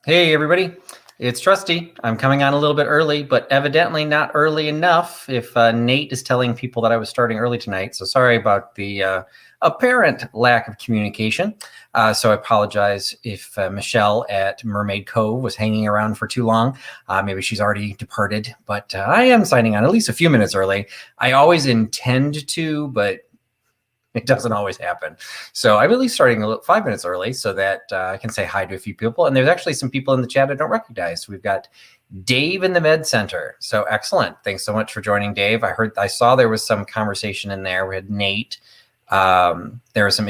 Hey, everybody. It's Trusty. I'm coming on a little bit early, but evidently not early enough if Nate is telling people that I was starting early tonight. So sorry about the apparent lack of communication. So I apologize if Michelle at Mermaid Cove was hanging around for too long. Maybe she's already departed, but I am signing on at least a few minutes early. I always intend to, but it doesn't always happen. So I'm at least starting 5 minutes early so that I can say hi to a few people. And there's actually some people in the chat I don't recognize. We've got Dave in the Med Center. So excellent. Thanks so much for joining, Dave. I saw there was some conversation in there. We had Nate. There was some,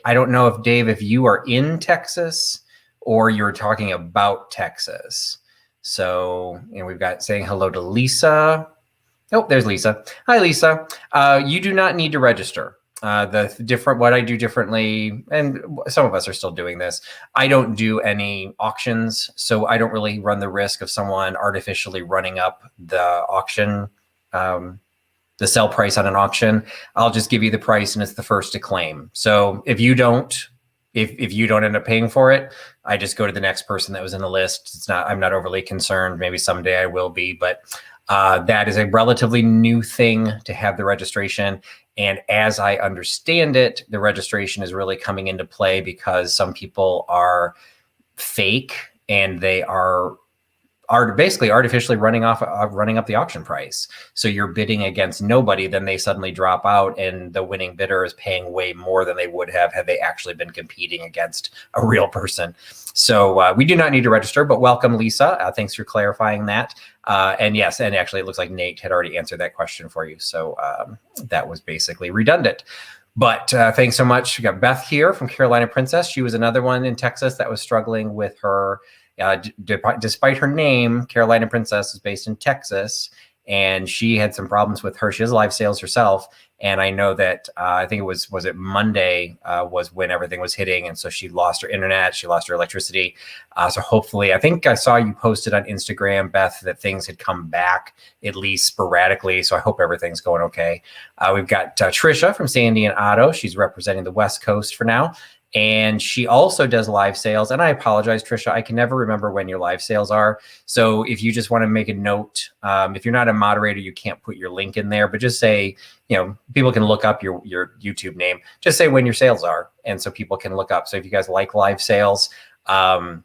I don't know if Dave, if you are in Texas or you're talking about Texas. So, we've got saying hello to Lisa. Oh, there's Lisa. Hi, Lisa. You do not need to register. What I do differently, and some of us are still doing this, I don't do any auctions, so I don't really run the risk of someone artificially running up the auction, the sell price on an auction. I'll just give you the price and it's the first to claim. So if you don't end up paying for it, I just go to the next person that was in the list. I'm not overly concerned. Maybe someday I will be, but that is a relatively new thing to have the registration. And as I understand it, the registration is really coming into play because some people are fake and they are basically artificially running up the auction price. So you're bidding against nobody, then they suddenly drop out and the winning bidder is paying way more than they would have had they actually been competing against a real person. So we do not need to register, but welcome, Lisa. Thanks for clarifying that. And yes, and actually it looks like Nate had already answered that question for you. So that was basically redundant. But thanks so much. We got Beth here from Carolina Princess. She was another one in Texas that was struggling with her, despite her name, Carolina Princess is based in Texas, and she had some problems with her. She has live sales herself. And I know that I think was it Monday was when everything was hitting. And so she lost her internet, she lost her electricity. So hopefully, I think I saw you posted on Instagram, Beth, that things had come back at least sporadically. So I hope everything's going okay. We've got Trisha from Sandy and Otto. She's representing the West Coast for now. And she also does live sales. And I apologize, Trisha, I can never remember when your live sales are. So if you just want to make a note, if you're not a moderator, you can't put your link in there, but just say, people can look up your YouTube name. Just say when your sales are. And so people can look up. So if you guys like live sales, and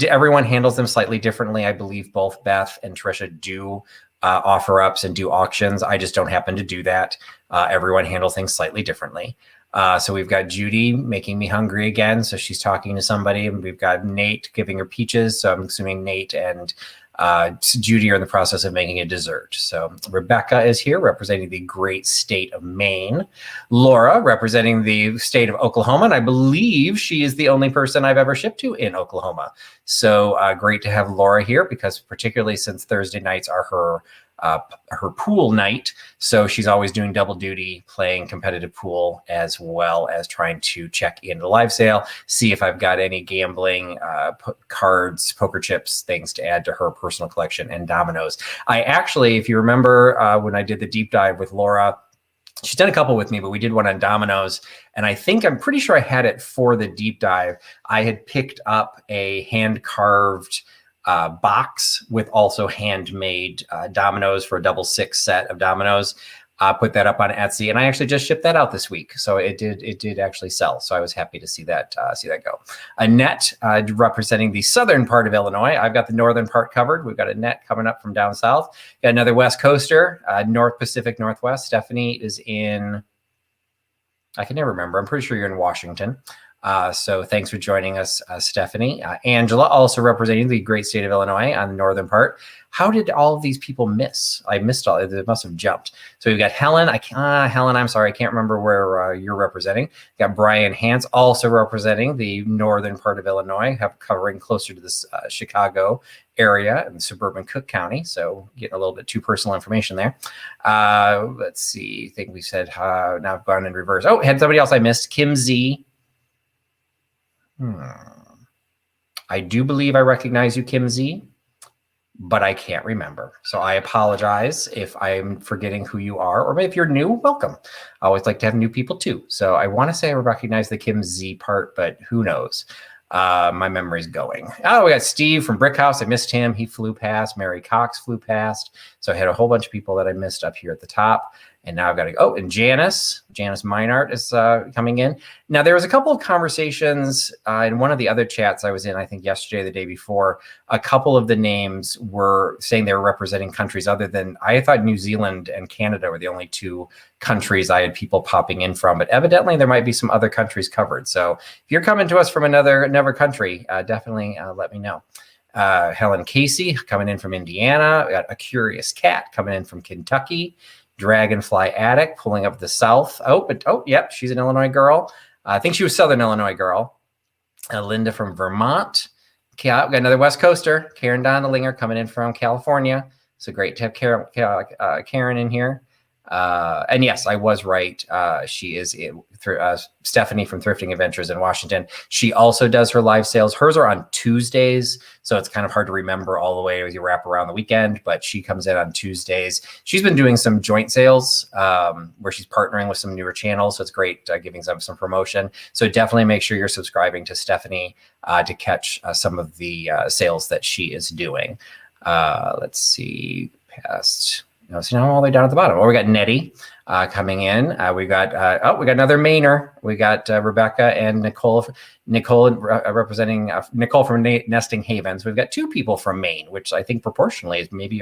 everyone handles them slightly differently. I believe both Beth and Trisha do offer ups and do auctions. I just don't happen to do that. Everyone handles things slightly differently. So we've got Judy making me hungry again. So she's talking to somebody, and we've got Nate giving her peaches. So I'm assuming Nate and Judy are in the process of making a dessert. So Rebecca is here representing the great state of Maine. Laura representing the state of Oklahoma. And I believe she is the only person I've ever shipped to in Oklahoma. So great to have Laura here, because particularly since Thursday nights are her pool night. So she's always doing double duty, playing competitive pool, as well as trying to check in the live sale, see if I've got any gambling, cards, poker chips, things to add to her personal collection, and dominoes. I actually, if you remember when I did the deep dive with Laura, she's done a couple with me, but we did one on dominoes. And I'm pretty sure I had it for the deep dive. I had picked up a hand-carved box with also handmade dominoes for a double 6 set of dominoes. Put that up on Etsy, and I actually just shipped that out this week. So it did actually sell. So I was happy to see that go. Annette representing the southern part of Illinois. I've got the northern part covered. We've got Annette coming up from down south. Got another West Coaster, North Pacific Northwest. Stephanie is in, I can never remember. I'm pretty sure you're in Washington. So thanks for joining us, Stephanie. Angela, also representing the great state of Illinois on the northern part. How did all of these people miss? I missed all. It must have jumped. So we've got Helen. Helen, I'm sorry, I can't remember where you're representing. We've got Brian Hans, also representing the northern part of Illinois, covering closer to this Chicago area in suburban Cook County. So getting a little bit too personal information there. Let's see. I think we said now I've gone in reverse. Oh, had somebody else I missed. Kim Z. I do believe I recognize you, Kim Z, but I can't remember. So I apologize if I'm forgetting who you are, or maybe if you're new, welcome. I always like to have new people too. So I want to say I recognize the Kim Z part, but who knows? My memory's going. Oh, we got Steve from Brick House. I missed him. He flew past. Mary Cox flew past. So I had a whole bunch of people that I missed up here at the top. And now I've got to go. Oh, and Janice Meinart is coming in. Now, there was a couple of conversations in one of the other chats I was in, I think yesterday or the day before. A couple of the names were saying they were representing countries other than, I thought New Zealand and Canada were the only two countries I had people popping in from. But evidently, there might be some other countries covered. So if you're coming to us from another country, definitely let me know. Helen Casey coming in from Indiana. We got A Curious Cat coming in from Kentucky. Dragonfly Attic pulling up the South. Yep, she's an Illinois girl. I think she was Southern Illinois girl. Linda from Vermont. Okay, we got another West Coaster. Karen Donnellinger coming in from California. So great to have Karen in here. And yes, I was right. She is Stephanie from Thrifting Adventures in Washington. She also does her live sales. Hers are on Tuesdays, so it's kind of hard to remember all the way as you wrap around the weekend, but she comes in on Tuesdays. She's been doing some joint sales where she's partnering with some newer channels, so it's great giving them some promotion. So definitely make sure you're subscribing to Stephanie to catch some of the sales that she is doing. Let's see, past... So now I'm all the way down at the bottom. Oh, we got Nettie coming in. We got another Mainer. We got Rebecca and Nicole representing Nicole from Nesting Havens. We've got two people from Maine, which I think proportionally is maybe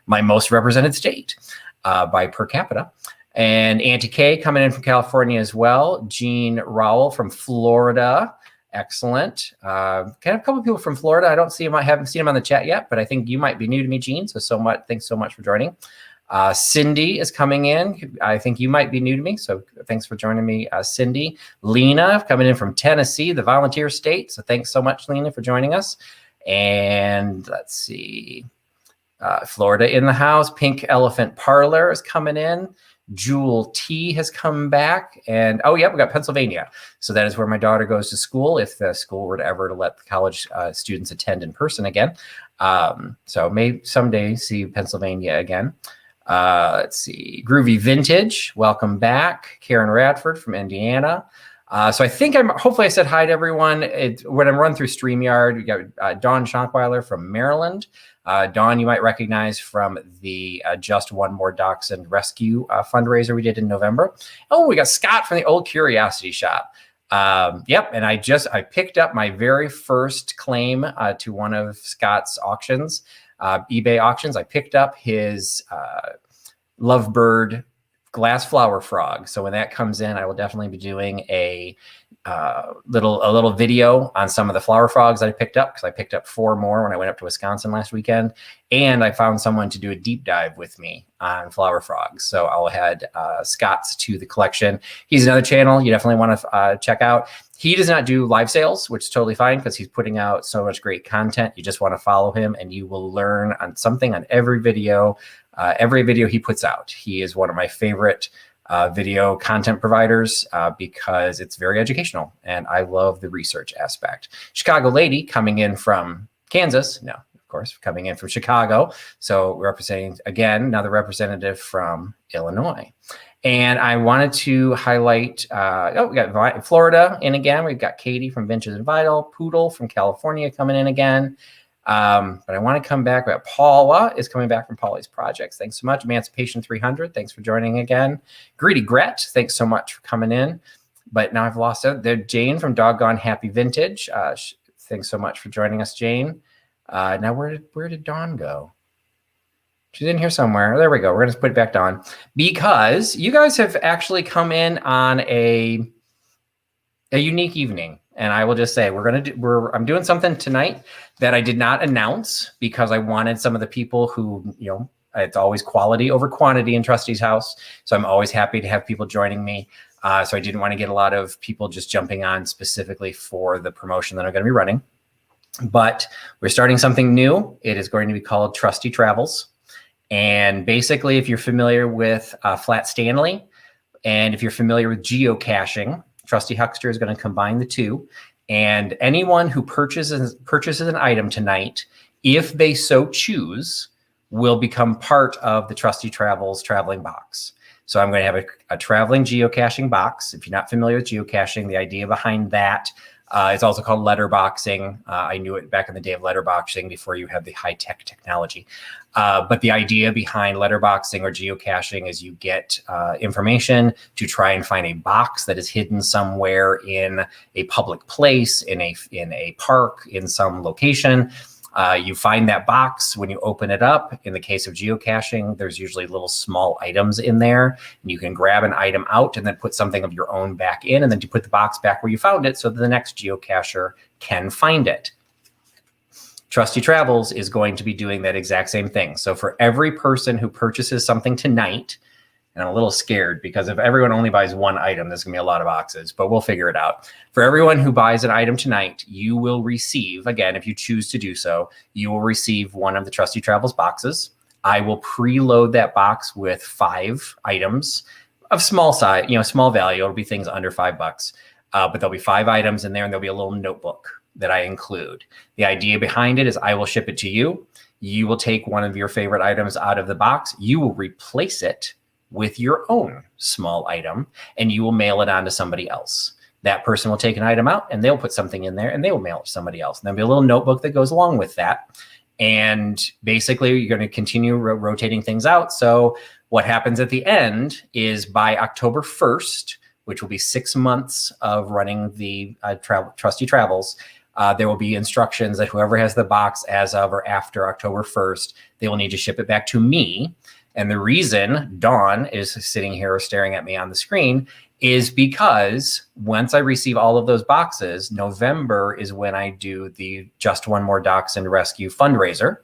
my most represented state by per capita. And Auntie Kay coming in from California as well. Jean Rowell from Florida. Excellent. Kind of a couple of people from Florida. I haven't seen him on the chat yet, but I think you might be new to me, Gene. Thanks so much for joining. Cindy is coming in. I think you might be new to me, so thanks for joining me, Cindy. Lena coming in from Tennessee, the volunteer state. So thanks so much, Lena, for joining us. And let's see, Florida in the house. Pink Elephant Parlor is coming in. Jewel T has come back, and we got Pennsylvania. So that is where my daughter goes to school, if the school were to ever let the college students attend in person again. So may someday see Pennsylvania again. Let's see, Groovy Vintage, welcome back. Karen Radford from Indiana. So I think hopefully I said hi to everyone. When I'm run through StreamYard, we got Dawn Schonkweiler from Maryland. Dawn, you might recognize from the Just One More Dachshund Rescue fundraiser we did in November. Oh, we got Scott from the Old Curiosity Shop. Yep, and I picked up my very first claim to one of Scott's auctions, eBay auctions. I picked up his Lovebird glass flower frog. So when that comes in, I will definitely be doing a little video on some of the flower frogs that I picked up, because I picked up 4 more when I went up to Wisconsin last weekend, and I found someone to do a deep dive with me on flower frogs. So I'll add Scott's to the collection. He's another channel you definitely want to check out. He does not do live sales, which is totally fine because he's putting out so much great content. You just want to follow him and you will learn on something on every video he puts out. He is one of my favorite video content providers because it's very educational and I love the research aspect. Chicago Lady coming in from Kansas. No, of course, coming in from Chicago. So representing, again, another representative from Illinois. And I wanted to highlight, we got Florida in again. We've got Katie from Ventures and Vital, Poodle from California coming in again. But I want to come back. We got Paula is coming back from Polly's Projects. Thanks so much. Emancipation 300, thanks for joining again. Greedy Gret, thanks so much for coming in. But now I've lost it. There's Jane from Doggone Happy Vintage. Thanks so much for joining us, Jane. Now where did Dawn go? She's in here somewhere. There we go. We're going to put it back Dawn, because you guys have actually come in on a unique evening. And I will just say I'm doing something tonight that I did not announce because I wanted some of the people who, it's always quality over quantity in Trusty's house. So I'm always happy to have people joining me. So I didn't want to get a lot of people just jumping on specifically for the promotion that I'm going to be running. But we're starting something new. It is going to be called Trusty Travels. And basically, if you're familiar with Flat Stanley, and if you're familiar with geocaching, Trusty Huckster is going to combine the two. And anyone who purchases an item tonight, if they so choose, will become part of the Trusty Travels traveling box. So I'm going to have a traveling geocaching box. If you're not familiar with geocaching, the idea behind that It's also called letterboxing. I knew it back in the day of letterboxing before you had the high-tech technology. But the idea behind letterboxing or geocaching is you get information to try and find a box that is hidden somewhere in a public place, in a park, in some location. You find that box when you open it up. In the case of geocaching, there's usually little small items in there. And you can grab an item out and then put something of your own back in, and then you put the box back where you found it so that the next geocacher can find it. Trusty Travels is going to be doing that exact same thing. So for every person who purchases something tonight, and I'm a little scared because if everyone only buys one item, there's gonna be a lot of boxes, but we'll figure it out. For everyone who buys an item tonight, you will receive, again, if you choose to do so, you will receive one of the Trusty Travels boxes. I will preload that box with 5 items of small size, small value. It'll be things under $5, but there'll be 5 items in there, and there'll be a little notebook that I include. The idea behind it is I will ship it to you. You will take one of your favorite items out of the box. You will replace it with your own small item, and you will mail it on to somebody else. That person will take an item out and they'll put something in there and they will mail it to somebody else. And there'll be a little notebook that goes along with that. And basically you're going to continue rotating things out. So what happens at the end is by October 1st, which will be 6 months of running the Trusty Travels, there will be instructions that whoever has the box as of or after October 1st, they will need to ship it back to me. And the reason Dawn is sitting here staring at me on the screen is because once I receive all of those boxes, November is when I do the Just One More Dachshund Rescue fundraiser.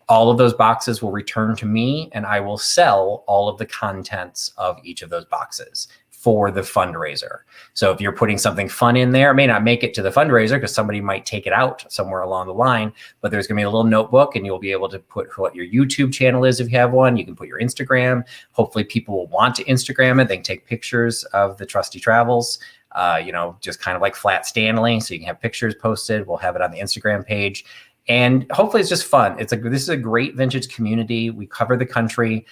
All of those boxes will return to me, and I will sell all of the contents of each of those boxes for the fundraiser. So if you're putting something fun in there, it may not make it to the fundraiser because somebody might take it out somewhere along the line, but there's gonna be a little notebook and you'll be able to put what your YouTube channel is if you have one. You can put your Instagram. Hopefully people will want to Instagram it. They can take pictures of the Trusty Travels, just kind of like Flat Stanley. So you can have pictures posted. We'll have it on the Instagram page. And hopefully it's just fun. This is a great vintage community. We cover the country.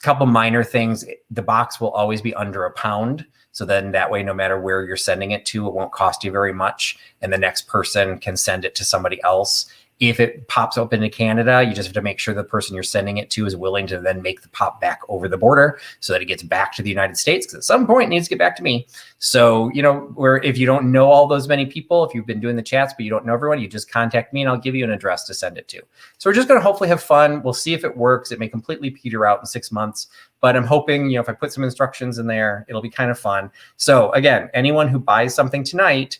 Couple minor things. The box will always be under £1. So then that way, no matter where you're sending it to, it won't cost you very much. And the next person can send it to somebody else. If it pops up into Canada, you just have to make sure the person you're sending it to is willing to then make the pop back over the border so that it gets back to the United States, because at some point it needs to get back to me. So, if you don't know all those many people, if you've been doing the chats, but you don't know everyone, you just contact me and I'll give you an address to send it to. So we're just going to hopefully have fun. We'll see if it works. It may completely peter out in 6 months, but I'm hoping, if I put some instructions in there, it'll be kind of fun. So again, anyone who buys something tonight,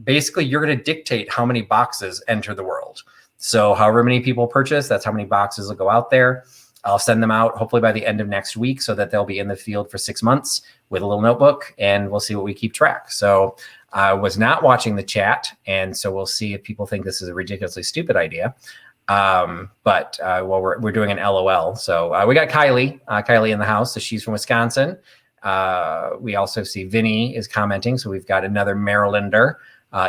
basically you're going to dictate how many boxes enter the world. So however many people purchase, that's how many boxes will go out there. I'll send them out hopefully by the end of next week so that they'll be in the field for 6 months with a little notebook, and we'll see what we keep track. So I was not watching the chat, and so we'll see if people think this is a ridiculously stupid idea. But we're doing an LOL. So we got Kylie in the house. So she's from Wisconsin. We also see Vinny is commenting. So we've got another Marylander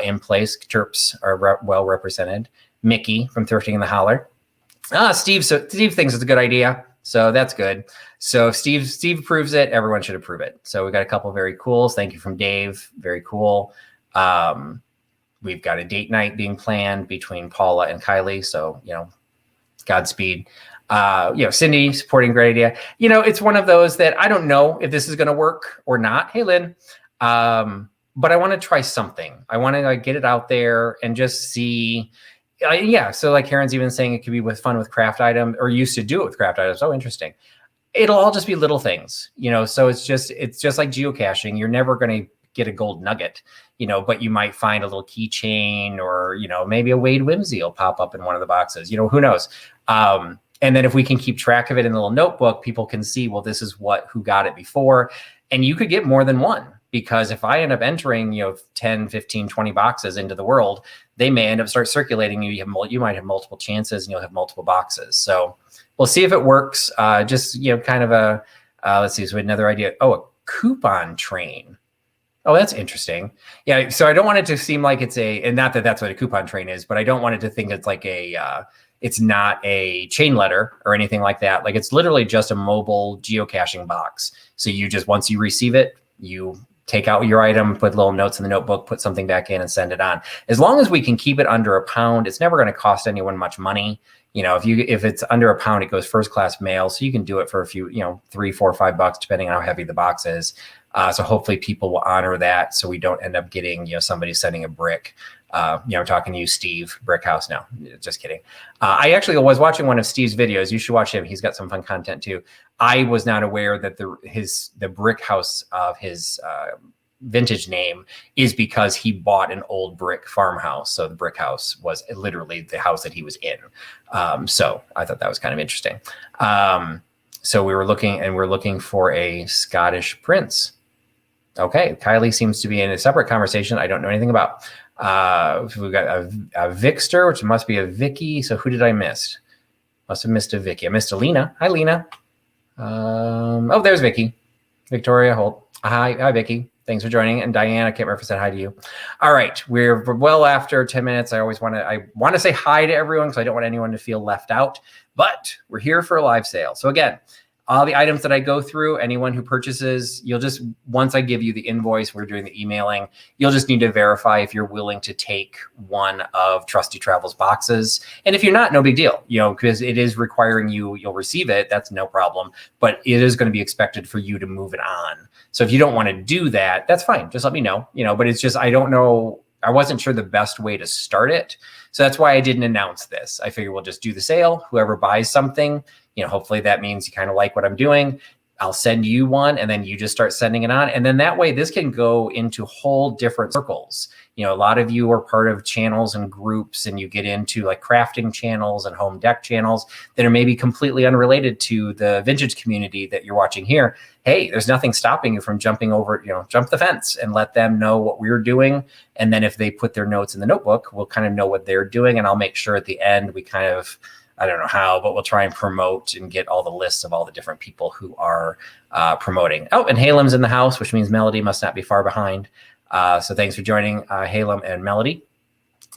in place. Terps are well represented. Mickey from Thrifting in the Holler. Steve thinks it's a good idea. So that's good. So if Steve approves it, everyone should approve it. So we got a couple of very cools. Thank you from Dave. Very cool. We've got a date night being planned between Paula and Kylie. So, Godspeed. Cindy supporting, great idea. It's one of those that I don't know if this is going to work or not. Hey, Lynn. But I want to try something. I want to get it out there and just see. So like Karen's even saying it could be fun with craft items, or used to do it with craft items. Oh, interesting. It'll all just be little things, so it's just like geocaching. You're never going to get a gold nugget, but you might find a little keychain or, maybe a Wade Whimsy will pop up in one of the boxes, who knows? And then if we can keep track of it in a little notebook, people can see, well, this is who got it before. And you could get more than one, because if I end up entering, 10, 15, 20 boxes into the world, they may end up start circulating. You might have multiple chances and you'll have multiple boxes. So we'll see if it works. Kind of let's see. So another idea. Oh, a coupon train. Oh, that's interesting. Yeah. So I don't want it to seem like it's and not that that's what a coupon train is, but I don't want it to think it's like it's not a chain letter or anything like that. Like it's literally just a mobile geocaching box. So once you receive it, you take out your item, put little notes in the notebook, put something back in and send it on. As long as we can keep it under £1, it's never going to cost anyone much money. If it's under £1, it goes first class mail. So you can do it for a few, $3, $4, $5, depending on how heavy the box is. So hopefully people will honor that, so we don't end up getting, somebody sending a brick. Talking to you, Steve, Brick House. No, just kidding. I actually was watching one of Steve's videos. You should watch him. He's got some fun content too. I was not aware that the Brick House of his vintage name is because he bought an old brick farmhouse. So the Brick House was literally the house that he was in. So I thought that was kind of interesting. So we're looking for a Scottish prince. Okay, Kylie seems to be in a separate conversation I don't know anything about. We've got a Vixter, which must be a Vicky. So who did I miss? Must have missed a Vicky. I missed a Lena. Hi, Lena. There's Vicky. Victoria Holt. Hi, Vicky. Thanks for joining. And Diana, I can't remember if I said hi to you. All right, we're well after 10 minutes. I want to say hi to everyone because I don't want anyone to feel left out. But we're here for a live sale. So again, all the items that I go through, anyone who purchases, once I give you the invoice, we're doing the emailing, you'll just need to verify if you're willing to take one of Trusty Travel's boxes. And if you're not, no big deal, because it is requiring you'll receive it. That's no problem. But it is going to be expected for you to move it on. So if you don't want to do that, that's fine. Just let me know, but it's just, I don't know. I wasn't sure the best way to start it. So that's why I didn't announce this. I figured we'll just do the sale. Whoever buys something, hopefully that means you kind of like what I'm doing. I'll send you one and then you just start sending it on. And then that way this can go into whole different circles. A lot of you are part of channels and groups, and you get into like crafting channels and home deck channels that are maybe completely unrelated to the vintage community that you're watching here. Hey, there's nothing stopping you from jumping over, jump the fence and let them know what we're doing. And then if they put their notes in the notebook, we'll kind of know what they're doing. And I'll make sure at the end, we kind of, I don't know how, but we'll try and promote and get all the lists of all the different people who are promoting. Oh, and Halem's in the house, which means Melody must not be far behind. So thanks for joining Halem and Melody.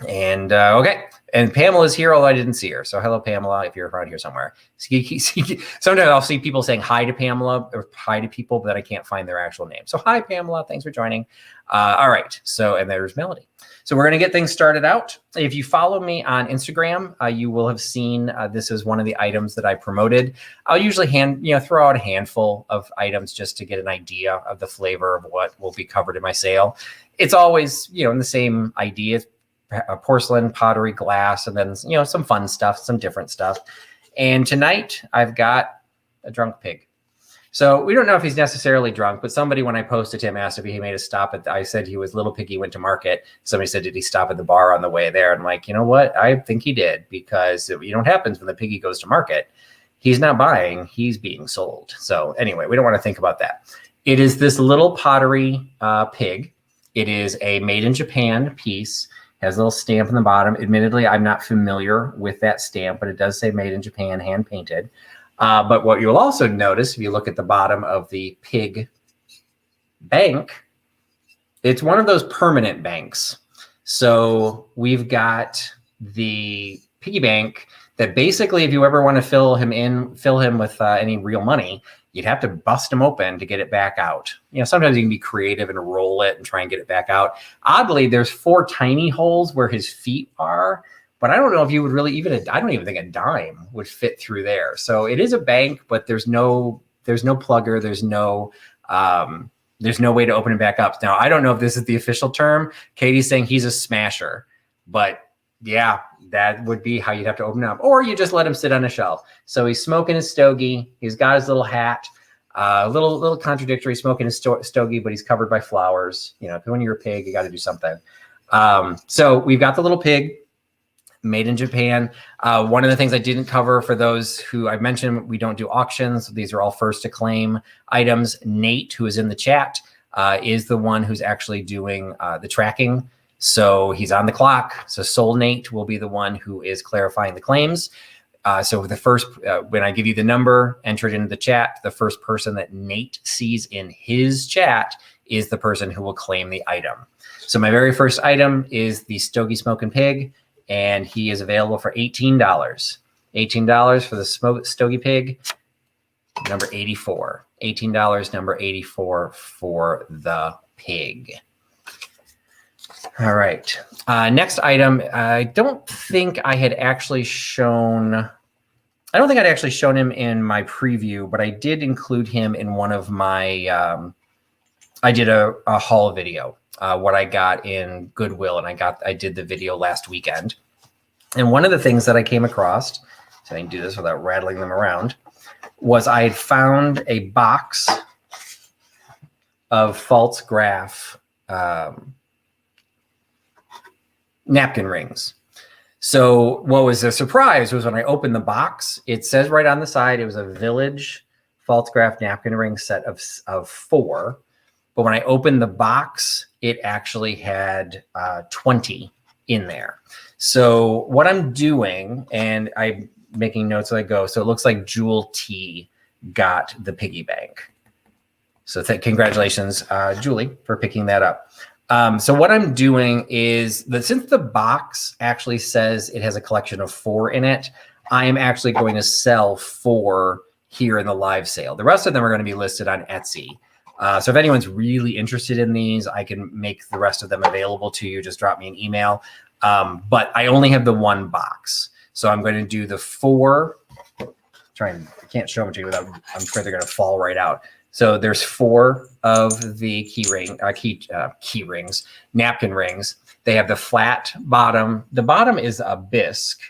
And okay, and Pamela's here, although I didn't see her. So hello, Pamela, if you're around here somewhere. Sometimes I'll see people saying hi to Pamela or hi to people, but I can't find their actual name. So hi, Pamela, thanks for joining. All right, so, and there's Melody. So we're going to get things started out. If you follow me on Instagram, you will have seen this is one of the items that I promoted. I'll usually throw out a handful of items just to get an idea of the flavor of what will be covered in my sale. It's always, in the same idea, porcelain, pottery, glass, and then, some fun stuff, some different stuff. And tonight I've got a drunk pig. So we don't know if he's necessarily drunk, but somebody, when I posted him, asked if he made a stop I said he was Little Piggy went to market. Somebody said, did he stop at the bar on the way there? And I'm like, you know what? I think he did, because what happens when the piggy goes to market? He's not buying, he's being sold. So anyway, we don't want to think about that. It is this little pottery pig. It is a made in Japan piece. Has a little stamp in the bottom. Admittedly, I'm not familiar with that stamp, but it does say made in Japan, hand painted. But what you'll also notice, if you look at the bottom of the pig bank, it's one of those permanent banks. So we've got the piggy bank that basically, if you ever want to fill him with any real money, you'd have to bust him open to get it back out. Sometimes you can be creative and roll it and try and get it back out. Oddly, there's 4 tiny holes where his feet are, but I don't know if you would really I don't even think a dime would fit through there. So it is a bank, but there's no plugger. There's no way to open it back up. Now, I don't know if this is the official term. Katie's saying he's a smasher, but yeah, that would be how you'd have to open it up, or you just let him sit on a shelf. So he's smoking his stogie. He's got his little hat, a little contradictory, smoking his stogie, but he's covered by flowers. When you're a pig, you got to do something. So we've got the little pig made in Japan. One of the things I didn't cover, for those who I mentioned, we don't do auctions. These are all first to claim items. Nate, who is in the chat, is the one who's actually doing the tracking. So he's on the clock. So Soul Nate will be the one who is clarifying the claims. So the first, when I give you the number, enter it into the chat, the first person that Nate sees in his chat is the person who will claim the item. So my very first item is the Stogie Smoking Pig, and he is available for $18. $18 for the Stogie Pig, number 84. $18, number 84 for the pig. All right. Next item. I don't think I'd actually shown him in my preview, but I did include him in one of my, I did a haul video, what I got in Goodwill, and I did the video last weekend. And one of the things that I came across, so I can do this without rattling them around, was I had found a box of false graph napkin rings. So what was a surprise was when I opened the box, it says right on the side, it was a Village false graph napkin ring set of 4. But when I opened the box, it actually had 20 in there. So what I'm doing, and I'm making notes as I go, so it looks like Jewel T got the piggy bank. So congratulations, Julie, for picking that up. So what I'm doing is that since the box actually says it has a collection of 4 in it, I am actually going to sell 4 here in the live sale. The rest of them are going to be listed on Etsy. So if anyone's really interested in these, I can make the rest of them available to you. Just drop me an email. But I only have the 1 box. So I'm going to do the 4. I can't show them to you without, I'm afraid they're going to fall right out. So there's 4 of the key rings, napkin rings. They have the flat bottom. The bottom is a bisque,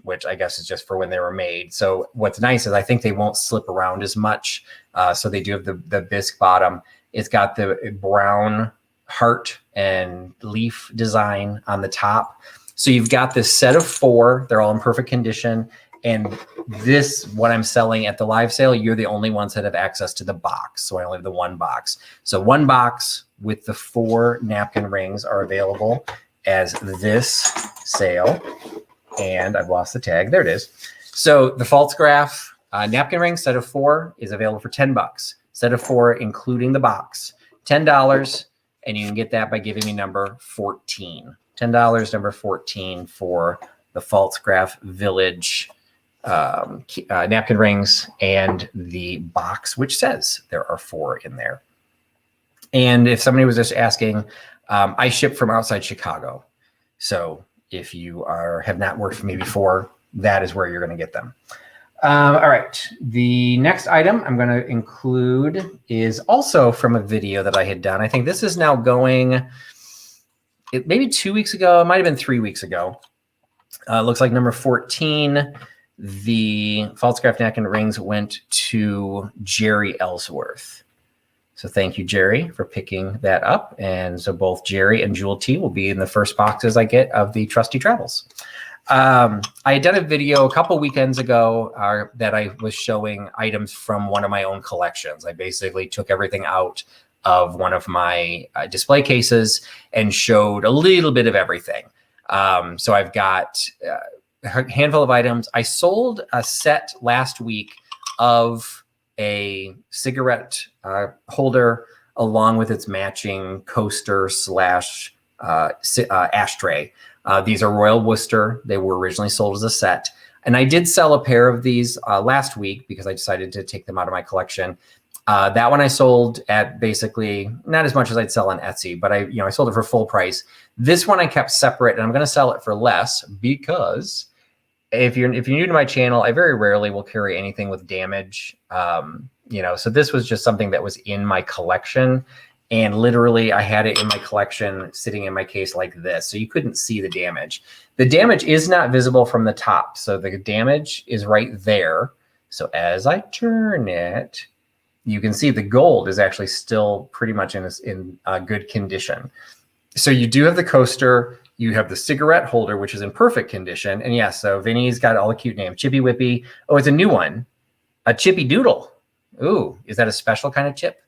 which I guess is just for when they were made. So what's nice is I think they won't slip around as much. So they do have the bisque bottom. It's got the brown heart and leaf design on the top. So you've got this set of 4. They're all in perfect condition. And this, what I'm selling at the live sale, you're the only ones that have access to the box. So I only have the 1 box. So 1 box with the 4 napkin rings are available as this sale. And I've lost the tag. There it is. So the false graph napkin ring set of 4 is available for $10. Set of 4, including the box, $10. And you can get that by giving me number 14. $10, number 14 for the false graph Village napkin rings and the box, which says there are 4 in there. And if somebody was just asking, I ship from outside Chicago. So if you have not worked for me before, that is where you're going to get them. All right. The next item I'm going to include is also from a video that I had done. I think this is now going maybe 2 weeks ago. It might have been 3 weeks ago. Looks like number 14. The false graph napkin rings went to Jerry Ellsworth. So thank you, Jerry, for picking that up. And so both Jerry and Jewel T will be in the first boxes I get of the Trusty Travels. I had done a video a couple weekends ago that I was showing items from one of my own collections. I basically took everything out of one of my display cases and showed a little bit of everything. So I've got a handful of items. I sold a set last week of a cigarette holder along with its matching coaster / ashtray. These are Royal Worcester. They were originally sold as a set. And I did sell a pair of these last week because I decided to take them out of my collection. That one I sold at basically not as much as I'd sell on Etsy, but I sold it for full price. This one I kept separate, and I'm going to sell it for less because if you're new to my channel, I very rarely will carry anything with damage. So this was just something that was in my collection, and literally I had it in my collection sitting in my case like this, so you couldn't see the damage. The damage is not visible from the top, so the damage is right there. So as I turn it, you can see the gold is actually still pretty much in good condition. So you do have the coaster, you have the cigarette holder, which is in perfect condition. And yes, so Vinny's got all the cute names. Chippy Whippy. Oh, it's a new one. A Chippy Doodle. Ooh, is that a special kind of chip?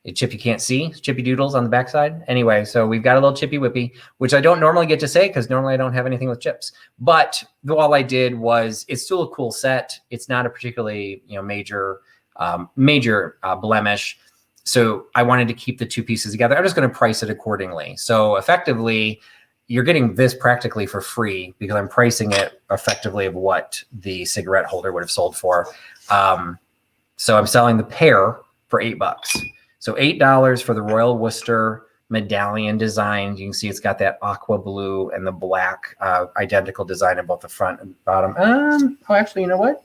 A chip you can't see? Chippy Doodles on the backside? Anyway, so we've got a little Chippy Whippy, which I don't normally get to say because normally I don't have anything with chips. But all I did was, it's still a cool set. It's not a particularly major blemish. So I wanted to keep the 2 pieces together. I'm just going to price it accordingly. So effectively, you're getting this practically for free because I'm pricing it effectively of what the cigarette holder would have sold for. So I'm selling the pair for $8. So $8 for the Royal Worcester medallion design. You can see it's got that aqua blue and the black identical design on both the front and bottom. Oh, actually, you know what?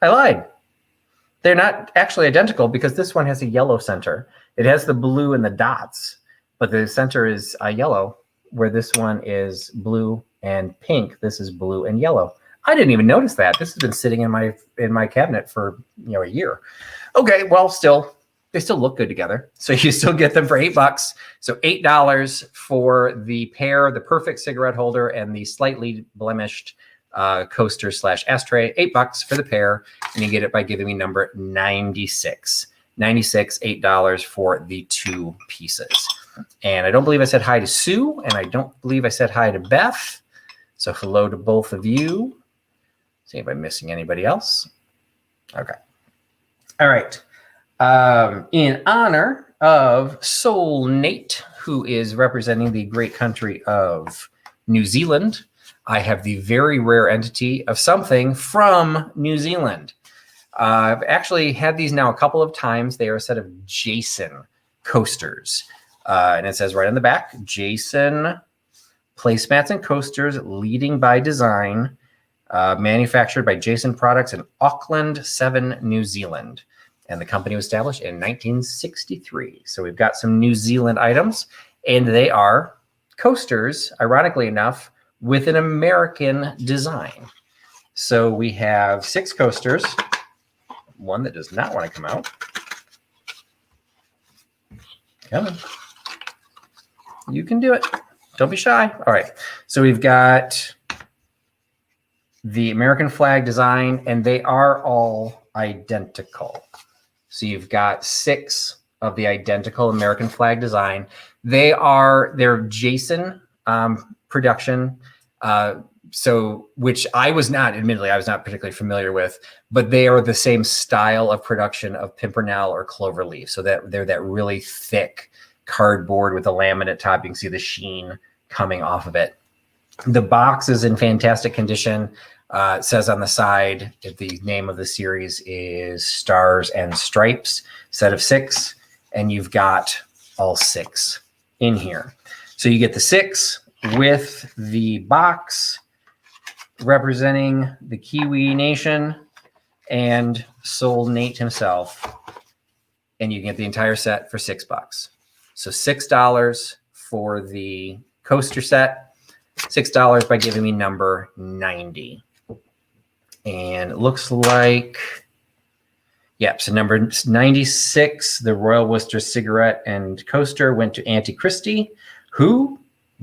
I lied. They're not actually identical because this one has a yellow center. It has the blue and the dots, but the center is yellow, where this one is blue and pink. This is blue and yellow. I didn't even notice that. This has been sitting in my cabinet for a year. Okay, well, they still look good together. So you still get them for $8. So $8 for the pair, the perfect cigarette holder, and the slightly blemished coaster / ashtray. $8 for the pair, and you get it by giving me number 96. 96, $8 for the 2 pieces. And I don't believe I said hi to Sue, and I don't believe I said hi to Beth. So hello to both of you. See if I'm missing anybody else. Okay. All right. In honor of Soul Nate, who is representing the great country of New Zealand, I have the very rare entity of something from New Zealand. I've actually had these now a couple of times. They are a set of Jason coasters. And it says right on the back, Jason placemats and coasters, leading by design, manufactured by Jason Products in Auckland, 7, New Zealand. And the company was established in 1963. So we've got some New Zealand items, and they are coasters, ironically enough, with an American design. So we have 6 coasters, one that does not want to come out. Come on. You can do it. Don't be shy. All right. So we've got the American flag design, and they are all identical. So you've got 6 of the identical American flag design. They're Jason production. Which I was not particularly familiar with, but they are the same style of production of Pimpernel or Cloverleaf. So that they're that really thick cardboard with a laminate top. You can see the sheen coming off of it. The box is in fantastic condition. It says on the side that the name of the series is Stars and Stripes, set of 6, and you've got all 6 in here. So you get the 6 with the box representing the Kiwi Nation and Soul Nate himself, and you can get the entire set for $6. So $6 for the coaster set, $6 by giving me number 90. And it looks like, so number 96, the Royal Worcester cigarette and coaster, went to Auntie Christie, who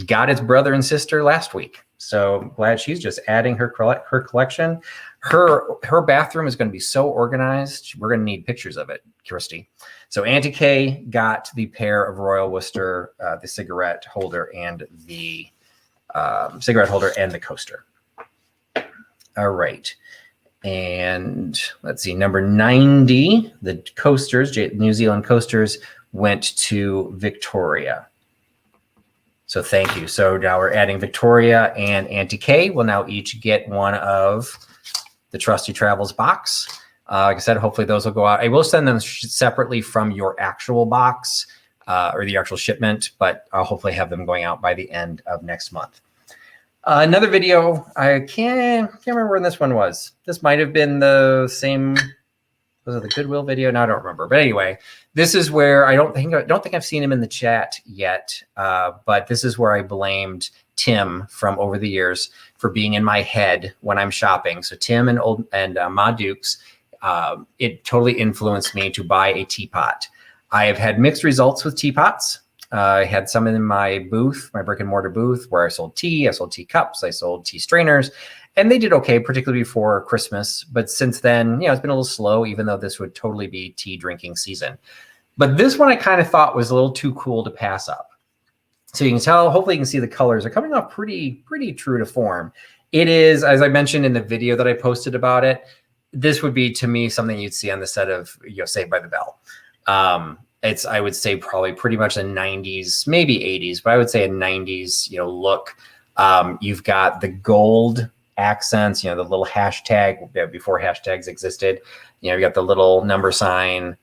got his brother and sister last week. So I'm glad she's just adding her collection. Her bathroom is going to be so organized. We're going to need pictures of it, Christy. So Auntie K got the pair of Royal Worcester, the cigarette holder and the coaster. All right. And let's see, number 90, the coasters, New Zealand coasters, went to Victoria. So thank you. So now we're adding Victoria and Auntie K will now each get one of the Trusty Travels box. Like I said, hopefully those will go out. I will send them separately from your actual box or the actual shipment, but I'll hopefully have them going out by the end of next month. Another video, I can't remember when this one was. This might have been the same. Was it the Goodwill video? No, I don't remember. But anyway, this is where I don't think I've seen him in the chat yet. But this is where I blamed Tim from over the years for being in my head when I'm shopping. So Tim and Ma Dukes, it totally influenced me to buy a teapot. I have had mixed results with teapots. I had some in my booth, my brick and mortar booth, where I sold tea, I sold teacups, I sold tea strainers, and they did okay, particularly before Christmas. But since then, it's been a little slow, even though this would totally be tea drinking season. But this one I kind of thought was a little too cool to pass up. So you can tell, hopefully you can see the colors are coming off pretty true to form. It is, as I mentioned in the video that I posted about it, this would be, to me, something you'd see on the set of Saved by the Bell. It's, I would say, probably pretty much a 90s, maybe 80s, but I would say a 90s, look. You've got the gold accents, the little hashtag before hashtags existed. You've got the little number sign,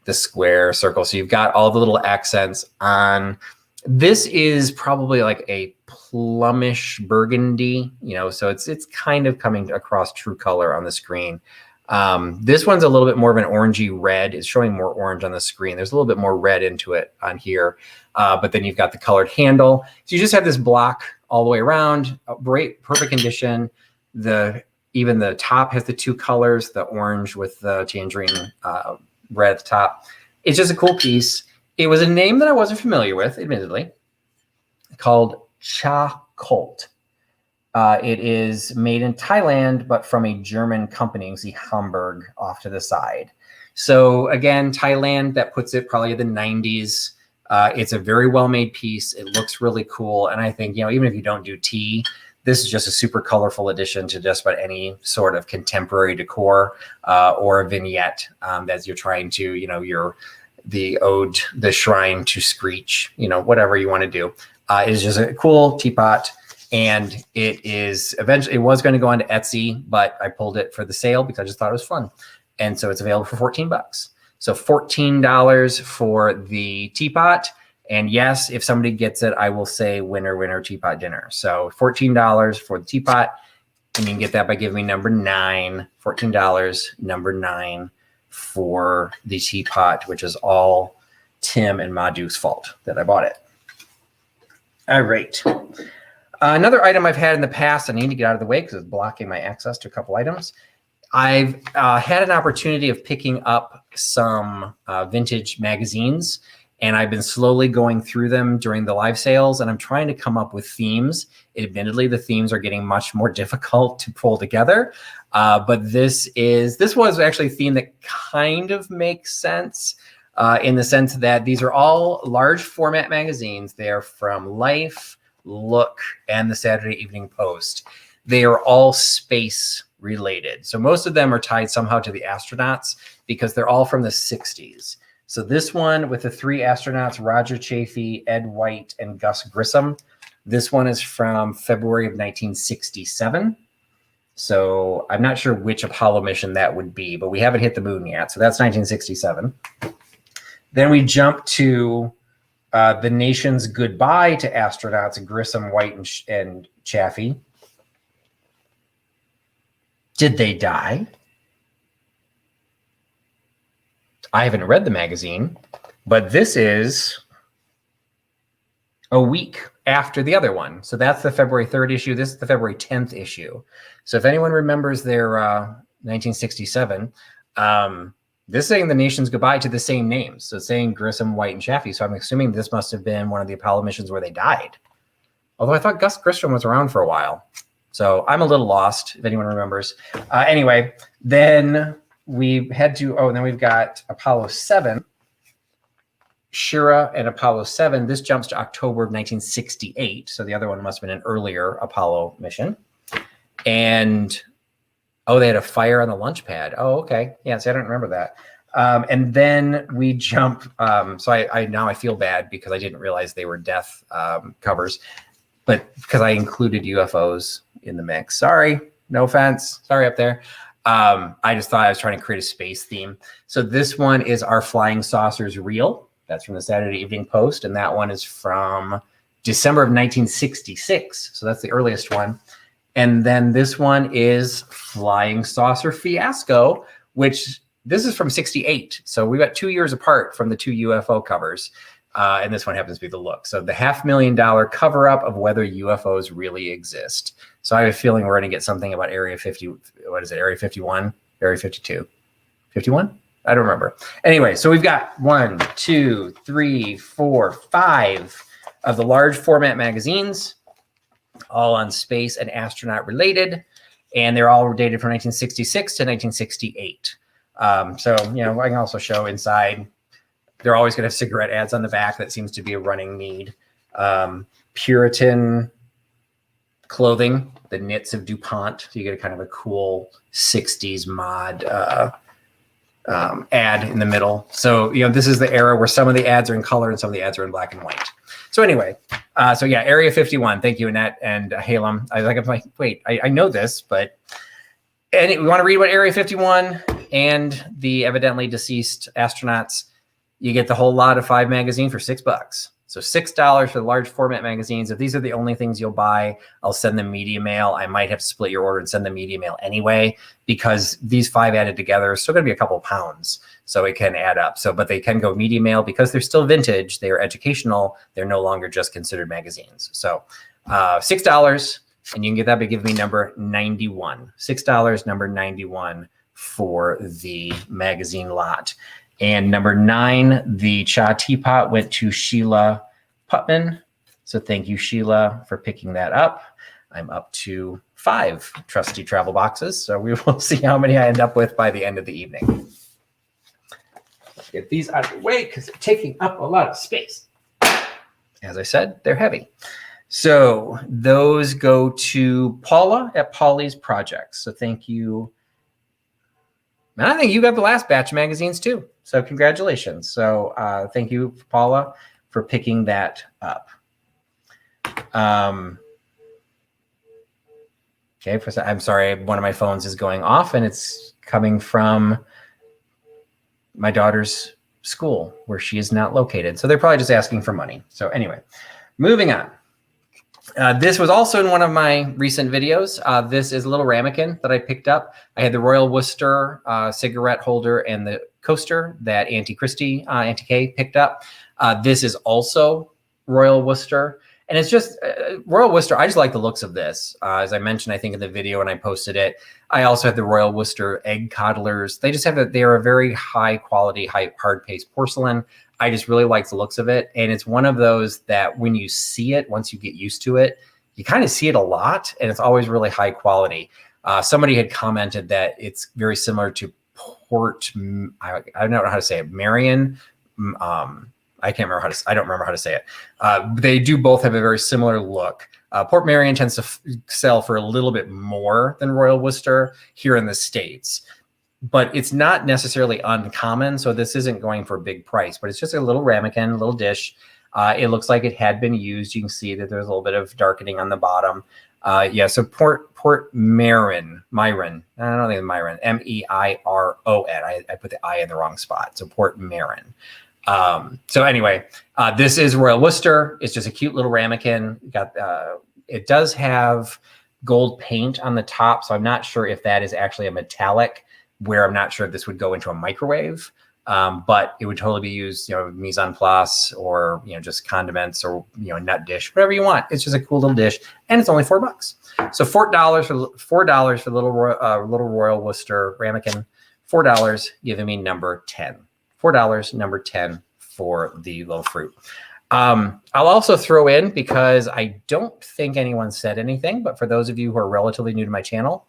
the square, circle. So you've got all the little accents on. This is probably like a plumish burgundy, you know, so it's kind of coming across true color on the screen. This one's a little bit more of an orangey red. It's showing more orange on the screen. There's a little bit more red into it on here. But then you've got the colored handle. So you just have this block all the way around, great, perfect condition. Even the top has the two colors, the orange with the tangerine red at the top. It's just a cool piece. It was a name that I wasn't familiar with, admittedly, called Cha Colt. It is made in Thailand, but from a German company. You can see Hamburg off to the side. So again, Thailand, that puts it probably in the 90s. It's a very well-made piece. It looks really cool. And I think, you know, even if you don't do tea, this is just a super colorful addition to just about any sort of contemporary decor or a vignette that you're trying to, you know, the shrine to Screech, you know, whatever you want to do. It is just a cool teapot. And it was going to go onto Etsy, but I pulled it for the sale because I just thought it was fun. And so it's available for $14. So $14 for the teapot. And yes, if somebody gets it, I will say winner, winner, teapot dinner. So $14 for the teapot. And you can get that by giving me number 9, $14, number 9 for the teapot, which is all Tim and Madhu's fault that I bought it. All right. Another item I've had in the past, I need to get out of the way because it's blocking my access to a couple items. I've had an opportunity of picking up some vintage magazines, and I've been slowly going through them during the live sales, and I'm trying to come up with themes. Admittedly, the themes are getting much more difficult to pull together, but this was actually a theme that kind of makes sense in the sense that these are all large format magazines. They're from Life, Look, and the Saturday Evening Post. They are all space related. So most of them are tied somehow to the astronauts because they're all from the 60s. So this one with the 3 astronauts, Roger Chaffee, Ed White, and Gus Grissom. This one is from February of 1967. So I'm not sure which Apollo mission that would be, but we haven't hit the moon yet. So that's 1967. Then we jump to the nation's goodbye to astronauts, Grissom, White, and Chaffee. Did they die? I haven't read the magazine, but this is a week after the other one. So that's the February 3rd issue. This is the February 10th issue. So if anyone remembers their 1967, this is saying the nation's goodbye to the same names. So it's saying Grissom, White, and Chaffee. So I'm assuming this must have been one of the Apollo missions where they died. Although I thought Gus Grissom was around for a while. So I'm a little lost, if anyone remembers. Anyway, then we head to, and then we've got Apollo 7. Shira and Apollo 7. This jumps to October of 1968. So the other one must have been an earlier Apollo mission. And they had a fire on the launch pad. Oh, okay. Yeah, so I don't remember that. And then we jump. So I feel bad because I didn't realize they were death covers, but because I included UFOs in the mix. Sorry, no offense. Sorry up there. I just thought I was trying to create a space theme. So this one is Are Flying Saucers Real? That's from the Saturday Evening Post. And that one is from December of 1966. So that's the earliest one. And then this one is Flying Saucer Fiasco, which this is from 68. So we got 2 years apart from the 2 UFO covers. And this one happens to be the Look. So the $500,000 cover up of whether UFOs really exist. So I have a feeling we're going to get something about Area 50. What is it? Area 51? Area 52? 51? I don't remember. Anyway, so we've got 1, 2, 3, 4, 5 of the large format magazines, all on space and astronaut related. And they're all dated from 1966 to 1968. So, you know, I can also show inside. They're always going to have cigarette ads on the back. That seems to be a running need. Puritan clothing, the knits of DuPont. So you get a kind of a cool 60s mod ad in the middle. So, you know, this is the era where some of the ads are in color and some of the ads are in black and white. So anyway, so yeah, Area 51. Thank you, Annette and Halem. I'm like, wait, I know this, but we want to read about Area 51 and the evidently deceased astronauts. you get the whole lot of 5 magazine for $6. So $6 for the large format magazines. If these are the only things you'll buy, I'll send them media mail. I might have to split your order and send them media mail anyway, because these 5 added together are still going to be a couple of pounds. So it can add up. So, but they can go media mail because they're still vintage. They are educational. They're no longer just considered magazines. So $6, and you can get that by giving me number 91. $6, number 91 for the magazine lot. And number 9, the Cha Teapot, went to Sheila Putman. So thank you, Sheila, for picking that up. I'm up to 5 Trusty travel boxes. So we will see how many I end up with by the end of the evening. Let's get these out of the way because they're taking up a lot of space. As I said, they're heavy. So those go to Paula at Polly's Projects. So thank you. And I think you got the last batch of magazines too. So congratulations. So thank you, Paula, for picking that up. Okay, I'm sorry, one of my phones is going off and it's coming from my daughter's school where she is not located. So they're probably just asking for money. So anyway, moving on. This was also in one of my recent videos. This is a little ramekin that I picked up. I had the Royal Worcester cigarette holder and the coaster that Auntie Christy, Auntie Kay picked up. This is also Royal Worcester. And it's just Royal Worcester. I just like the looks of this. As I mentioned, I think in the video when I posted it, I also have the Royal Worcester egg coddlers. They just have they are a very high quality, hard paste porcelain. I just really like the looks of it. And it's one of those that when you see it, once you get used to it, you kind of see it a lot and it's always really high quality. Somebody had commented that it's very similar to I don't know how to say it, Marion. I don't remember how to say it. They do both have a very similar look. Port Marion tends to sell for a little bit more than Royal Worcester here in the States. But it's not necessarily uncommon, so this isn't going for a big price, but it's just a little ramekin, a little dish. It looks like it had been used. You can see that there's a little bit of darkening on the bottom. Yeah, so Port Myron. I don't think it's Myron. M-E-I-R-O-N. I put the I in the wrong spot. So Port Myron. So anyway, this is Royal Worcester. It's just a cute little ramekin. It does have gold paint on the top, so I'm not sure if that is actually a metallic, where I'm not sure if this would go into a microwave, but it would totally be used, mise en place or, just condiments or, nut dish, whatever you want. It's just a cool little dish and it's only $4. So $4 for little Royal Worcester ramekin, $4 giving me number 10. $4, number 10 for the little fruit. I'll also throw in, because I don't think anyone said anything, but for those of you who are relatively new to my channel,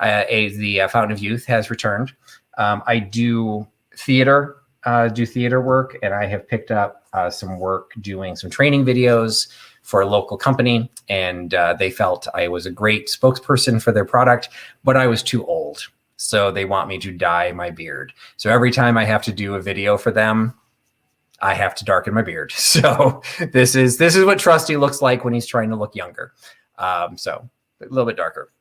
the Fountain of Youth has returned. I do theater work, and I have picked up some work doing some training videos for a local company, and they felt I was a great spokesperson for their product, but I was too old. So they want me to dye my beard. So every time I have to do a video for them, I have to darken my beard. So this is what Trusty looks like when he's trying to look younger. So a little bit darker.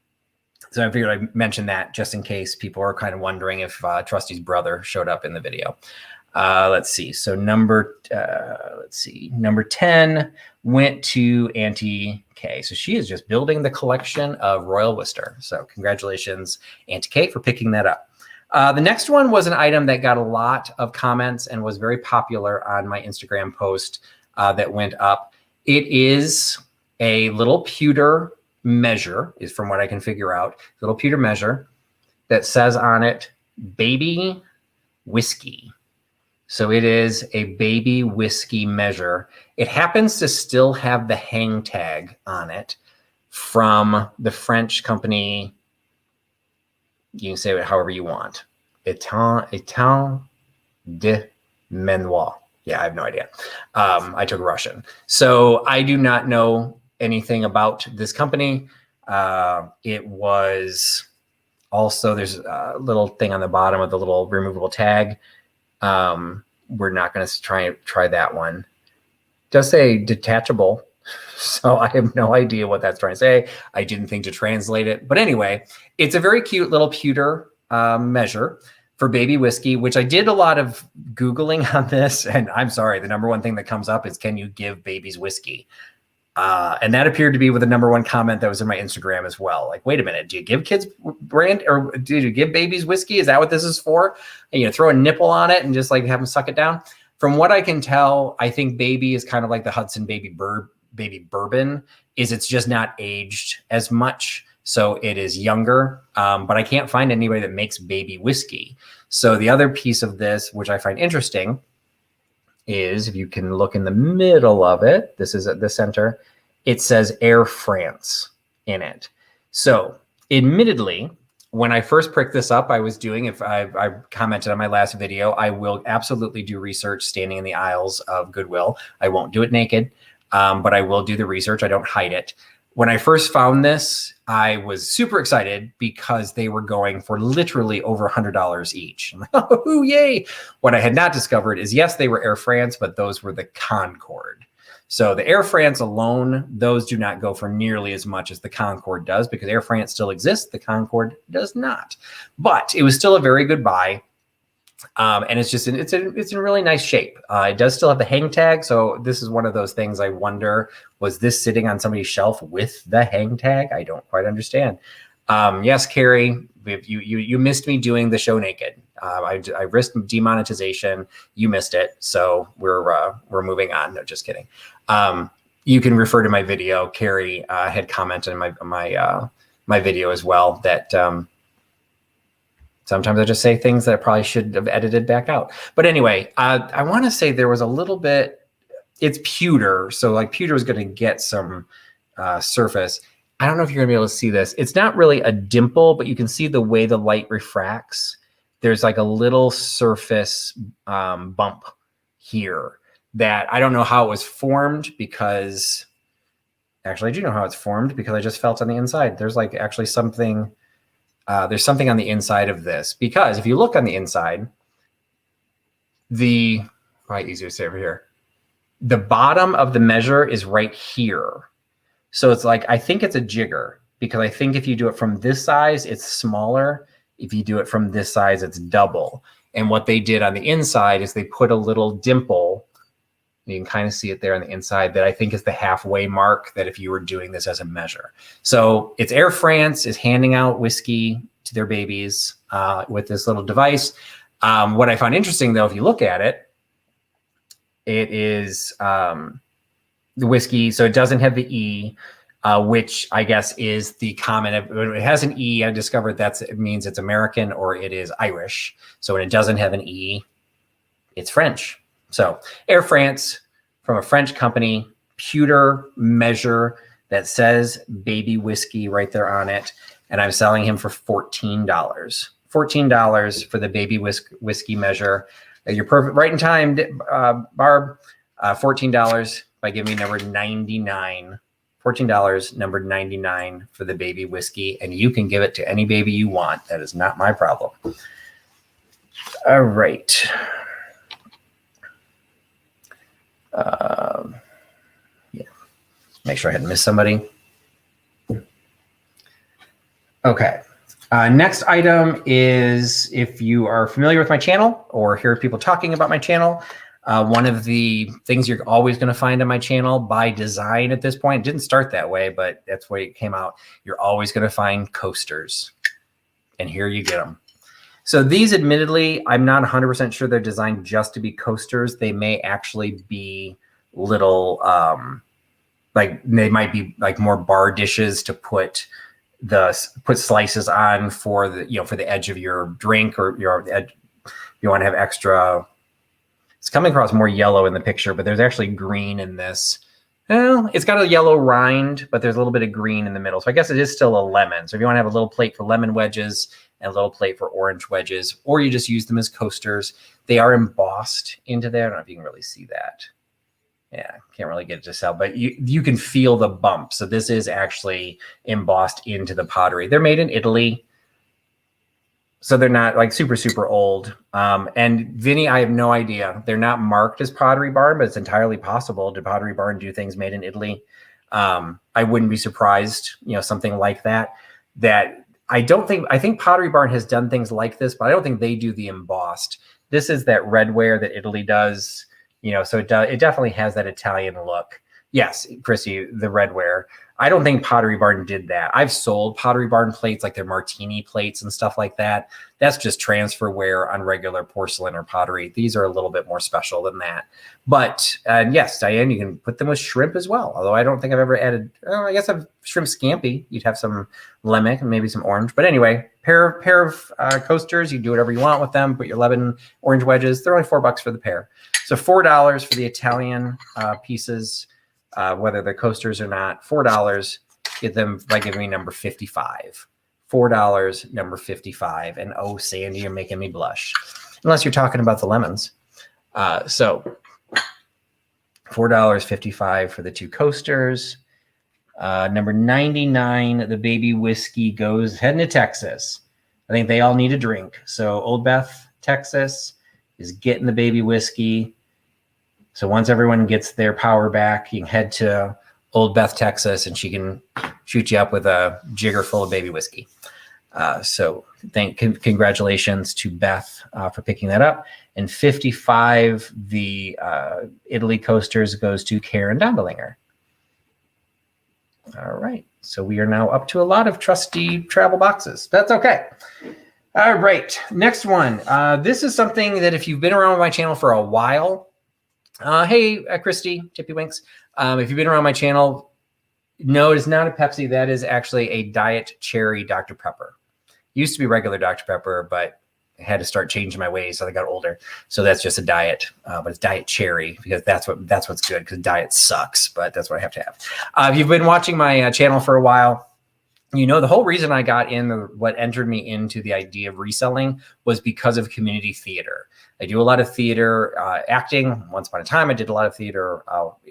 So I figured I'd mention that just in case people are kind of wondering if Trusty's brother showed up in the video. Let's see. So number 10 went to Auntie Kay. So she is just building the collection of Royal Worcester. So congratulations, Auntie Kay, for picking that up. The next one was an item that got a lot of comments and was very popular on my Instagram post that went up. It is a little pewter measure, is from what I can figure out, little pewter measure that says on it, baby whiskey. So it is a baby whiskey measure. It happens to still have the hang tag on it from the French company. You can say it however you want. Étain de Menoir. Yeah, I have no idea. I took Russian. So I do not know anything about this company. It was also, there's a little thing on the bottom of the little removable tag. We're not going to try that one. It does say detachable, so I have no idea what that's trying to say. I didn't think to translate it, but anyway, it's a very cute little pewter measure. for baby whiskey, which I did a lot of Googling on this. And I'm sorry, the number one thing that comes up is, can you give babies whiskey? And that appeared to be with the number one comment that was in my Instagram as well. Like, wait a minute, do you give kids brand, or do you give babies whiskey? Is that what this is for? And, you know, throw a nipple on it and just like have them suck it down. From what I can tell, I think baby is kind of like the Hudson baby bourbon, is it's just not aged as much. So it is younger, but I can't find anybody that makes baby whiskey. So the other piece of this, which I find interesting, is if you can look in the middle of it, this is at the center, it says Air France in it. So admittedly, when I first picked this up, I was doing, if I commented on my last video, I will absolutely do research standing in the aisles of Goodwill. I won't do it naked, but I will do the research. I don't hide it. When I first found this, I was super excited because they were going for literally over $100 each. I'm like, oh, yay. What I had not discovered is, yes, they were Air France, but those were the Concorde. So the Air France alone, those do not go for nearly as much as the Concorde does, because Air France still exists. The Concorde does not. But it was still a very good buy. And it's just, it's in really nice shape. It does still have the hang tag. So this is one of those things I wonder, was this sitting on somebody's shelf with the hang tag? I don't quite understand. Yes, Carrie, you missed me doing the show naked. I risked demonetization. You missed it. So we're moving on. No, just kidding. You can refer to my video. Carrie had commented in my video as well that, sometimes I just say things that I probably should have edited back out. But anyway, I want to say there was a little bit, it's pewter. So like pewter is going to get some surface. I don't know if you're going to be able to see this. It's not really a dimple, but you can see the way the light refracts. There's like a little surface bump here that I don't know how it was formed, because actually I do know how it's formed, because I just felt on the inside. There's like actually something. There's something on the inside of this, because if you look on the inside, probably easier to say over here, the bottom of the measure is right here. So it's like, I think it's a jigger, because I think if you do it from this size, it's smaller. If you do it from this size, it's double. And what they did on the inside is they put a little dimple. You can kind of see it there on the inside, that I think is the halfway mark, that if you were doing this as a measure. So it's Air France is handing out whiskey to their babies with this little device. What I found interesting, though, if you look at it, it is the whiskey. So it doesn't have the E, which I guess is the common. It has an E. I discovered it means it's American or it is Irish. So when it doesn't have an E, it's French. So Air France, from a French company, pewter measure that says baby whiskey right there on it. And I'm selling him for $14. $14 for the baby whiskey measure. You're perfect, right in time, Barb. $14 by giving me number 99. $14, number 99 for the baby whiskey. And you can give it to any baby you want. That is not my problem. All right. Yeah, make sure I hadn't missed somebody. Okay. Next item is, if you are familiar with my channel or hear people talking about my channel, one of the things you're always going to find on my channel by design at this point, it didn't start that way, but that's the way it came out. You're always going to find coasters, and here you get them. So these, admittedly, I'm not 100% sure they're designed just to be coasters. They may actually be little, like they might be like more bar dishes to put slices on for the, for the edge of your drink, or you want to have extra. It's coming across more yellow in the picture, but there's actually green in this. Well, it's got a yellow rind, but there's a little bit of green in the middle. So I guess it is still a lemon. So if you want to have a little plate for lemon wedges and a little plate for orange wedges, or you just use them as coasters, they are embossed into there. I don't know if you can really see that. Yeah, can't really get it to sell, but you can feel the bump. So this is actually embossed into the pottery. They're made in Italy, so they're not like super, super old. And Vinny, I have no idea. They're not marked as Pottery Barn, but it's entirely possible. Did Pottery Barn do things made in Italy? I wouldn't be surprised, something like that. That I think Pottery Barn has done things like this, but I don't think they do the embossed. This is that redware that Italy does, so it definitely has that Italian look. Yes, Chrissy, the redware. I don't think Pottery Barn did that. I've sold Pottery Barn plates, like their martini plates and stuff like that. That's just transferware on regular porcelain or pottery. These are a little bit more special than that. But yes, Diane, you can put them with shrimp as well. Although I don't think I've ever added, I guess I've shrimp scampi. You'd have some lemon and maybe some orange. But anyway, pair of coasters. You do whatever you want with them. Put your lemon orange wedges. They're only $4 for the pair. So $4 for the Italian pieces. Whether they're coasters or not, $4. Get them by giving me number 55. $4, number 55. And oh, Sandy, you're making me blush. Unless you're talking about the lemons. So $4.55 for the 2 coasters. Number 99, the baby whiskey goes heading to Texas. I think they all need a drink. So Old Beth, Texas is getting the baby whiskey. So once everyone gets their power back, you can head to Old Beth, Texas, and she can shoot you up with a jigger full of baby whiskey. So congratulations to Beth for picking that up. And 55, the Italy coasters goes to Karen Dondelinger. All right. So we are now up to a lot of Trusty travel boxes. That's okay. All right. Next one. This is something that if you've been around my channel for a while, hey, Christy, Tippy Winks. If you've been around my channel, no, it is not a Pepsi. That is actually a Diet Cherry Dr. Pepper. Used to be regular Dr. Pepper, but I had to start changing my ways as I got older. So that's just a diet, but it's Diet Cherry because that's what's good, because diet sucks, but that's what I have to have. If you've been watching my channel for a while, the whole reason I got what entered me into the idea of reselling was because of community theater. I do a lot of theater acting. Once upon a time, I did a lot of theater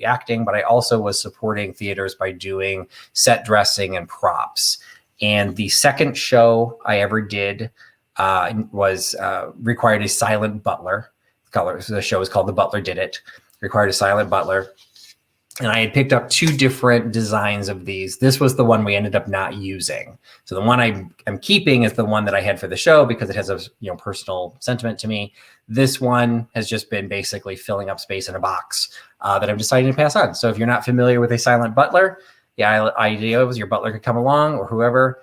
acting, but I also was supporting theaters by doing set dressing and props. And the second show I ever did was required a silent butler. The show was called The Butler Did It. Required a silent butler. And I had picked up 2 different designs of these. This was the one we ended up not using. So the one I'm keeping is the one that I had for the show because it has a personal sentiment to me. This one has just been basically filling up space in a box that I'm deciding to pass on. So if you're not familiar with a silent butler, the idea was your butler could come along or whoever,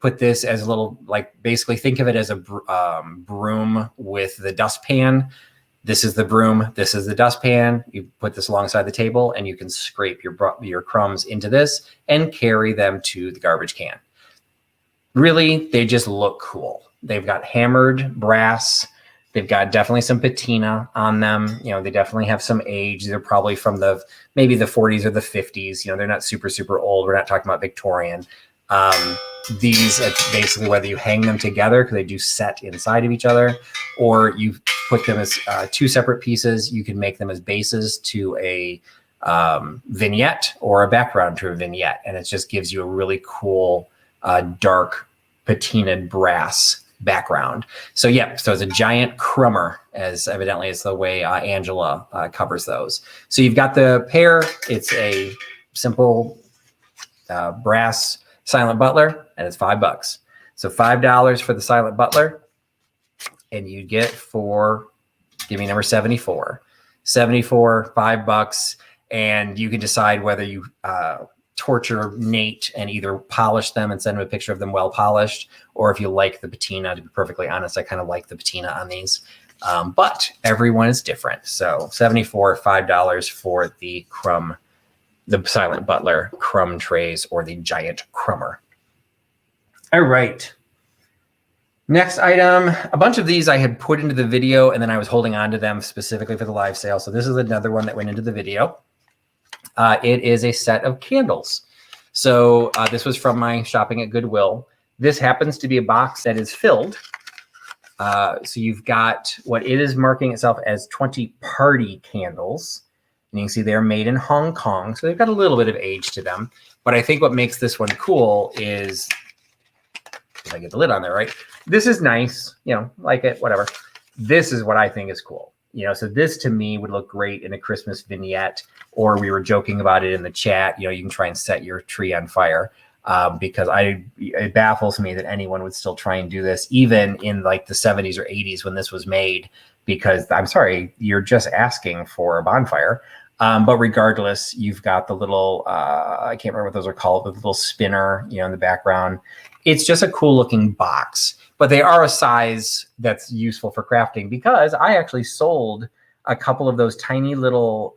put this as a little, basically think of it as a broom with the dustpan. This is the broom. This is the dustpan. You put this alongside the table and you can scrape your crumbs into this and carry them to the garbage can. Really, they just look cool. They've got hammered brass. They've got definitely some patina on them. They definitely have some age. They're probably from maybe the 40s or the 50s. They're not super, super old. We're not talking about Victorian. These are basically whether you hang them together because they do set inside of each other, or you put them as 2 separate pieces. You can make them as bases to a vignette or a background to a vignette. And it just gives you a really cool, dark patinaed brass background. So it's a giant crummer, as evidently is the way Angela covers those. So you've got the pair. It's a simple brass silent butler, and it's $5. So $5 for the silent butler, and you get give me number 74. 74, $5, and you can decide whether you torture Nate and either polish them and send him a picture of them well polished, or if you like the patina. To be perfectly honest, I kind of like the patina on these, but everyone is different. So 74, $5 for the silent butler crumb trays, or the giant crummer. All right. Next item, a bunch of these I had put into the video and then I was holding on to them specifically for the live sale. So this is another one that went into the video. It is a set of candles. So this was from my shopping at Goodwill. This happens to be a box that is filled. So you've got what it is marking itself as 20 party candles. And you can see they're made in Hong Kong. So they've got a little bit of age to them. But I think what makes this one cool is, if I get the lid on there, right? This is nice, like it, whatever. This is what I think is cool. So this to me would look great in a Christmas vignette, or we were joking about it in the chat. You can try and set your tree on fire. because it baffles me that anyone would still try and do this, even in like the 70s or 80s when this was made, because I'm sorry, you're just asking for a bonfire. But regardless, you've got the little, I can't remember what those are called, the little spinner, in the background. It's just a cool looking box, but they are a size that's useful for crafting, because I actually sold a couple of those tiny little,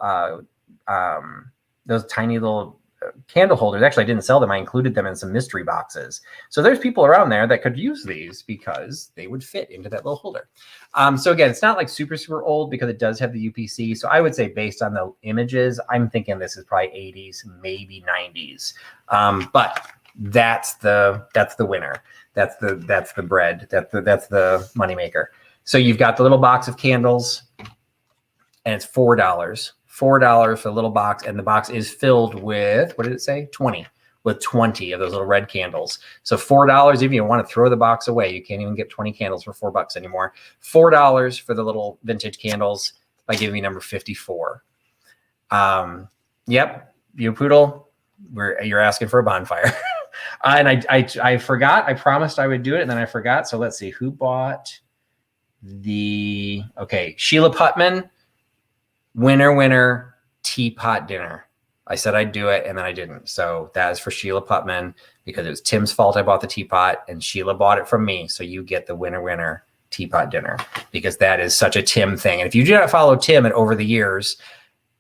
candle holders. Actually, I didn't sell them. I included them in some mystery boxes. So there's people around there that could use these because they would fit into that little holder. So again, it's not like super, super old because it does have the UPC. So I would say based on the images, I'm thinking this is probably 80s, maybe 90s. But that's the winner. That's the bread. That's the moneymaker. So you've got the little box of candles, and it's $4. $4 for the little box, and the box is filled with, what did it say? 20, with 20 of those little red candles. So $4, if you want to throw the box away, you can't even get 20 candles for $4 anymore. $4 for the little vintage candles by giving me number 54. Yep, you poodle, you're asking for a bonfire. And I forgot, I promised I would do it, and then I forgot. So let's see, who bought okay, Sheila Putman. Winner, teapot dinner. I said I'd do it, and then I didn't. So that is for Sheila Putman, because it was Tim's fault I bought the teapot, and Sheila bought it from me. So you get the winner, teapot dinner, because that is such a Tim thing. And if you do not follow Tim and over the years,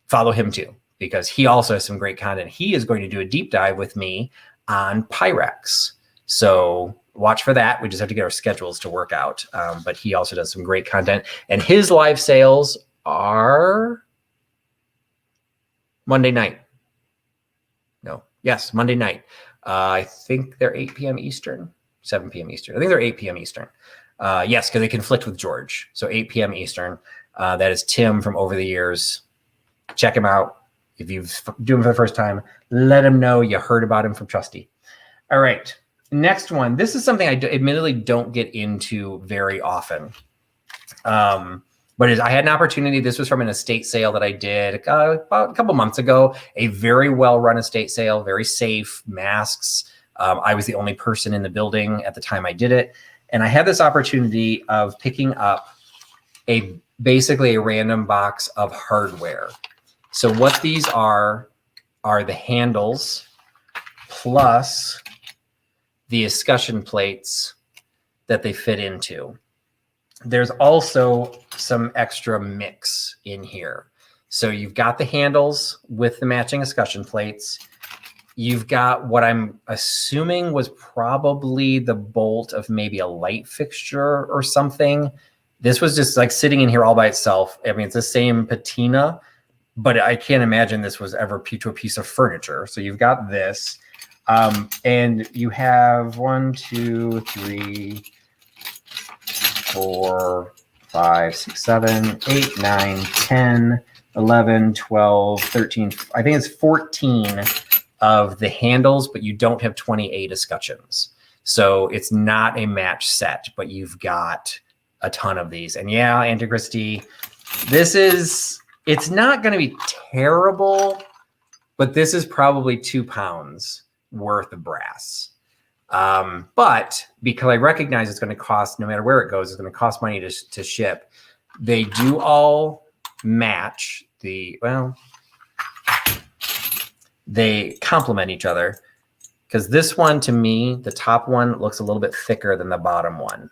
follow him too, because he also has some great content. He is going to do a deep dive with me on Pyrex. So watch for that. We just have to get our schedules to work out. But he also does some great content, and his live sales are Monday night. Yes, Monday night. I think they're 8 p.m. Eastern, 7 p.m. Eastern. I think they're 8 p.m. Eastern. Yes, because they conflict with George. So 8 p.m. Eastern. That is Tim from Over the Years. Check him out. If you've do him for the first time, let him know you heard about him from Trusty. All right, next one. This is something I admittedly don't get into very often. But I had an opportunity. This was from an estate sale that I did about a couple months ago. A very well-run estate sale, very safe, masks. I was the only person in the building at the time I did it. And I had this opportunity of picking up basically a random box of hardware. So what these are the handles plus the escutcheon plates that they fit into. There's also some extra mix in here. So you've got the handles with the matching escutcheon plates. You've got what I'm assuming was probably the bolt of maybe a light fixture or something. This was just like sitting in here all by itself. I mean, it's the same patina, but I can't imagine this was ever to a piece of furniture. So you've got this, and you have 1, 2, 3, 4, 5, 6, 7, 8, 9, 10, 11, 12, 13. I think it's 14 of the handles, but you don't have 28 escutcheons. So it's not a match set, but you've got a ton of these. And yeah, Auntie Christie, it's not going to be terrible, but this is probably 2 pounds worth of brass. But because I recognize it's going to cost, no matter where it goes, it's going to cost money to ship. They do all match they complement each other, because this one, to me, the top one looks a little bit thicker than the bottom one.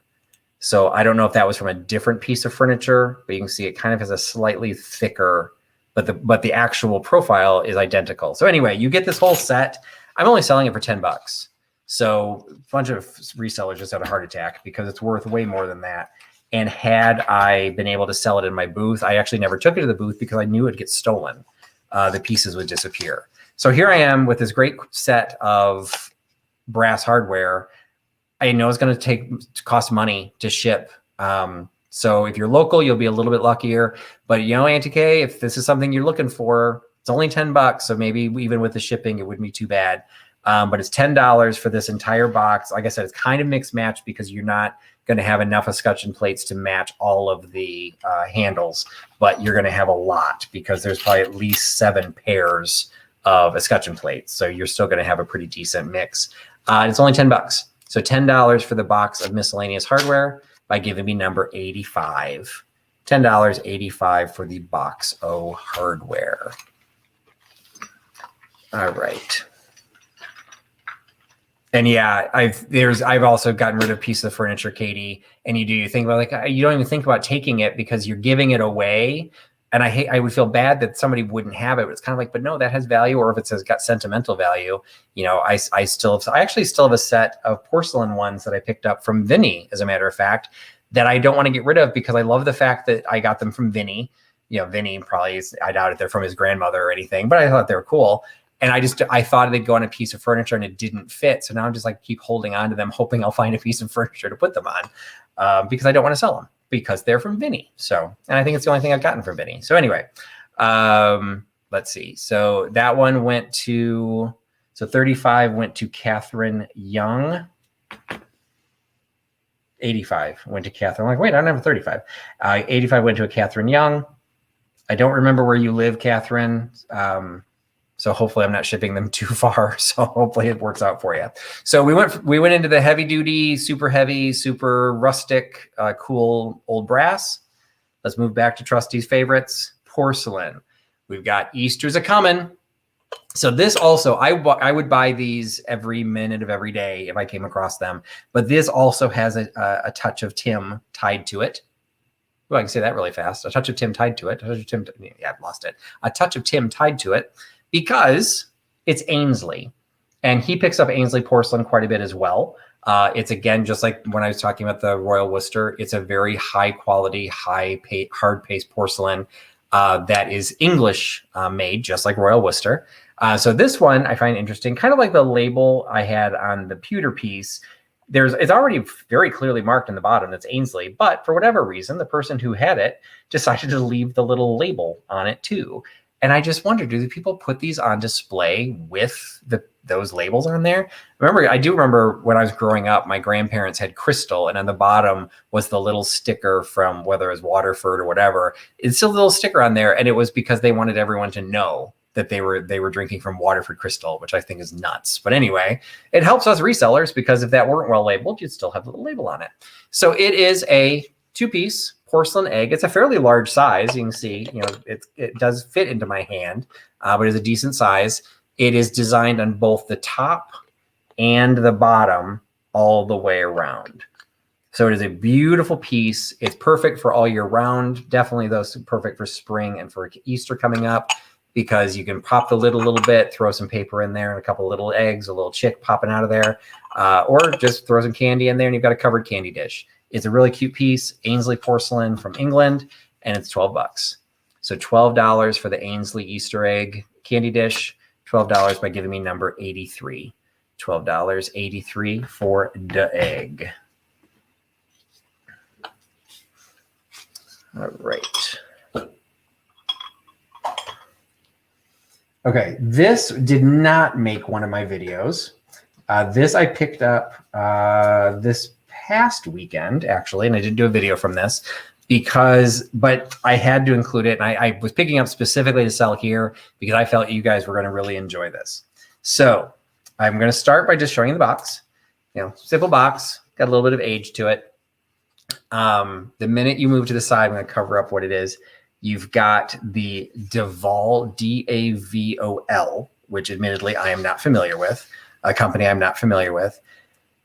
So I don't know if that was from a different piece of furniture, but you can see it kind of has a slightly thicker, but the actual profile is identical. So anyway, you get this whole set. I'm only selling it for $10. So a bunch of resellers just had a heart attack because it's worth way more than that. And had I been able to sell it in my booth, I actually never took it to the booth because I knew it'd get stolen. The pieces would disappear. So here I am with this great set of brass hardware. I know it's going to cost money to ship. So if you're local, you'll be a little bit luckier. But Auntie Kay, if this is something you're looking for, it's only $10. So maybe even with the shipping, it wouldn't be too bad. But it's $10 for this entire box. Like I said, it's kind of mixed match because you're not going to have enough escutcheon plates to match all of the handles, but you're going to have a lot because there's probably at least 7 pairs of escutcheon plates. So you're still going to have a pretty decent mix. It's only $10. So $10 for the box of miscellaneous hardware by giving me number 85. $10.85 for the box of hardware. All right. And yeah, I've also gotten rid of a piece of furniture, Katie. And you think about, like, you don't even think about taking it because you're giving it away. And I would feel bad that somebody wouldn't have it. But it's kind of like, but no, that has value. Or if it says got sentimental value, you know, I actually still have a set of porcelain ones that I picked up from Vinny, as a matter of fact, that I don't want to get rid of because I love the fact that I got them from Vinny. You know, Vinny probably, I doubt if they're from his grandmother or anything, but I thought they were cool. And I thought they'd go on a piece of furniture and it didn't fit. So now I'm just like, keep holding on to them, hoping I'll find a piece of furniture to put them on because I don't want to sell them because they're from Vinny. So, and I think it's the only thing I've gotten from Vinny. So anyway, let's see. So that one went to, so 35 went to Catherine Young. 85 went to Catherine. I'm like, wait, I don't have a 35. 85 went to a Catherine Young. I don't remember where you live, Catherine. So hopefully I'm not shipping them too far. So hopefully it works out for you. So we went into the heavy duty, super heavy, super rustic, cool old brass. Let's move back to Trusty's favorites, porcelain. We've got Easter's a coming. So this also, I would buy these every minute of every day if I came across them. But this also has a touch of Tim tied to it. Well, I can say that really fast. A touch of Tim tied to it. A touch of Tim, yeah, I've lost it. A touch of Tim tied to it. Because it's Ainsley, and he picks up Ainsley porcelain quite a bit as well. It's, again, just like when I was talking about the Royal Worcester, it's a very high quality, hard paste porcelain that is English made, just like Royal Worcester. So this one I find interesting, kind of like the label I had on the pewter piece. It's already very clearly marked in the bottom that's Ainsley, but for whatever reason, the person who had it decided to leave the little label on it too. And I just wonder, do the people put these on display with those labels on there? I do remember when I was growing up, my grandparents had crystal, and on the bottom was the little sticker from whether it was Waterford or whatever. It's still a little sticker on there, and it was because they wanted everyone to know that they were drinking from Waterford crystal, which I think is nuts. But anyway, it helps us resellers because if that weren't well labeled, you'd still have the little label on it. So it is a 2-piece porcelain egg. It's a fairly large size. You can see, you know, it does fit into my hand, but it's a decent size. It is designed on both the top and the bottom all the way around. So it is a beautiful piece. It's perfect for all year round. Definitely those perfect for spring and for Easter coming up because you can pop the lid a little bit, throw some paper in there and a couple little eggs, a little chick popping out of there, or just throw some candy in there and you've got a covered candy dish. It's a really cute piece, Ainsley porcelain from England, and it's $12. So $12 for the Ainsley Easter egg candy dish, $12 by giving me number 83. $12.83 for the egg. All right. Okay, this did not make one of my videos. This I picked up this past weekend, actually, and I didn't do a video from this but I had to include it. And I was picking up specifically to sell here because I felt you guys were going to really enjoy this. So I'm going to start by just showing you the box. You know, simple box, got a little bit of age to it. The minute you move to the side, I'm going to cover up what it is. You've got the Davol, D-A-V-O-L, which admittedly I am not familiar with, a company I'm not familiar with.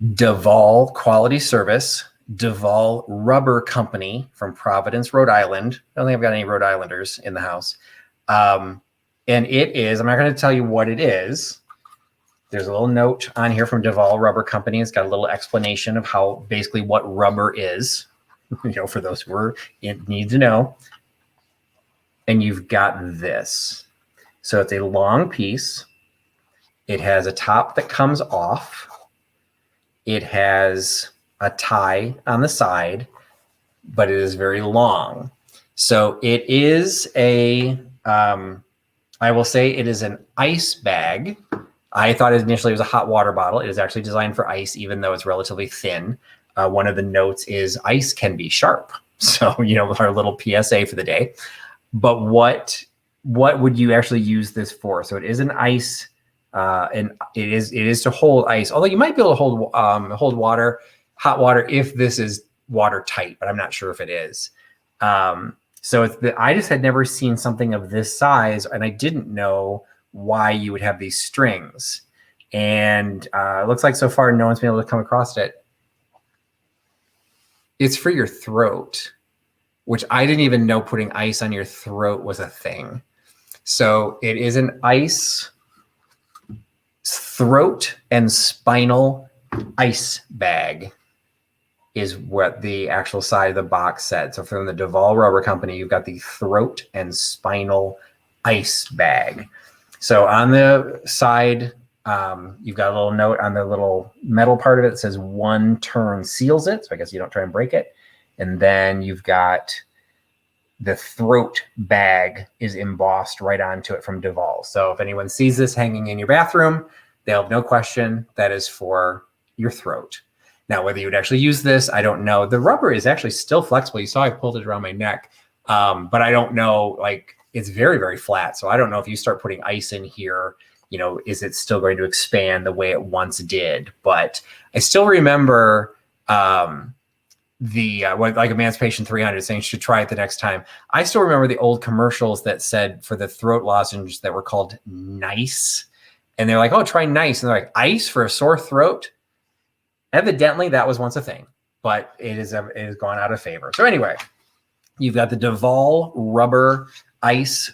Davol Quality Service, Davol Rubber Company from Providence, Rhode Island. I don't think I've got any Rhode Islanders in the house. And it is, I'm not going to tell you what it is. There's a little note on here from Davol Rubber Company. It's got a little explanation of how basically what rubber is, you know, for those who need to know. And you've got this. So it's a long piece. It has a top that comes off. It has a tie on the side, but it is very long. So it is I will say it is an ice bag. I thought initially it was a hot water bottle. It is actually designed for ice, even though it's relatively thin. One of the notes is ice can be sharp. So, you know, our little PSA for the day. But what what would you actually use this for? So it is an ice, and it is to hold ice. Although you might be able to hold water, hot water, if this is watertight, but I'm not sure if it is. So I just had never seen something of this size, and I didn't know why you would have these strings. And it looks like so far no one's been able to come across it. It's for your throat, which I didn't even know putting ice on your throat was a thing. So it is an ice throat and spinal ice bag is what the actual side of the box said. So from the Duval Rubber Company, you've got the throat and spinal ice bag. So on the side, you've got a little note on the little metal part of it that says 1 turn seals it. So I guess you don't try and break it. And then you've got the throat bag is embossed right onto it from Duval. So if anyone sees this hanging in your bathroom, they'll have no question that is for your throat. Now, whether you would actually use this, I don't know. The rubber is actually still flexible. You saw I pulled it around my neck, but I don't know, like it's very, very flat. So I don't know if you start putting ice in here, you know, is it still going to expand the way it once did? But I still remember like Emancipation 300 saying you should try it the next time. I still remember the old commercials that said for the throat lozenges that were called Nice. And they're like, oh, try Nice. And they're like, ice for a sore throat? Evidently, that was once a thing, but it has gone out of favor. So anyway, you've got the Duval Rubber Ice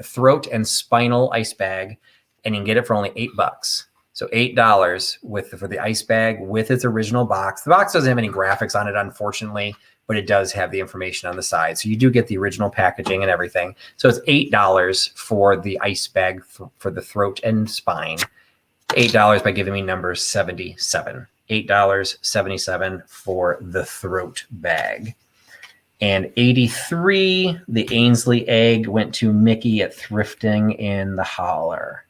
Throat and Spinal Ice Bag, and you can get it for only $8. So $8 for the ice bag with its original box. The box doesn't have any graphics on it, unfortunately, but it does have the information on the side. So you do get the original packaging and everything. So it's $8 for the ice bag for the throat and spine. $8 by giving me number 77. $8.77 for the throat bag. And 83, the Ainsley egg went to Mickey at Thrifting in the Holler.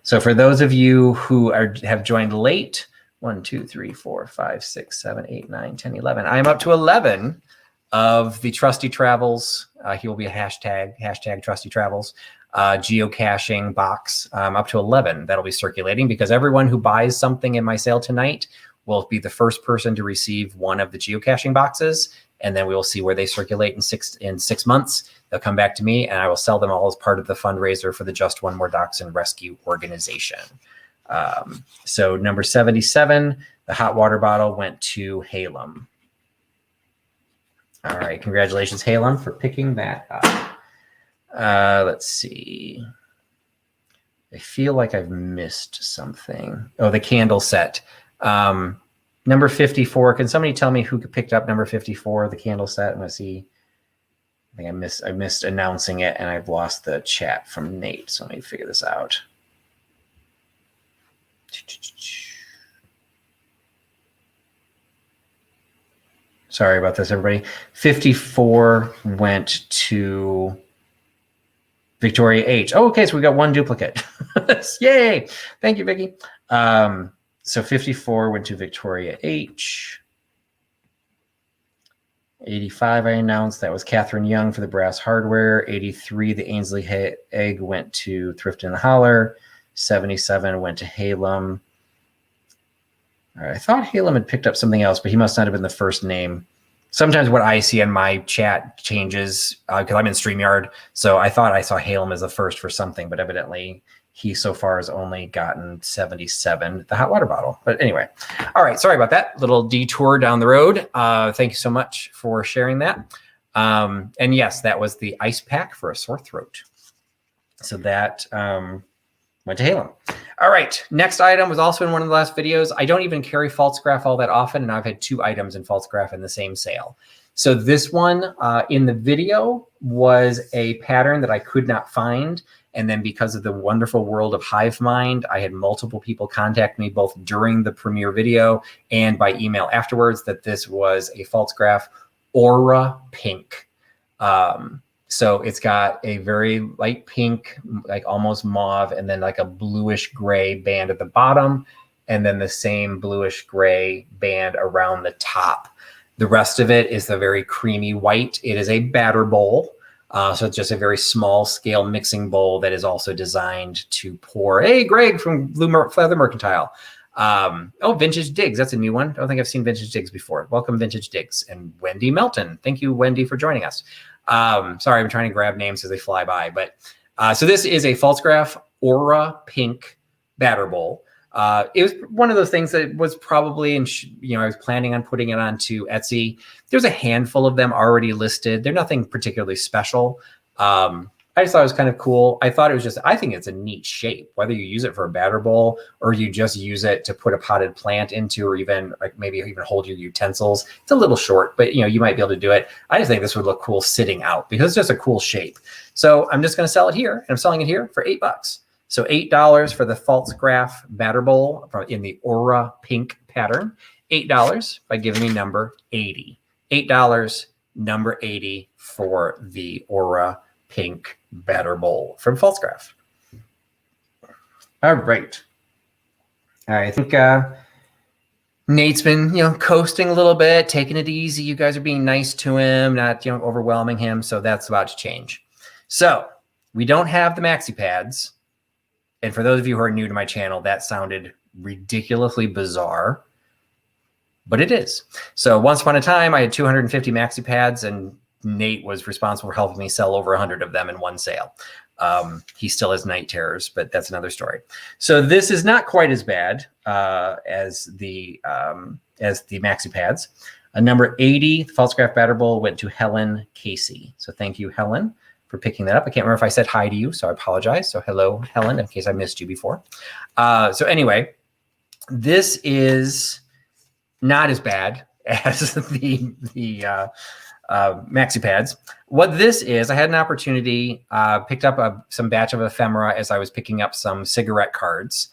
So for those of you who have joined late, 1, 2, 3, 4, 5, 6, 7, 8, 9, 10, 11. I am up to 11 of the Trusty Travels. He will be a hashtag Trusty Travels geocaching box. Up to 11 that'll be circulating, because everyone who buys something in my sale tonight will be the first person to receive one of the geocaching boxes. And then we will see where they circulate in six months. They'll come back to me and I will sell them all as part of the fundraiser for the Just One More Dachshund Rescue organization. So number 77, the hot water bottle went to Halem. All right, congratulations, Halem, for picking that up. Let's see. I feel like I've missed something. Oh, the candle set. Number 54. Can somebody tell me who picked up number 54, the candle set? I'm going to see. I think I missed announcing it, and I've lost the chat from Nate. So let me figure this out. Sorry about this, everybody. 54 went to Victoria H. Oh, okay, so we got one duplicate. Yay! Thank you, Vicky. So 54 went to Victoria H. 85, I announced. That was Catherine Young for the Brass Hardware. 83, the Ainsley egg went to Thrift in the Holler. 77 went to Halem. All right, I thought Halem had picked up something else, but he must not have been the first name. Sometimes what I see in my chat changes because I'm in StreamYard. So I thought I saw Halem as the first for something, but evidently he so far has only gotten 77, the hot water bottle. But anyway, all right, sorry about that little detour down the road. Thank you so much for sharing that. And yes, that was the ice pack for a sore throat. So that went to Halem. All right, next item was also in one of the last videos. I don't even carry False-Graph all that often, and I've had 2 items in False-Graph in the same sale. So this one in the video was a pattern that I could not find. And then because of the wonderful world of HiveMind, I had multiple people contact me both during the premiere video and by email afterwards that this was a False-Graph Aura Pink. So it's got a very light pink, like almost mauve, and then like a bluish gray band at the bottom, and then the same bluish gray band around the top. The rest of it is the very creamy white. It is a batter bowl. So it's just a very small scale mixing bowl that is also designed to pour. Hey, Greg from Leather Mercantile. Oh, Vintage Digs. That's a new one. I don't think I've seen Vintage Digs before. Welcome, Vintage Digs. And Wendy Melton. Thank you, Wendy, for joining us. Sorry, I'm trying to grab names as they fly by. But so this is a Falstaff Aura Pink batter bowl. It was one of those things that was probably, I was planning on putting it onto Etsy. There's a handful of them already listed. They're nothing particularly special. I just thought it was kind of cool. I think it's a neat shape, whether you use it for a batter bowl or you just use it to put a potted plant into, or even like maybe even hold your utensils. It's a little short, but you might be able to do it. I just think this would look cool sitting out because it's just a cool shape. So I'm just going to sell it here, and I'm selling it here for $8. So $8 for the Falstaff batter bowl in the Aura Pink pattern. $8 by giving me number 80. $8, number 80 for the Aura Pink batter bowl from Falstaff. All right. I think Nate's been, coasting a little bit, taking it easy. You guys are being nice to him, not, overwhelming him. So that's about to change. So we don't have the maxi pads. And for those of you who are new to my channel, that sounded ridiculously bizarre, but it is. So once upon a time, I had 250 maxi pads, and Nate was responsible for helping me sell over 100 of them in one sale. He still has night terrors, but that's another story. So this is not quite as bad as the maxi pads. Number 80, the Falstaff batter bowl went to Helen Casey. So thank you, Helen, for picking that up. I can't remember if I said hi to you, so I apologize. So hello, Helen, in case I missed you before. So anyway, this is not as bad as the maxi pads. What this is, I had an opportunity, picked up some batch of ephemera as I was picking up some cigarette cards,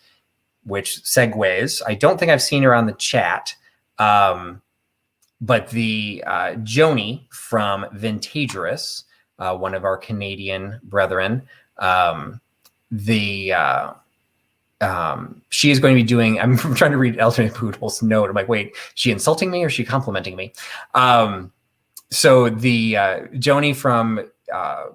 which segues. I don't think I've seen her on the chat, but the Joni from Vintagerous, one of our Canadian brethren, she is going to be doing, I'm trying to read Alternate Poodle's note. I'm like, wait, is she insulting me or is she complimenting me? So the Joni from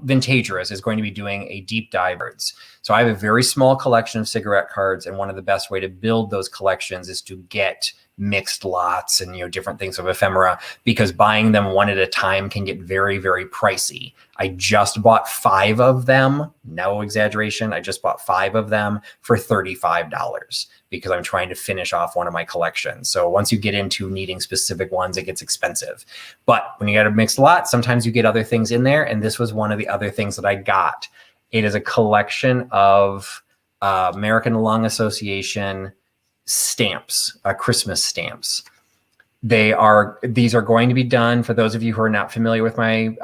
Vintagerous is going to be doing a deep dive cards. So I have a very small collection of cigarette cards, and one of the best way to build those collections is to get mixed lots and different things of ephemera, because buying them one at a time can get very, very pricey. I just bought 5 of them, no exaggeration. I just bought 5 of them for $35 because I'm trying to finish off one of my collections. So once you get into needing specific ones, it gets expensive. But when you got a mixed lot, sometimes you get other things in there, and this was one of the other things that I got. It is a collection of American Lung Association stamps, Christmas stamps. These are going to be done, for those of you who are not familiar with my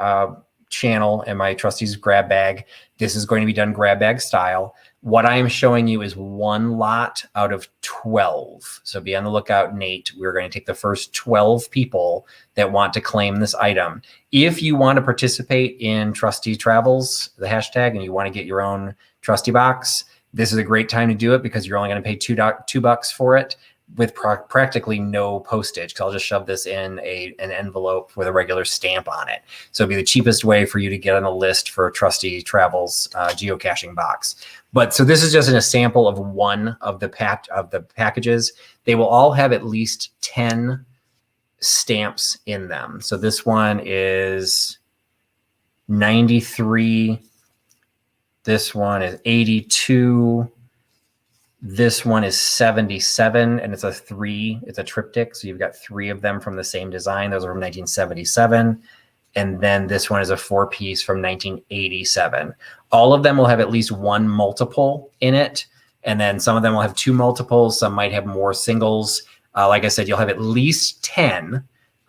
channel and my Trusty's grab bag, this is going to be done grab bag style. What I am showing you is one lot out of 12. So be on the lookout, Nate. We're going to take the first 12 people that want to claim this item. If you want to participate in Trusty Travels, the hashtag, and you want to get your own Trusty box, this is a great time to do it because you're only going to pay $2 for it with practically no postage, because I'll just shove this in an envelope with a regular stamp on it. So it'd be the cheapest way for you to get on the list for Trusty Travels geocaching box. But so this is just a sample of one of the packages. They will all have at least 10 stamps in them. So this one is 93. This one is 82. This one is 77, and it's a triptych. So you've got 3 of them from the same design. Those are from 1977. And then this one is a 4-piece from 1987. All of them will have at least 1 multiple in it. And then some of them will have 2 multiples. Some might have more singles. Like I said, you'll have at least 10.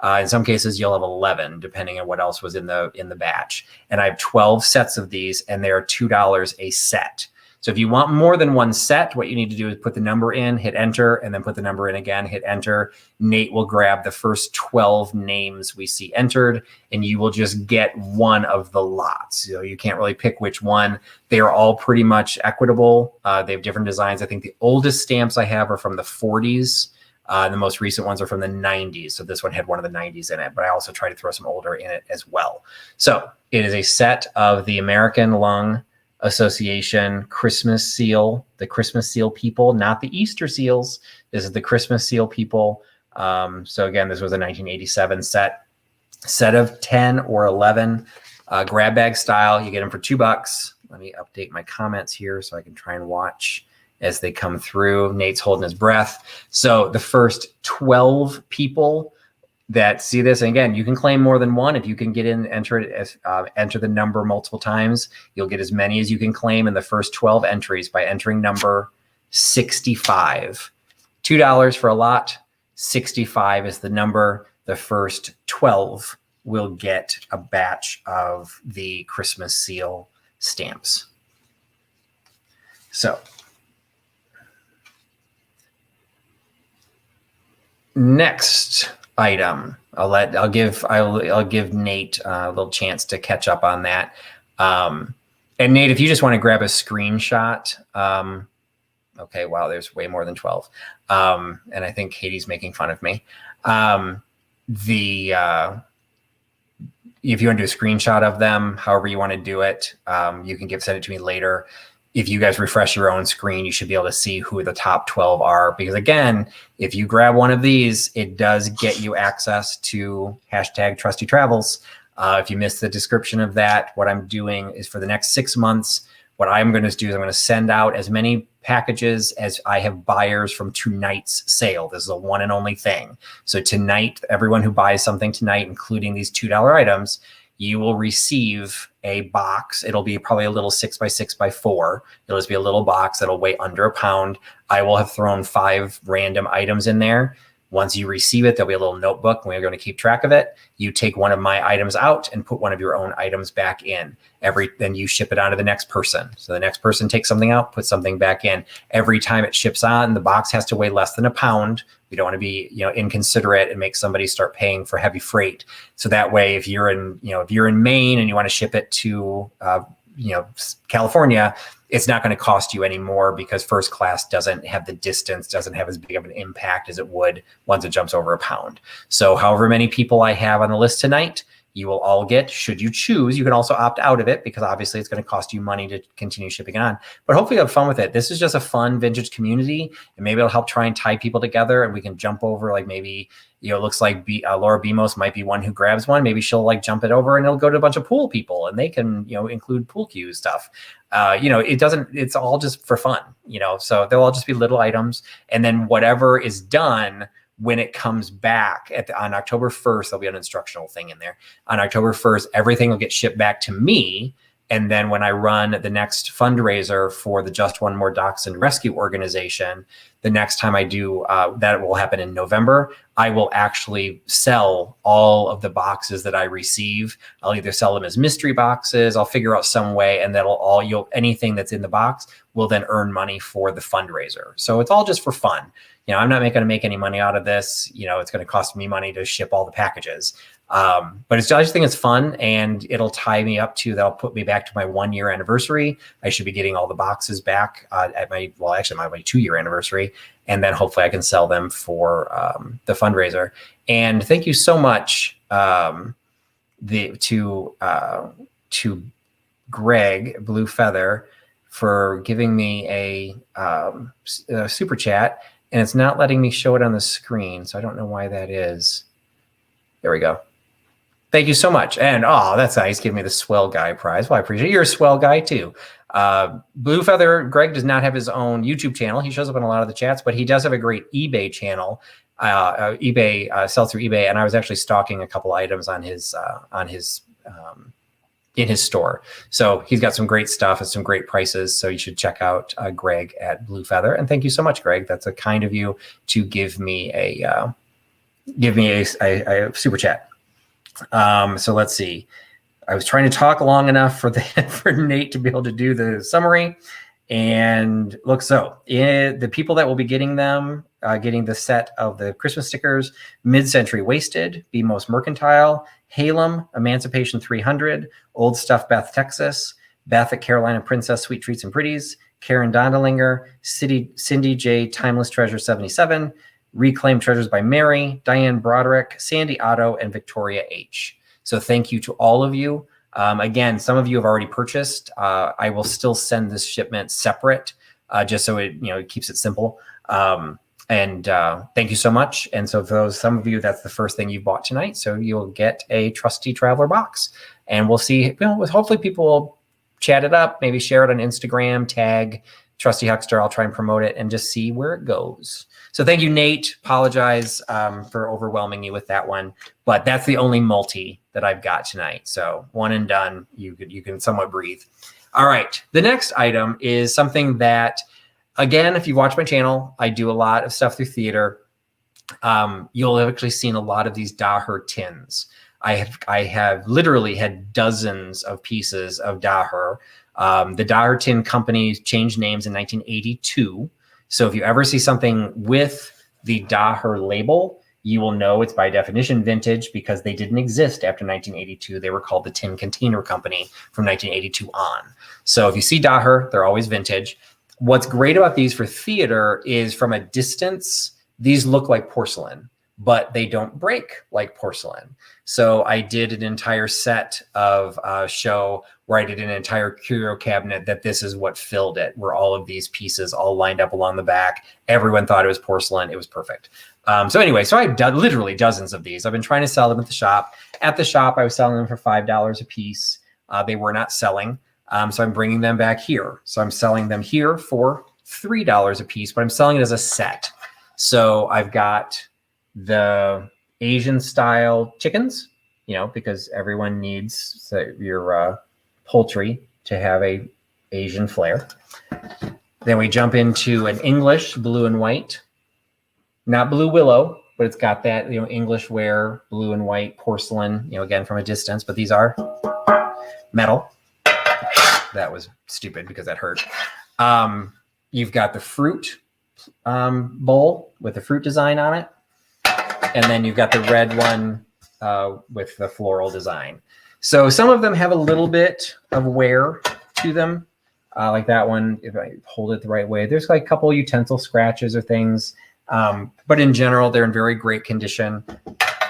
In some cases, you'll have 11, depending on what else was in the batch. And I have 12 sets of these, and they are $2 a set. So if you want more than 1 set, what you need to do is put the number in, hit enter, and then put the number in again, hit enter. Nate will grab the first 12 names we see entered, and you will just get one of the lots. So you can't really pick which one. They are all pretty much equitable. They have different designs. I think the oldest stamps I have are from the 40s. The most recent ones are from the 90s. So this one had one of the 90s in it, but I also try to throw some older in it as well. So it is a set of the American Lung Association Christmas seal, the Christmas seal people, not the Easter seals. This is the Christmas seal people. So again, this was a 1987 set of 10 or 11 grab bag style. You get them for $2. Let me update my comments here so I can try and watch as they come through. Nate's holding his breath. So the first 12 people that see this, and again, you can claim more than one. If you can get in, enter it as enter the number multiple times, you'll get as many as you can claim in the first 12 entries by entering number 65. $2 for a lot. 65 is the number. The first 12 will get a batch of the Christmas seal stamps. So next item, I'll give Nate a little chance to catch up on that. And Nate, if you just want to grab a screenshot. Okay, wow, there's way more than 12. And I think Katie's making fun of me. If you want to do a screenshot of them, however you want to do it, you can send it to me later. If you guys refresh your own screen, you should be able to see who the top 12 are. Because again, if you grab one of these, it does get you access to #Trusty Travels. If you missed the description of that, what I'm doing is for the next 6 months, what I'm going to do is I'm going to send out as many packages as I have buyers from tonight's sale. This is a one and only thing. So tonight, everyone who buys something tonight, including these $2 items, you will receive a box. It'll be probably a little 6x6x4. It'll just be a little box that'll weigh under a pound. I will have thrown 5 random items in there. Once you receive it, there'll be a little notebook, and we're going to keep track of it. You take one of my items out and put one of your own items back in. Then you ship it on to the next person. So the next person takes something out, puts something back in. Every time it ships on, the box has to weigh less than a pound. We don't want to be, inconsiderate and make somebody start paying for heavy freight. So that way, if you're in Maine and you want to ship it to, California, it's not going to cost you any more because first class doesn't have the distance, doesn't have as big of an impact as it would once it jumps over a pound. So however many people I have on the list tonight, you will all get, should you choose. You can also opt out of it because obviously it's going to cost you money to continue shipping on. But hopefully you have fun with it. This is just a fun vintage community, and maybe it'll help try and tie people together, and we can jump over, like maybe, it looks like Laura Bemos might be one who grabs one. Maybe she'll jump it over and it'll go to a bunch of pool people, and they can, include pool cue stuff. It's all just for fun, so they'll all just be little items. And then whatever is done, when it comes back on October 1st, there'll be an instructional thing in there. On October 1st, everything will get shipped back to me. And then when I run the next fundraiser for the Just One More Dachshund Rescue Organization, the next time I do, that will happen in November, I will actually sell all of the boxes that I receive. I'll either sell them as mystery boxes, I'll figure out some way, and anything that's in the box will then earn money for the fundraiser. So it's all just for fun. I'm not going to make any money out of this. It's going to cost me money to ship all the packages. But I just think it's fun, and it'll tie me up that'll put me back to my 1-year anniversary. I should be getting all the boxes back at my 2-year anniversary. And then hopefully I can sell them for the fundraiser. And thank you so much to Greg Blue Feather for giving me a super chat. And it's not letting me show it on the screen, so I don't know why that is. There we go. Thank you so much. And that's nice. Give me the swell guy prize. Well, I appreciate it. You're a swell guy too. Blue Feather, Greg does not have his own YouTube channel. He shows up in a lot of the chats, but he does have a great eBay channel. Sells through eBay, and I was actually stalking a couple items on his in his store. So he's got some great stuff and some great prices. So you should check out Greg at Blue Feather. And thank you so much, Greg. That's a kind of you to give me a super chat. So let's see. I was trying to talk long enough for Nate to be able to do the summary. And look, the people that will be getting them, getting the set of the Christmas stickers: Mid-Century Wasted, Bemos Mercantile, Halem, Emancipation 300, Old Stuff Beth, Texas, Beth at Carolina Princess, Sweet Treats and Pretties, Karen Dondelinger, Cindy J, Timeless Treasure 77, Reclaimed Treasures by Mary, Diane Broderick, Sandy Otto, and Victoria H. So thank you to all of you. Again, some of you have already purchased. I will still send this shipment separate, just so it keeps it simple. And thank you so much. And so for some of you, that's the first thing you bought tonight. So you'll get a Trusty Traveler box. And we'll see, hopefully people will chat it up, maybe share it on Instagram, tag Trusty Huckster. I'll try and promote it and just see where it goes. So thank you, Nate. Apologize for overwhelming you with that one. But that's the only multi that I've got tonight. So one and done, you can somewhat breathe. All right. The next item is something that, again, if you watch my channel, I do a lot of stuff through theater. You'll have actually seen a lot of these Daher tins. I have literally had dozens of pieces of Daher. The Daher Tin Company changed names in 1982. So if you ever see something with the Daher label, you will know it's by definition vintage because they didn't exist after 1982. They were called the Tin Container Company from 1982 on. So if you see Daher, they're always vintage. What's great about these for theater is from a distance, these look like porcelain, but they don't break like porcelain. So I did an entire set of show where I did an entire curio cabinet that this is what filled it, where all of these pieces all lined up along the back. Everyone thought it was porcelain. It was perfect. So anyway, so I've done literally dozens of these. I've been trying to sell them at the shop. At the shop, I was selling them for $5 a piece. They were not selling. So I'm bringing them back here. So I'm selling them here for $3 a piece, but I'm selling it as a set. So I've got the Asian style chickens, because everyone needs your poultry to have a Asian flair. Then we jump into an English blue and white, not blue willow, but it's got that, English ware, blue and white porcelain, again, from a distance, but these are metal. That was stupid because that hurt. You've got the fruit bowl with the fruit design on it. And then you've got the red one with the floral design. So some of them have a little bit of wear to them. Like that one, if I hold it the right way, there's like a couple of utensil scratches or things. But in general, they're in very great condition,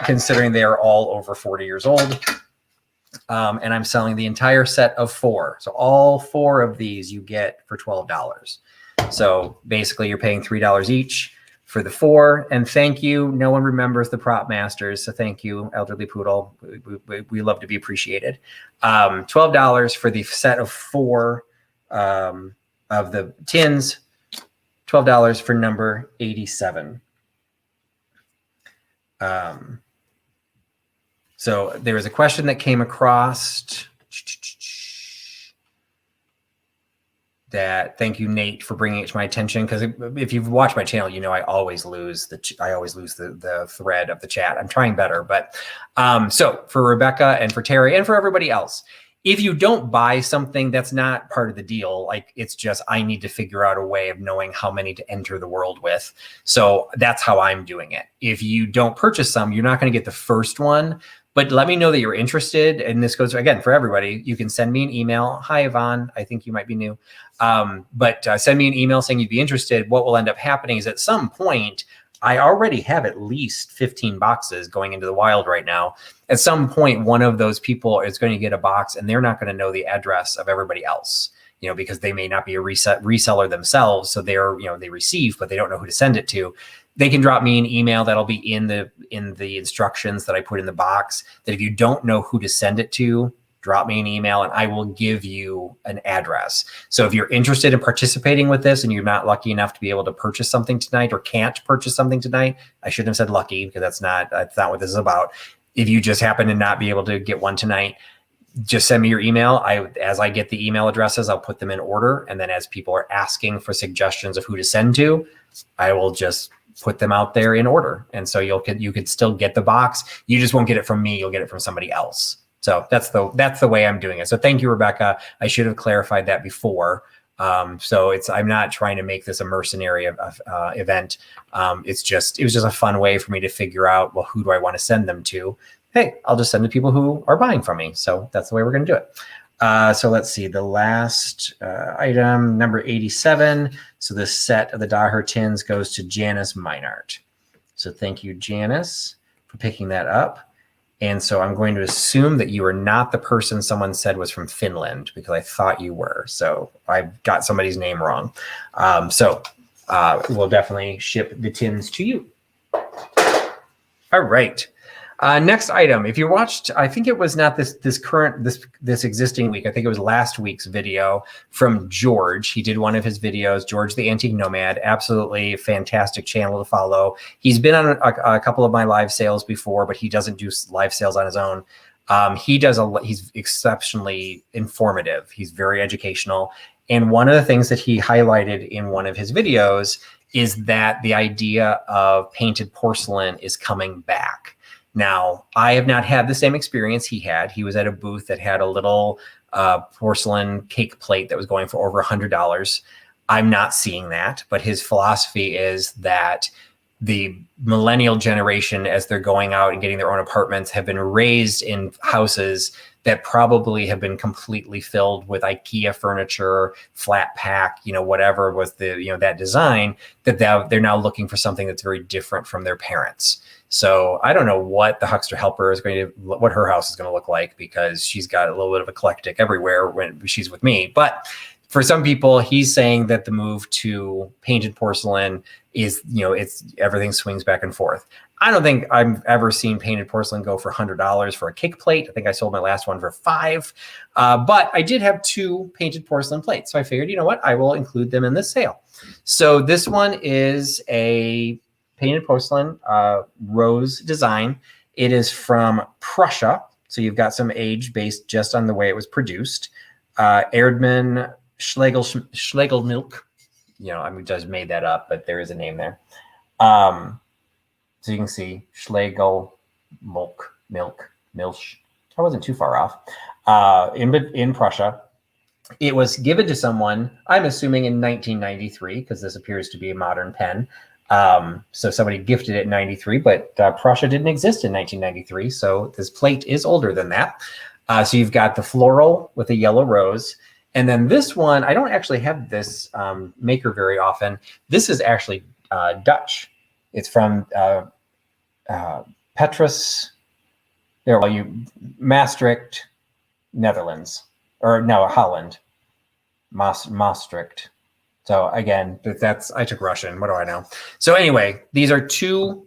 considering they are all over 40 years old. And I'm selling the entire set of 4. So all 4 of these you get for $12. So basically you're paying $3 each for the 4. And thank you. No one remembers the prop masters. So thank you, Elderly Poodle. We love to be appreciated. $12 for the set of 4 of the tins. $12 for number 87. So there was a question that came across that. Thank you, Nate, for bringing it to my attention. Because if you've watched my channel, I always lose the thread of the chat. I'm trying better, but so for Rebecca and for Terry and for everybody else, if you don't buy something, that's not part of the deal. Like, it's just, I need to figure out a way of knowing how many to enter the world with. So that's how I'm doing it. If you don't purchase some, you're not going to get the first one, but let me know that you're interested. And this goes, again, for everybody. You can send me an email. Hi, Yvonne. I think you might be new. But send me an email saying you'd be interested. What will end up happening is at some point, I already have at least 15 boxes going into the wild right now. At some point, one of those people is going to get a box and they're not going to know the address of everybody else, because they may not be a reseller themselves. So they're, they receive, but they don't know who to send it to. They can drop me an email that'll be in the instructions that I put in the box, that if you don't know who to send it to, drop me an email and I will give you an address. So if you're interested in participating with this and you're not lucky enough to be able to purchase something tonight or can't purchase something tonight, I shouldn't have said lucky because that's not what this is about. If you just happen to not be able to get one tonight, just send me your email. As I get the email addresses, I'll put them in order. And then as people are asking for suggestions of who to send to, I will just put them out there in order. And so you could still get the box. You just won't get it from me. You'll get it from somebody else. So that's the way I'm doing it. So thank you, Rebecca. I should have clarified that before. So I'm not trying to make this a mercenary event. It was just a fun way for me to figure out, well, who do I want to send them to? Hey, I'll just send to people who are buying from me. So that's the way we're going to do it. So let's see, the last item, number 87. So this set of the Daher tins goes to Janice Meinert. So thank you, Janice, for picking that up. And so I'm going to assume that you are not the person someone said was from Finland, because I thought you were. So I got somebody's name wrong. We'll definitely ship the tins to you. All right. Next item. If you watched, I think it was not this existing week. I think it was last week's video from George. He did one of his videos, George the Antique Nomad. Absolutely fantastic channel to follow. He's been on a couple of my live sales before, but he doesn't do live sales on his own. He's exceptionally informative. He's very educational. And one of the things that he highlighted in one of his videos is that the idea of painted porcelain is coming back. Now, I have not had the same experience he had. He was at a booth that had a little porcelain cake plate that was going for over $100. I'm not seeing that, but his philosophy is that the millennial generation, as they're going out and getting their own apartments, have been raised in houses that probably have been completely filled with IKEA furniture, flat pack, whatever was that design, that they're now looking for something that's very different from their parents. So I don't know what the Huckster helper what her house is going to look like, because she's got a little bit of eclectic everywhere when she's with me. But for some people, he's saying that the move to painted porcelain is, everything swings back and forth. I don't think I've ever seen painted porcelain go for $100 for a cake plate. I think I sold my last one for $5. But I did have 2 painted porcelain plates. So I figured, you know what, I will include them in this sale. So this one is a painted porcelain rose design. It is from Prussia. So you've got some age based just on the way it was produced. Erdmann Schlegel milk. I just made that up, but there is a name there. So you can see Schlegel milk. I wasn't too far off. In Prussia. It was given to someone, I'm assuming in 1993, because this appears to be a modern pen. So somebody gifted it in 93, but Prussia didn't exist in 1993. So this plate is older than that. So you've got the floral with a yellow rose. And then this one, I don't actually have this maker very often. This is actually Dutch. It's from Petrus, Maastricht, Netherlands, or no, Holland, Maastricht. So again, I took Russian. What do I know? So anyway, these are 2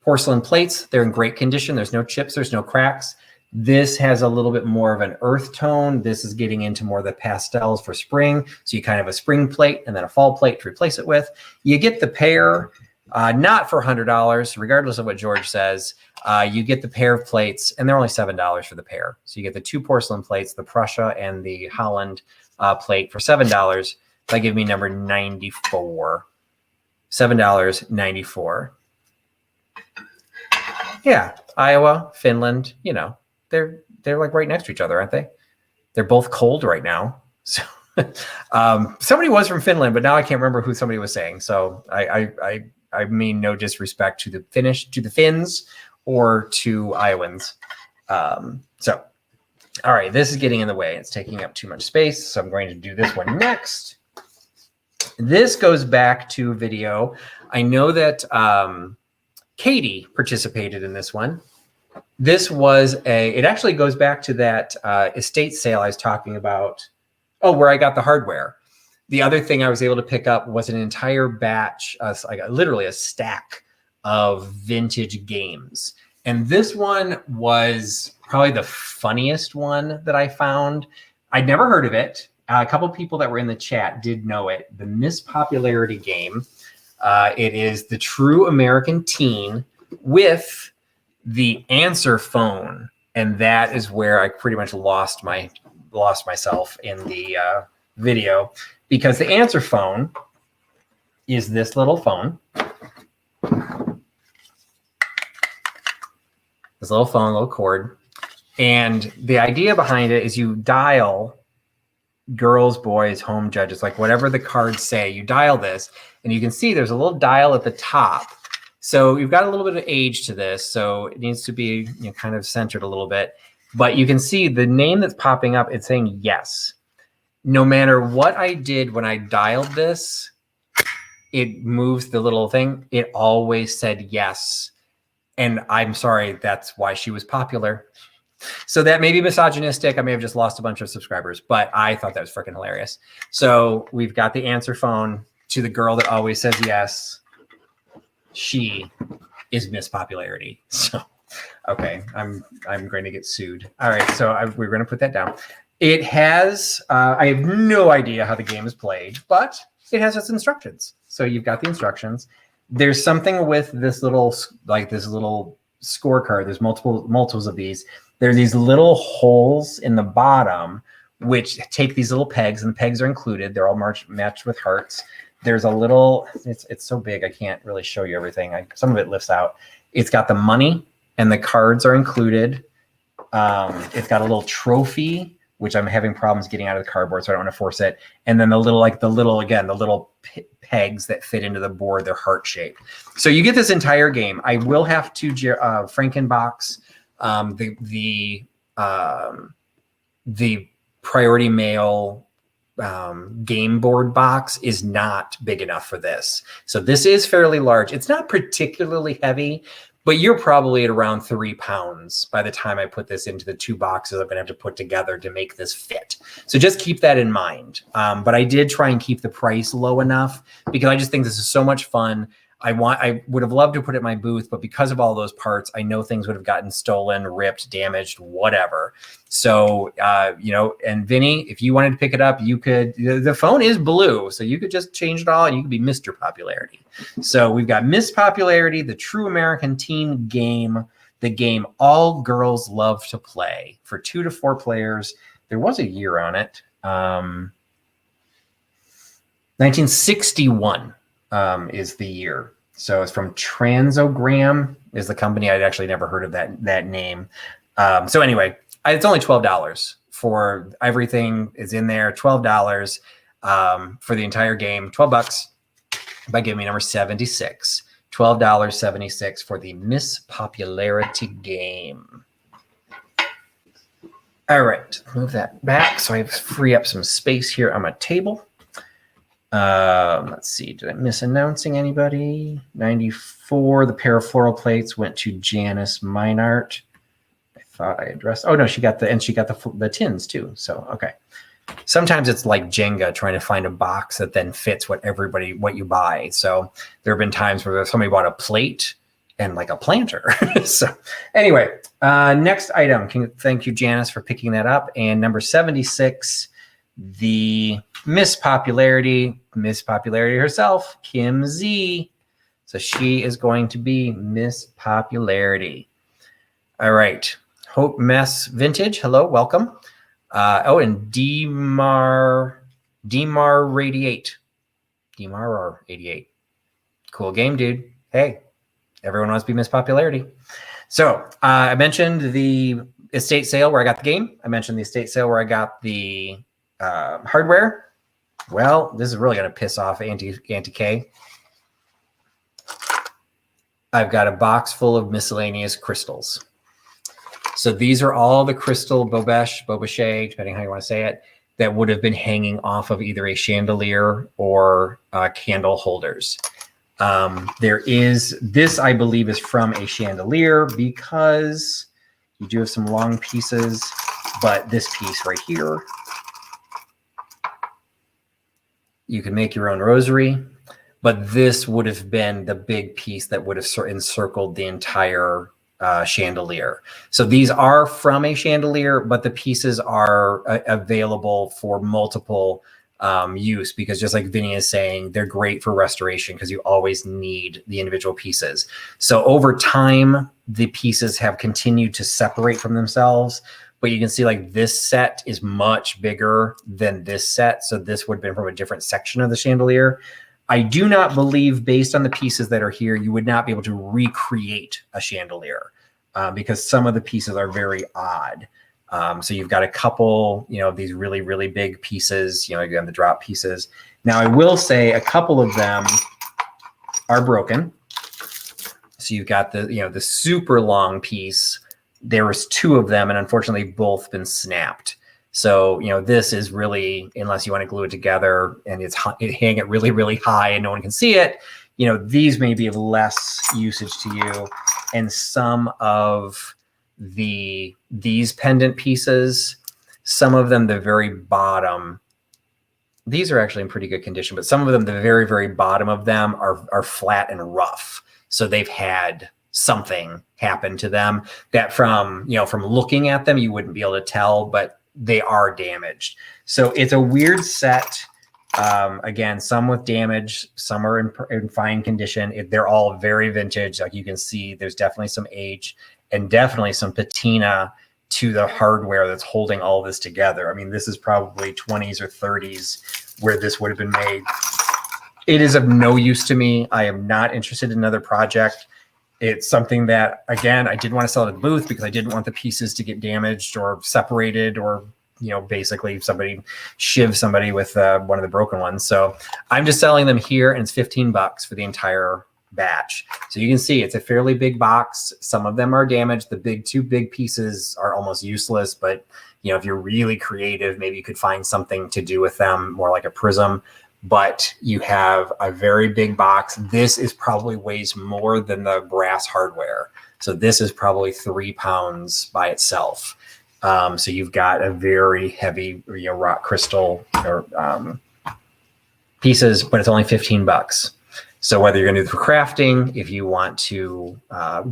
porcelain plates. They're in great condition. There's no chips. There's no cracks. This has a little bit more of an earth tone. This is getting into more of the pastels for spring. So you kind of have a spring plate and then a fall plate to replace it with. You get the pair, not for $100, regardless of what George says. You get the pair of plates, and they're only $7 for the pair. So you get the 2 porcelain plates, the Prussia and the Holland plate for $7. That give me number 94. $7.94. Yeah, Iowa, Finland, they're like right next to each other, aren't they? They're both cold right now. So somebody was from Finland, but now I can't remember who somebody was saying. So I mean no disrespect to the Finns or to Iowans. So all right, this is getting in the way. It's taking up too much space. So I'm going to do this one next. This goes back to video. I know that Katie participated in this one. This was it actually goes back to that estate sale I was talking about. Oh, where I got the hardware. The other thing I was able to pick up was an entire batch, literally a stack of vintage games. And this one was probably the funniest one that I found. I'd never heard of it. A couple of people that were in the chat did know it. The Miss Popularity game. It is the true American teen with the answer phone, and that is where I pretty much lost myself in the video, because the answer phone is this little phone. This little phone, little cord, and the idea behind it is you dial girls, boys, home judges, like whatever the cards say, you dial this, and you can see there's a little dial at the top. So you've got a little bit of age to this, so it needs to be kind of centered a little bit. But you can see the name that's popping up, it's saying yes. No matter what I did when I dialed this, it moves the little thing. It always said yes. And I'm sorry, that's why she was popular. So that may be misogynistic. I may have just lost a bunch of subscribers, but I thought that was freaking hilarious. So we've got the answer phone to the girl that always says yes. She is Miss Popularity. So, okay, I'm going to get sued. All right, so we're going to put that down. It has, I have no idea how the game is played, but it has its instructions. So you've got the instructions. There's something with this little, like this little scorecard. There's multiples of these. There are these little holes in the bottom, which take these little pegs, and the pegs are included. They're all matched with hearts. There's a little, it's so big, I can't really show you everything. Some of it lifts out. It's got the money, and the cards are included. It's got a little trophy, which I'm having problems getting out of the cardboard, so I don't want to force it. And then the little pegs that fit into the board, they're heart shaped. So you get this entire game. I will have to Frankenbox the Priority Mail game board box is not big enough for this. So this is fairly large. It's not particularly heavy, but you're probably at around 3 pounds by the time I put this into the 2 boxes I'm going to have to put together to make this fit. So just keep that in mind. But I did try and keep the price low enough because I just think this is so much fun. I would have loved to put it in my booth, but because of all those parts, I know things would have gotten stolen, ripped, damaged, whatever. So, and Vinny, if you wanted to pick it up, you could. The phone is blue, so you could just change it all and you could be Mr. Popularity. So we've got Miss Popularity, the true American teen game, the game all girls love to play for 2 to 4 players. There was a year on it. 1961. Is the year. So it's from Transogram is the company. I'd actually never heard of that name. So anyway, it's only $12 for everything is in there. $12 for the entire game. $12 by giving me number 76. $12.76 for the Miss Popularity game. All right, move that back so I free up some space here on my table. Let's see, did I miss announcing anybody? 94, the pair of floral plates went to Janice Meinart. I thought I addressed, oh no, she got the tins too. So, okay. Sometimes it's like Jenga trying to find a box that then fits what you buy. So there have been times where somebody bought a plate and like a planter. So anyway, next item, thank you, Janice, for picking that up. And number 76, the Miss Popularity herself, Kim Z. So she is going to be Miss Popularity. All right. Hope Mess Vintage. Hello, welcome. And Demar Radiate. Demar 88. Cool game, dude. Hey, everyone wants to be Miss Popularity. So I mentioned the estate sale where I got the game. I mentioned the estate sale where I got the hardware. Well, this is really going to piss off Auntie K. I've got a box full of miscellaneous crystals. So these are all the crystal Bobachet, depending how you want to say it, that would have been hanging off of either a chandelier or candle holders. This I believe is from a chandelier because you do have some long pieces, but this piece right here, you can make your own rosary, but this would have been the big piece that would have encircled the entire chandelier. So these are from a chandelier, but the pieces are available for multiple use because just like Vinny is saying, they're great for restoration because you always need the individual pieces. So over time, the pieces have continued to separate from themselves. But you can see like this set is much bigger than this set. So this would have been from a different section of the chandelier. I do not believe based on the pieces that are here, you would not be able to recreate a chandelier because some of the pieces are very odd. So you've got a couple, of these really, really big pieces, again, the drop pieces. Now I will say a couple of them are broken. So you've got the super long piece. There was 2 of them, and unfortunately, both been snapped. So, this is really, unless you want to glue it together and hang it really, really high and no one can see it, these may be of less usage to you. And some of these pendant pieces, some of them, the very bottom, these are actually in pretty good condition, but some of them, the very, very bottom of them are flat and rough. So they've had something happen to them that from looking at them, you wouldn't be able to tell, but they are damaged. So it's a weird set. Again, some with damage, some are in fine condition. They're all very vintage. Like you can see, there's definitely some age and definitely some patina to the hardware that's holding all this together. I mean, this is probably 20s or 30s where this would have been made. It is of no use to me. I am not interested in another project. It's something that, again, I didn't want to sell at the booth because I didn't want the pieces to get damaged or separated or, basically somebody shiv somebody with one of the broken ones. So I'm just selling them here, and it's $15 for the entire batch. So you can see it's a fairly big box. Some of them are damaged. The two big pieces are almost useless, but if you're really creative, maybe you could find something to do with them, more like a prism. But you have a very big box. This is probably weighs more than the brass hardware. So this is probably 3 pounds by itself. So you've got a very heavy rock crystal or pieces, but it's only $15. So whether you're going to do it for crafting, if you want to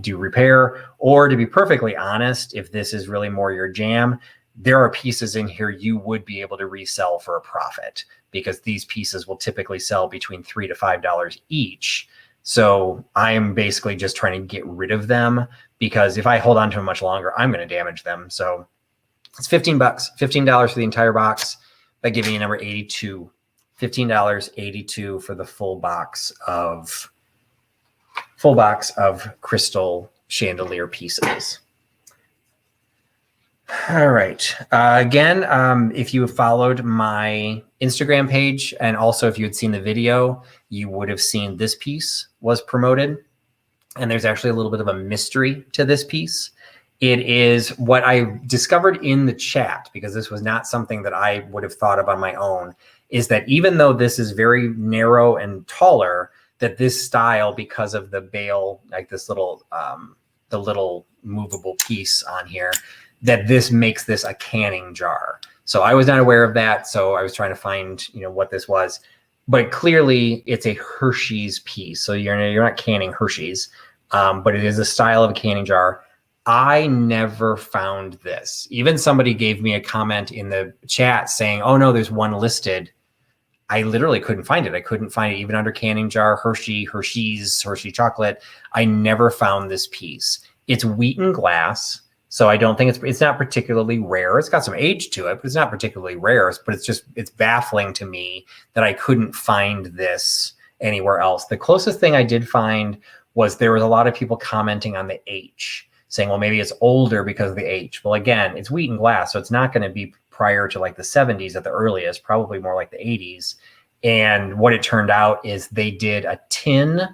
do repair, or to be perfectly honest, if this is really more your jam, there are pieces in here you would be able to resell for a profit, because these pieces will typically sell between $3 to $5 each. So I'm basically just trying to get rid of them, because if I hold on to them much longer, I'm going to damage them. So it's $15, $15 for the entire box, by giving you number 82. $15.82 for the full box of crystal chandelier pieces. All right. Again, if you have followed my Instagram page, and also if you had seen the video, you would have seen this piece was promoted. And there's actually a little bit of a mystery to this piece. It is what I discovered in the chat, because this was not something that I would have thought of on my own, is that even though this is very narrow and taller, that this style, because of the bail, like this little, the little movable piece on here, that this makes this a canning jar. So I was not aware of that. So I was trying to find, what this was, but clearly it's a Hershey's piece. So you're not canning Hershey's, but it is a style of a canning jar. I never found this. Even somebody gave me a comment in the chat saying, oh no, there's one listed. I literally couldn't find it. I couldn't find it even under canning jar, Hershey's, Hershey chocolate. I never found this piece. It's wheaten glass. So I don't think it's not particularly rare. It's got some age to it, but it's not particularly rare. But it's baffling to me that I couldn't find this anywhere else. The closest thing I did find was there was a lot of people commenting on the H, saying, well, maybe it's older because of the H. Well, again, it's wheaten glass, so it's not going to be prior to like the 70s at the earliest, probably more like the 80s. And what it turned out is they did a tin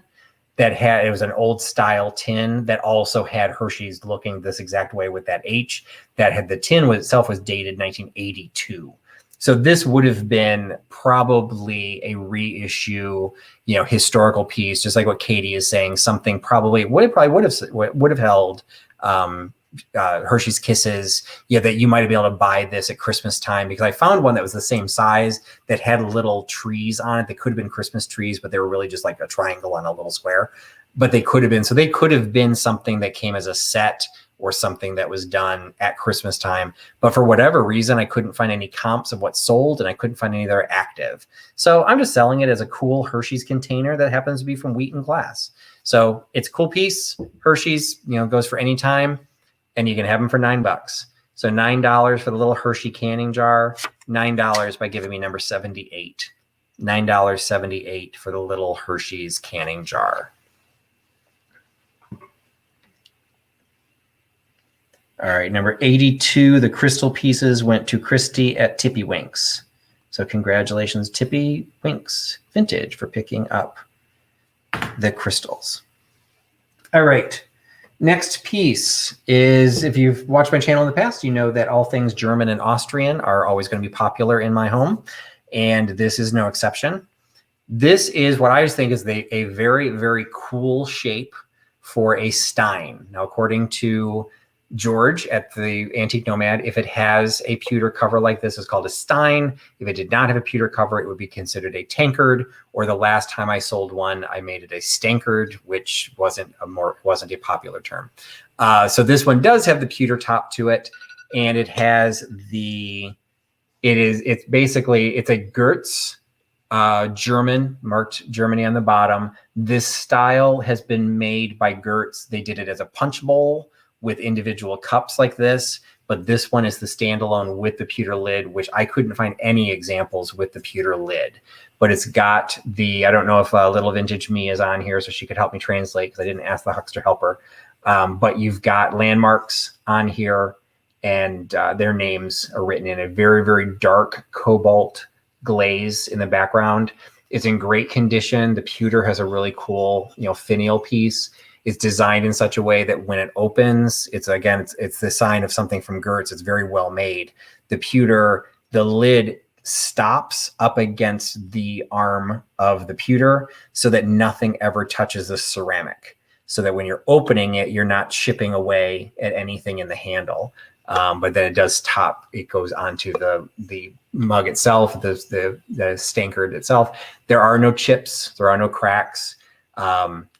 that it was an old style tin that also had Hershey's looking this exact way with that H, that had the tin itself was dated 1982. So this would have been probably a reissue, historical piece, just like what Katie is saying, something probably would have held Hershey's Kisses, that you might have been able to buy this at Christmas time, because I found one that was the same size that had little trees on it. They could have been Christmas trees, but they were really just like a triangle on a little square. But they could have been something that came as a set or something that was done at Christmas time. But for whatever reason, I couldn't find any comps of what sold, and I couldn't find any that are active. So I'm just selling it as a cool Hershey's container that happens to be from wheaten glass. So it's a cool piece. Hershey's, goes for any time, and you can have them for $9. So $9 for the little Hershey canning jar, $9 by giving me number 78. $9.78 for the little Hershey's canning jar. All right, number 82, the crystal pieces went to Christy at Tippy Winks. So congratulations, Tippy Winks Vintage, for picking up the crystals. All right, Next piece is, if you've watched my channel in the past, you know that all things German and Austrian are always going to be popular in my home, and this is no exception. This is what I just think is a very, very cool shape for a stein. Now, according to George at the Antique Nomad, if it has a pewter cover like this, it's called a stein. If it did not have a pewter cover, it would be considered a tankard, or the last time I sold one, I made it a stankard, which wasn't a popular term. So this one does have the pewter top to it, and it has it's basically a Goetz German, marked Germany on the bottom. This style has been made by Goetz. They did it as a punch bowl with individual cups like this, but this one is the standalone with the pewter lid, which I couldn't find any examples with the pewter lid. But it's got I don't know if Little Vintage Me is on here, so she could help me translate because I didn't ask the Huckster helper. But you've got landmarks on here, and their names are written in a very, very dark cobalt glaze in the background. It's in great condition. The pewter has a really cool, finial piece. It's designed in such a way that when it opens, it's the sign of something from Goetz. It's very well made. The pewter, the lid stops up against the arm of the pewter so that nothing ever touches the ceramic. So that when you're opening it, you're not chipping away at anything in the handle. But then it does it goes onto the mug itself, the stankard itself. There are no chips, there are no cracks.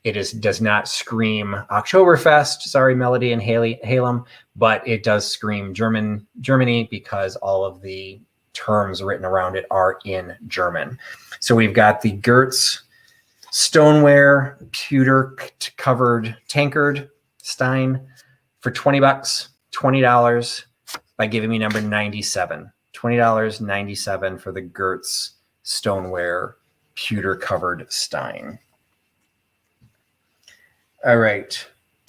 It does not scream Oktoberfest, sorry, Melody and Halem, but it does scream Germany because all of the terms written around it are in German. So we've got the Goetz stoneware pewter covered tankard stein for $20. $20 by giving me number 97. $20.97 for the Goetz stoneware pewter covered stein. All right.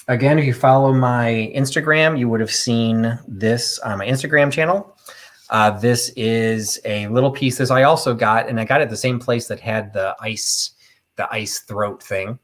Again, if you follow my Instagram, you would have seen this on my Instagram channel. This is a little piece that I also got, and I got it at the same place that had the ice throat thing.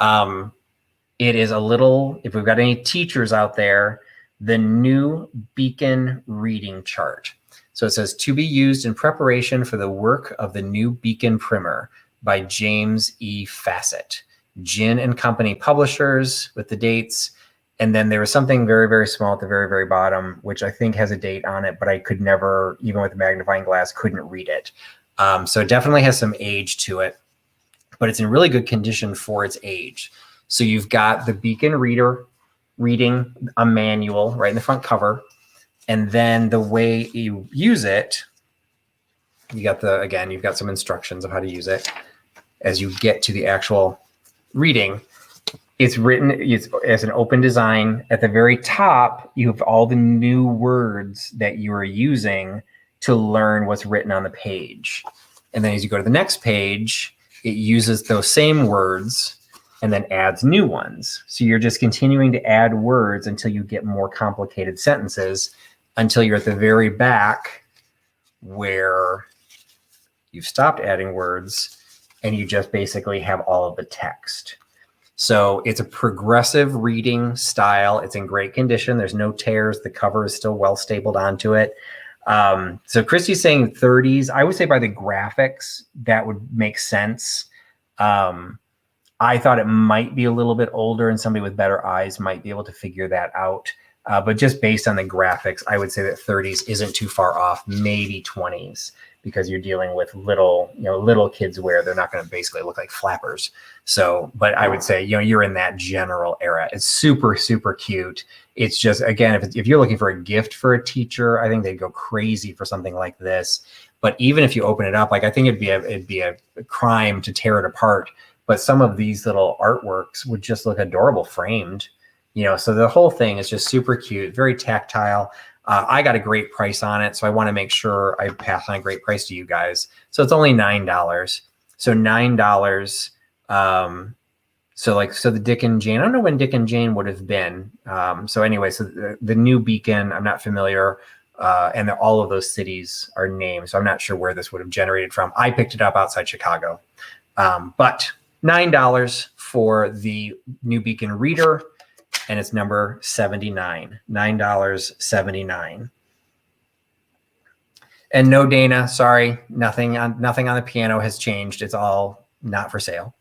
It is a little, if we've got any teachers out there, the new Beacon reading chart. So it says, to be used in preparation for the work of the new Beacon primer by James E. Fassett, Gin and Company Publishers, with the dates. And then there was something very, very small at the very, very bottom, which I think has a date on it, but I could never, even with a magnifying glass, couldn't read it. So it definitely has some age to it, but it's in really good condition for its age. So you've got the Beacon reader reading a manual right in the front cover. And then the way you use it, you've got some instructions of how to use it. As you get to the actual reading, it's written as an open design. At the very top, you have all the new words that you are using to learn what's written on the page. And then as you go to the next page, it uses those same words and then adds new ones. So you're just continuing to add words until you get more complicated sentences, until you're at the very back where you've stopped adding words and you just basically have all of the text. So it's a progressive reading style. It's in great condition. There's no tears. The cover is still well stapled onto it. So Christy's saying 30s. I would say by the graphics, that would make sense. I thought it might be a little bit older, and somebody with better eyes might be able to figure that out. But just based on the graphics, I would say that 30s isn't too far off, maybe 20s, because you're dealing with little kids wear. They're not going to basically look like flappers. So, but I would say, you're in that general era. It's super, super cute. It's just, again, if you're looking for a gift for a teacher, I think they'd go crazy for something like this. But even if you open it up, I think it'd be a crime to tear it apart. But some of these little artworks would just look adorable framed, so the whole thing is just super cute, very tactile. I got a great price on it, so I want to make sure I pass on a great price to you guys. So it's only $9. So $9. So the Dick and Jane, I don't know when Dick and Jane would have been. So anyway, so the new Beacon, I'm not familiar. And all of those cities are named, so I'm not sure where this would have generated from. I picked it up outside Chicago. But $9 for the new Beacon reader. and it's number 79, $9.79. And no, Dana, sorry, nothing on the piano has changed. It's all not for sale.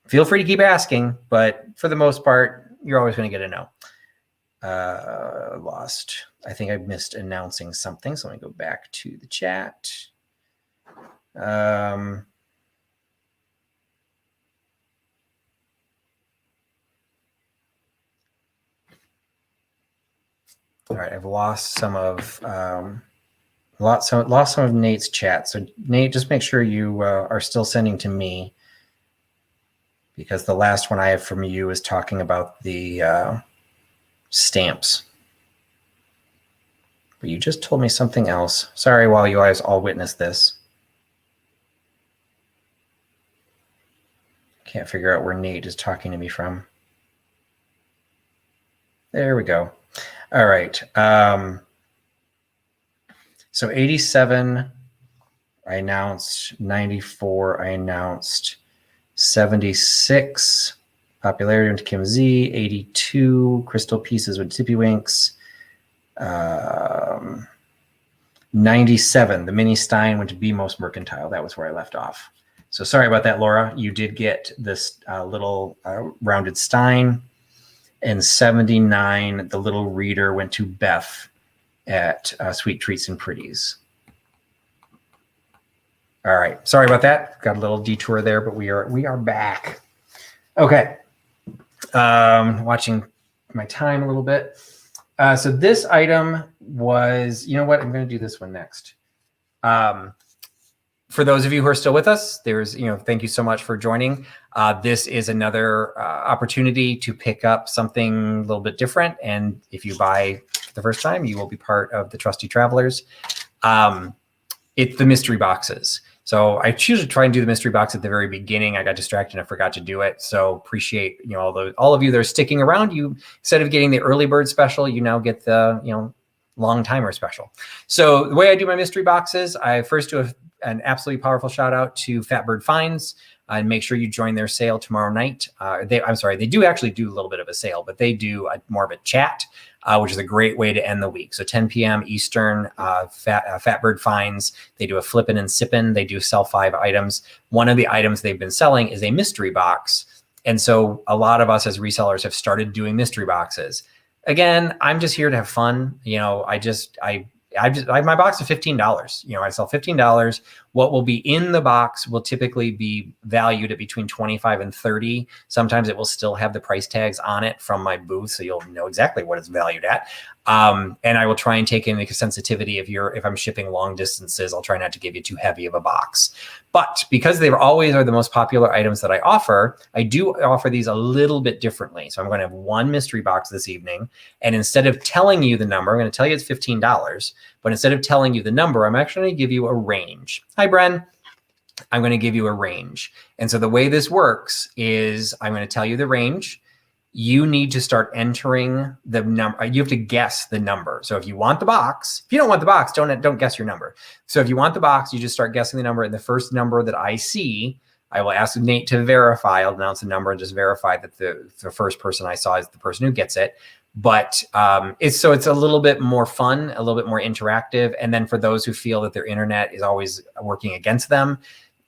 Feel free to keep asking, but for the most part, you're always going to get a no. Lost. I think I missed announcing something, so let me go back to the chat. All right, I've lost some of lost some of Nate's chat. So Nate, just make sure you are still sending to me, because the last one I have from you is talking about the stamps. But you just told me something else. Sorry, while you guys all witness this. Can't figure out where Nate is talking to me from. There we go. All right. So 87, I announced. 94, I announced. 76, popularity went to Kim Z. 82, crystal pieces with Tippy Winks. 97, the mini Stein went to BMOS Mercantile. That was where I left off. So sorry about that, Laura. You did get this little rounded Stein. And 79, the little reader went to Beth at Sweet Treats and Pretties. All right, sorry about that. Got a little detour there, but we are back. Okay, watching my time a little bit. So this item was, you know what? I'm going to do this one next. For those of you who are still with us, thank you so much for joining. This is another opportunity to pick up something a little bit different. And if you buy for the first time, you will be part of the Trusty Travelers. It's the mystery boxes. So I choose to try and do the mystery box at the very beginning. I got distracted and I forgot to do it. So appreciate all of you that are sticking around. You, instead of getting the early bird special, you now get the long timer special. So the way I do my mystery boxes, I first do an absolutely powerful shout out to Fatbird Finds, and make sure you join their sale tomorrow night. They do actually do a little bit of a sale, but they do more of a chat, which is a great way to end the week. So 10 p.m. Eastern, Fatbird Finds, they do a flippin' and sippin'. They do sell 5 items. One of the items they've been selling is a mystery box. And so a lot of us as resellers have started doing mystery boxes. Again, I'm just here to have fun. My box is $15. I sell $15. What will be in the box will typically be valued at between 25 and 30. Sometimes it will still have the price tags on it from my booth, so you'll know exactly what it's valued at. And I will try and take into sensitivity if I'm shipping long distances, I'll try not to give you too heavy of a box. But because they always are the most popular items that I offer, I do offer these a little bit differently. So I'm going to have one mystery box this evening. And instead of telling you the number, I'm going to tell you it's $15. But instead of telling you the number, I'm actually going to give you a range. Hi, Bren. I'm going to give you a range. And so the way this works is I'm going to tell you the range. You need to start entering the number. You have to guess the number. So if you want the box, if you don't want the box, don't guess your number. So if you want the box, you just start guessing the number. And the first number that I see, I will ask Nate to verify. I'll announce the number and just verify that the first person I saw is the person who gets it. But it's a little bit more fun, a little bit more interactive. And then for those who feel that their internet is always working against them,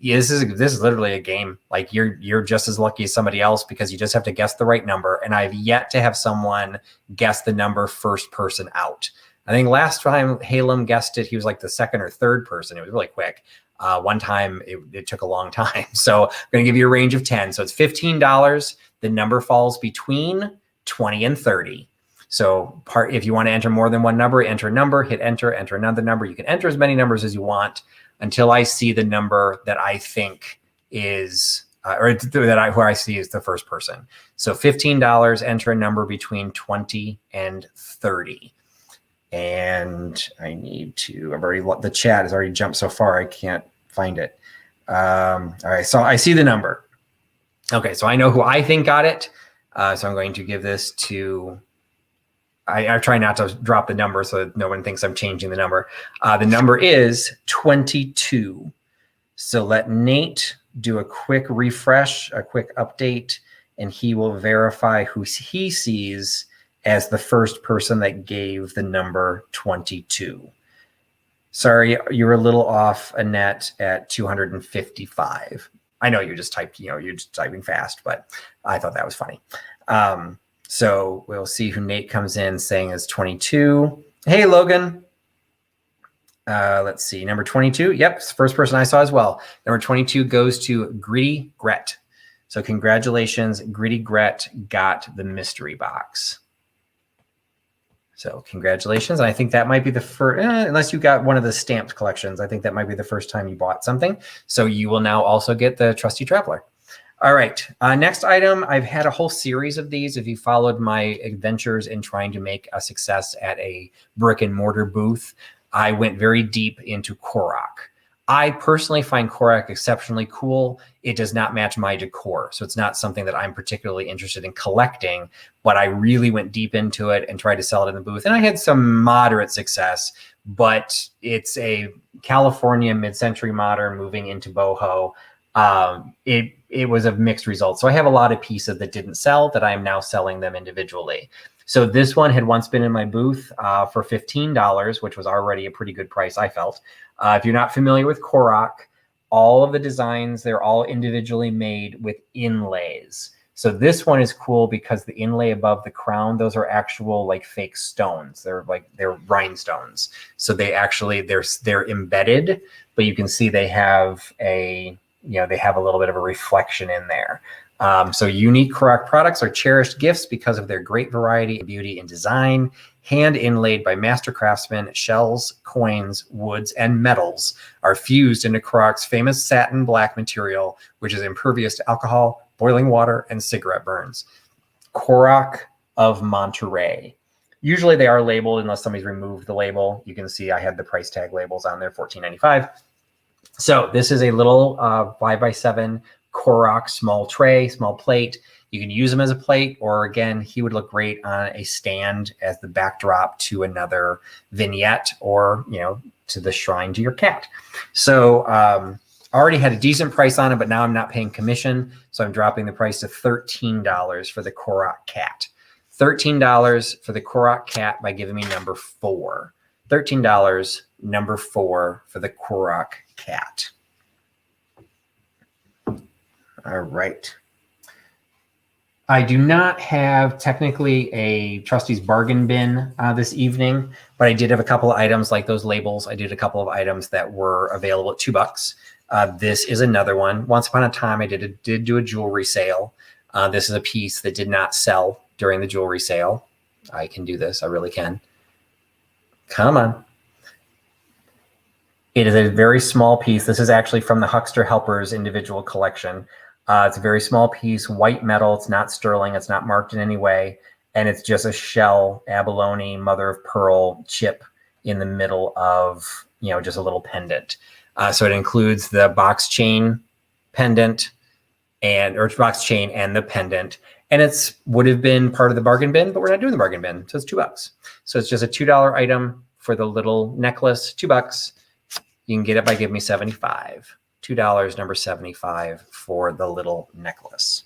this is literally a game. Like you're just as lucky as somebody else because you just have to guess the right number. And I've yet to have someone guess the number first person out. I think last time Halem guessed it, he was like the second or third person. It was really quick. One time it took a long time. So I'm going to give you a range of 10. So it's $15. The number falls between 20 and 30. So if you want to enter more than one number, enter a number, hit enter, enter another number. You can enter as many numbers as you want until I see the number that I think is, where I see is the first person. So $15, enter a number between 20 and 30. And I need to, the chat has already jumped so far, I can't find it. All right, so I see the number. Okay, so I know who I think got it. So I'm going to give this to, I try not to drop the number so that no one thinks I'm changing the number. The number is 22. So let Nate do a quick refresh, a quick update, and he will verify who he sees as the first person that gave the number 22. Sorry, you're a little off, Annette, at 255. I know you just typed, you're just typing fast, but I thought that was funny. So we'll see who Nate comes in saying is 22. Hey, Logan. Let's see, number 22. Yep, it's the first person I saw as well. Number 22 goes to Gritty Gret. So congratulations, Gritty Gret got the mystery box. So congratulations. And I think that might be the first, unless you got one of the stamped collections, I think that might be the first time you bought something. So you will now also get the Trusty Traveler. All right, next item. I've had a whole series of these. If you followed my adventures in trying to make a success at a brick and mortar booth, I went very deep into Korok. I personally find Korok exceptionally cool. It does not match my decor, so it's not something that I'm particularly interested in collecting, but I really went deep into it and tried to sell it in the booth. And I had some moderate success, but it's a California mid-century modern moving into boho. It was a mixed result. So I have a lot of pieces that didn't sell that I am now selling them individually. So this one had once been in my booth for $15, which was already a pretty good price, I felt. If you're not familiar with Korok, all of the designs, they're all individually made with inlays. So this one is cool because the inlay above the crown, those are actual like fake stones. They're rhinestones. So they actually, they're embedded, but you can see they have a little bit of a reflection in there. So unique Korok products are cherished gifts because of their great variety and beauty in design, hand inlaid by master craftsmen. Shells, coins, woods, and metals are fused into Korok's famous satin black material, which is impervious to alcohol, boiling water, and cigarette burns. Korok of Monterey. Usually they are labeled unless somebody's removed the label. You can see I had the price tag labels on there, $14.95. So this is a little 5x7 Korok small tray, small plate. You can use them as a plate, or again, he would look great on a stand as the backdrop to another vignette, or to the shrine to your cat. So I already had a decent price on it, but now I'm not paying commission, so I'm dropping the price to $13 for the Korok cat. $13 for the Korok cat by giving me number 4. $13, number 4 for the Korok cat. All right. I do not have technically a Trusty's bargain bin this evening, but I did have a couple of items like those labels. I did a couple of items that were available at $2. This is another one. Once upon a time, I did do a jewelry sale. This is a piece that did not sell during the jewelry sale. I can do this. I really can. Come on. It is a very small piece. This is actually from the Huckster Hecklers individual collection. It's a very small piece, white metal. It's not sterling. It's not marked in any way. And it's just a shell, abalone, mother of pearl chip in the middle of, just a little pendant. So it includes the box chain pendant or box chain and the pendant. And it's would have been part of the bargain bin, but we're not doing the bargain bin. So it's $2. So it's just a $2 item for the little necklace, $2. You can get it by giving me $75. $2, number 75 for the little necklace.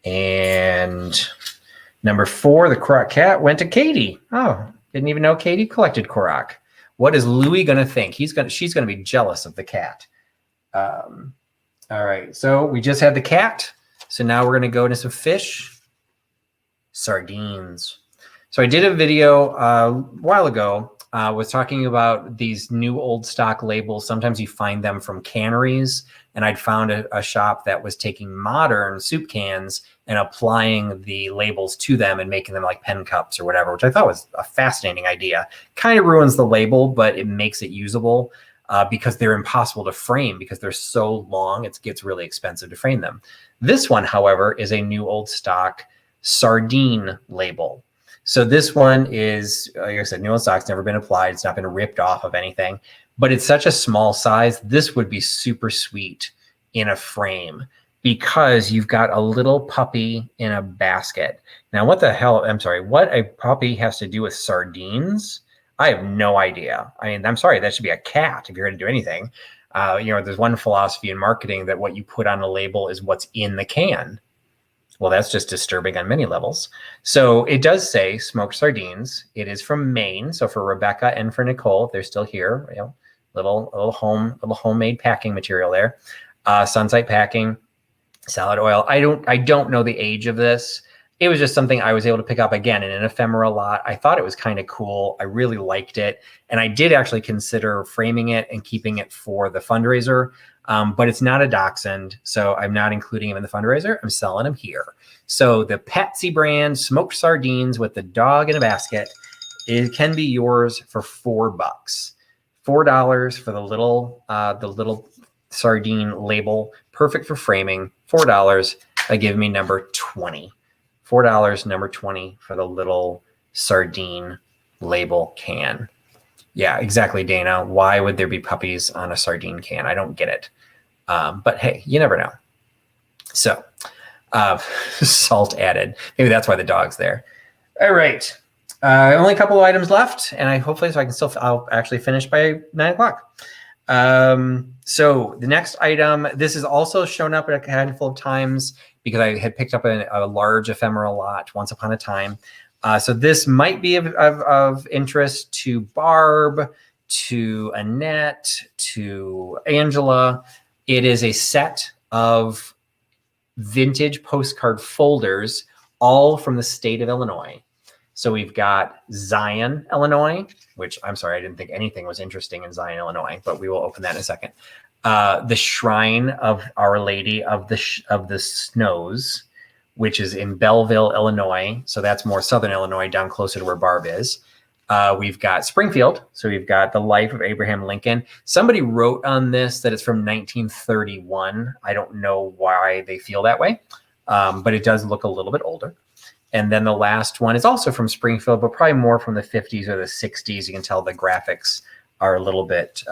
And number 4, the Korok cat, went to Katie. Oh, didn't even know Katie collected Korok. What is Louis going to think? She's going to be jealous of the cat. All right, so we just had the cat. So now we're going to go into some fish. Sardines. So I did a video a while ago. Was talking about these new old stock labels. Sometimes you find them from canneries, and I'd found a shop that was taking modern soup cans and applying the labels to them and making them like pen cups or whatever, which I thought was a fascinating idea. Kind of ruins the label, but it makes it usable because they're impossible to frame because they're so long. It gets really expensive to frame them. This one, however, is a new old stock sardine label. So this one is, like I said, new old stock's never been applied. It's not been ripped off of anything, but it's such a small size. This would be super sweet in a frame because you've got a little puppy in a basket. Now, what the hell? I'm sorry. What a puppy has to do with sardines? I have no idea. I mean, I'm sorry. That should be a cat if you're going to do anything. There's one philosophy in marketing that what you put on a label is what's in the can. Well, that's just disturbing on many levels. So it does say smoked sardines. It is from Maine. So for Rebecca and for Nicole, if they're still here, little homemade packing material there. Sunsight packing, salad oil. I don't know the age of this. It was just something I was able to pick up again in an ephemera lot. I thought it was kind of cool. I really liked it. And I did actually consider framing it and keeping it for the fundraiser. But it's not a dachshund, so I'm not including him in the fundraiser. I'm selling him here. So the Patsy brand smoked sardines with the dog in a basket, it can be yours for $4. $4 for the little sardine label, perfect for framing. $4. That give me number 20. $4, number 20 for the little sardine label can. Yeah, exactly, Dana. Why would there be puppies on a sardine can? I don't get it. But hey, you never know. So, salt added. Maybe that's why the dog's there. All right. Only a couple of items left, and I'll actually finish by 9 o'clock. So the next item, this has also shown up a handful of times because I had picked up a large ephemeral lot once upon a time. So this might be of interest to Barb, to Annette, to Angela. It is a set of vintage postcard folders, all from the state of Illinois. So we've got Zion, Illinois, which I'm sorry, I didn't think anything was interesting in Zion, Illinois, but we will open that in a second. The Shrine of Our Lady of the Snows, which is in Belleville, Illinois. So that's more southern Illinois, down closer to where Barb is. We've got Springfield. So we've got the life of Abraham Lincoln. Somebody wrote on this that it's from 1931. I don't know why they feel that way, but it does look a little bit older. And then the last one is also from Springfield, but probably more from the 50s or the 60s. You can tell the graphics are a little bit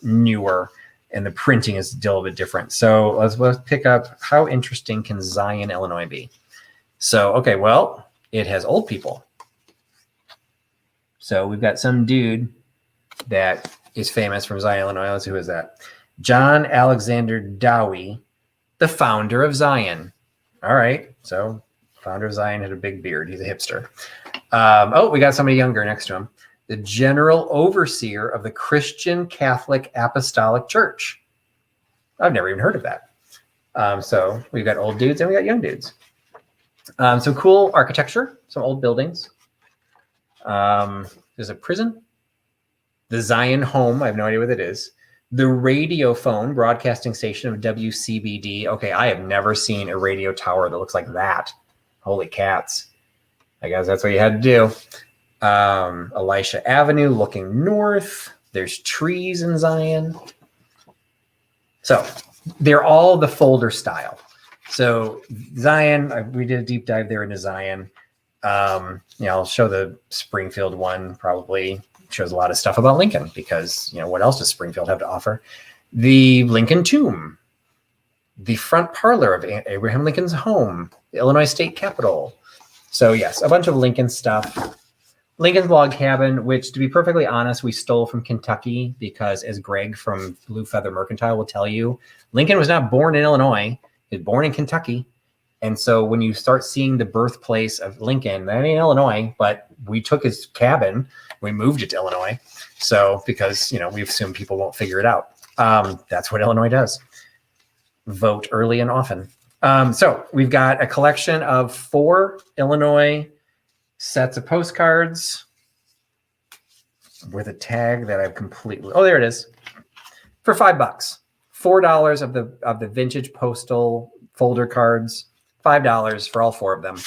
newer, and the printing is still a little bit different. So let's pick up, how interesting can Zion, Illinois be? So, okay, well, it has old people. So we've got some dude that is famous from Zion, Illinois. Let's see, who is that? John Alexander Dowie, the founder of Zion. All right, so founder of Zion had a big beard. He's a hipster. We got somebody younger next to him. The general overseer of the Christian Catholic Apostolic Church. I've never even heard of that. So we've got old dudes and we got young dudes. Some cool architecture, some old buildings. There's a prison. The Zion Home, I have no idea what it is. The radiophone broadcasting station of WCBD. Okay, I have never seen a radio tower that looks like that. Holy cats. I guess that's what you had to do. Elisha Avenue looking north. There's trees in Zion. So they're all the folder style. So Zion, we did a deep dive there into Zion. I'll show the Springfield one, probably shows a lot of stuff about Lincoln because, what else does Springfield have to offer? The Lincoln Tomb, the front parlor of Abraham Lincoln's home, the Illinois State Capitol. So yes, a bunch of Lincoln stuff. Lincoln's Log Cabin, which to be perfectly honest, we stole from Kentucky because as Greg from Blue Feather Mercantile will tell you, Lincoln was not born in Illinois. He was born in Kentucky. And so when you start seeing the birthplace of Lincoln, that ain't Illinois, but we took his cabin, we moved it to Illinois. So because, we assume people won't figure it out. That's what Illinois does. Vote early and often. So we've got a collection of 4 Illinois sets of postcards with a tag that I've completely, there it is, for $5. $4 of the vintage postal folder cards. $5 for all 4 of them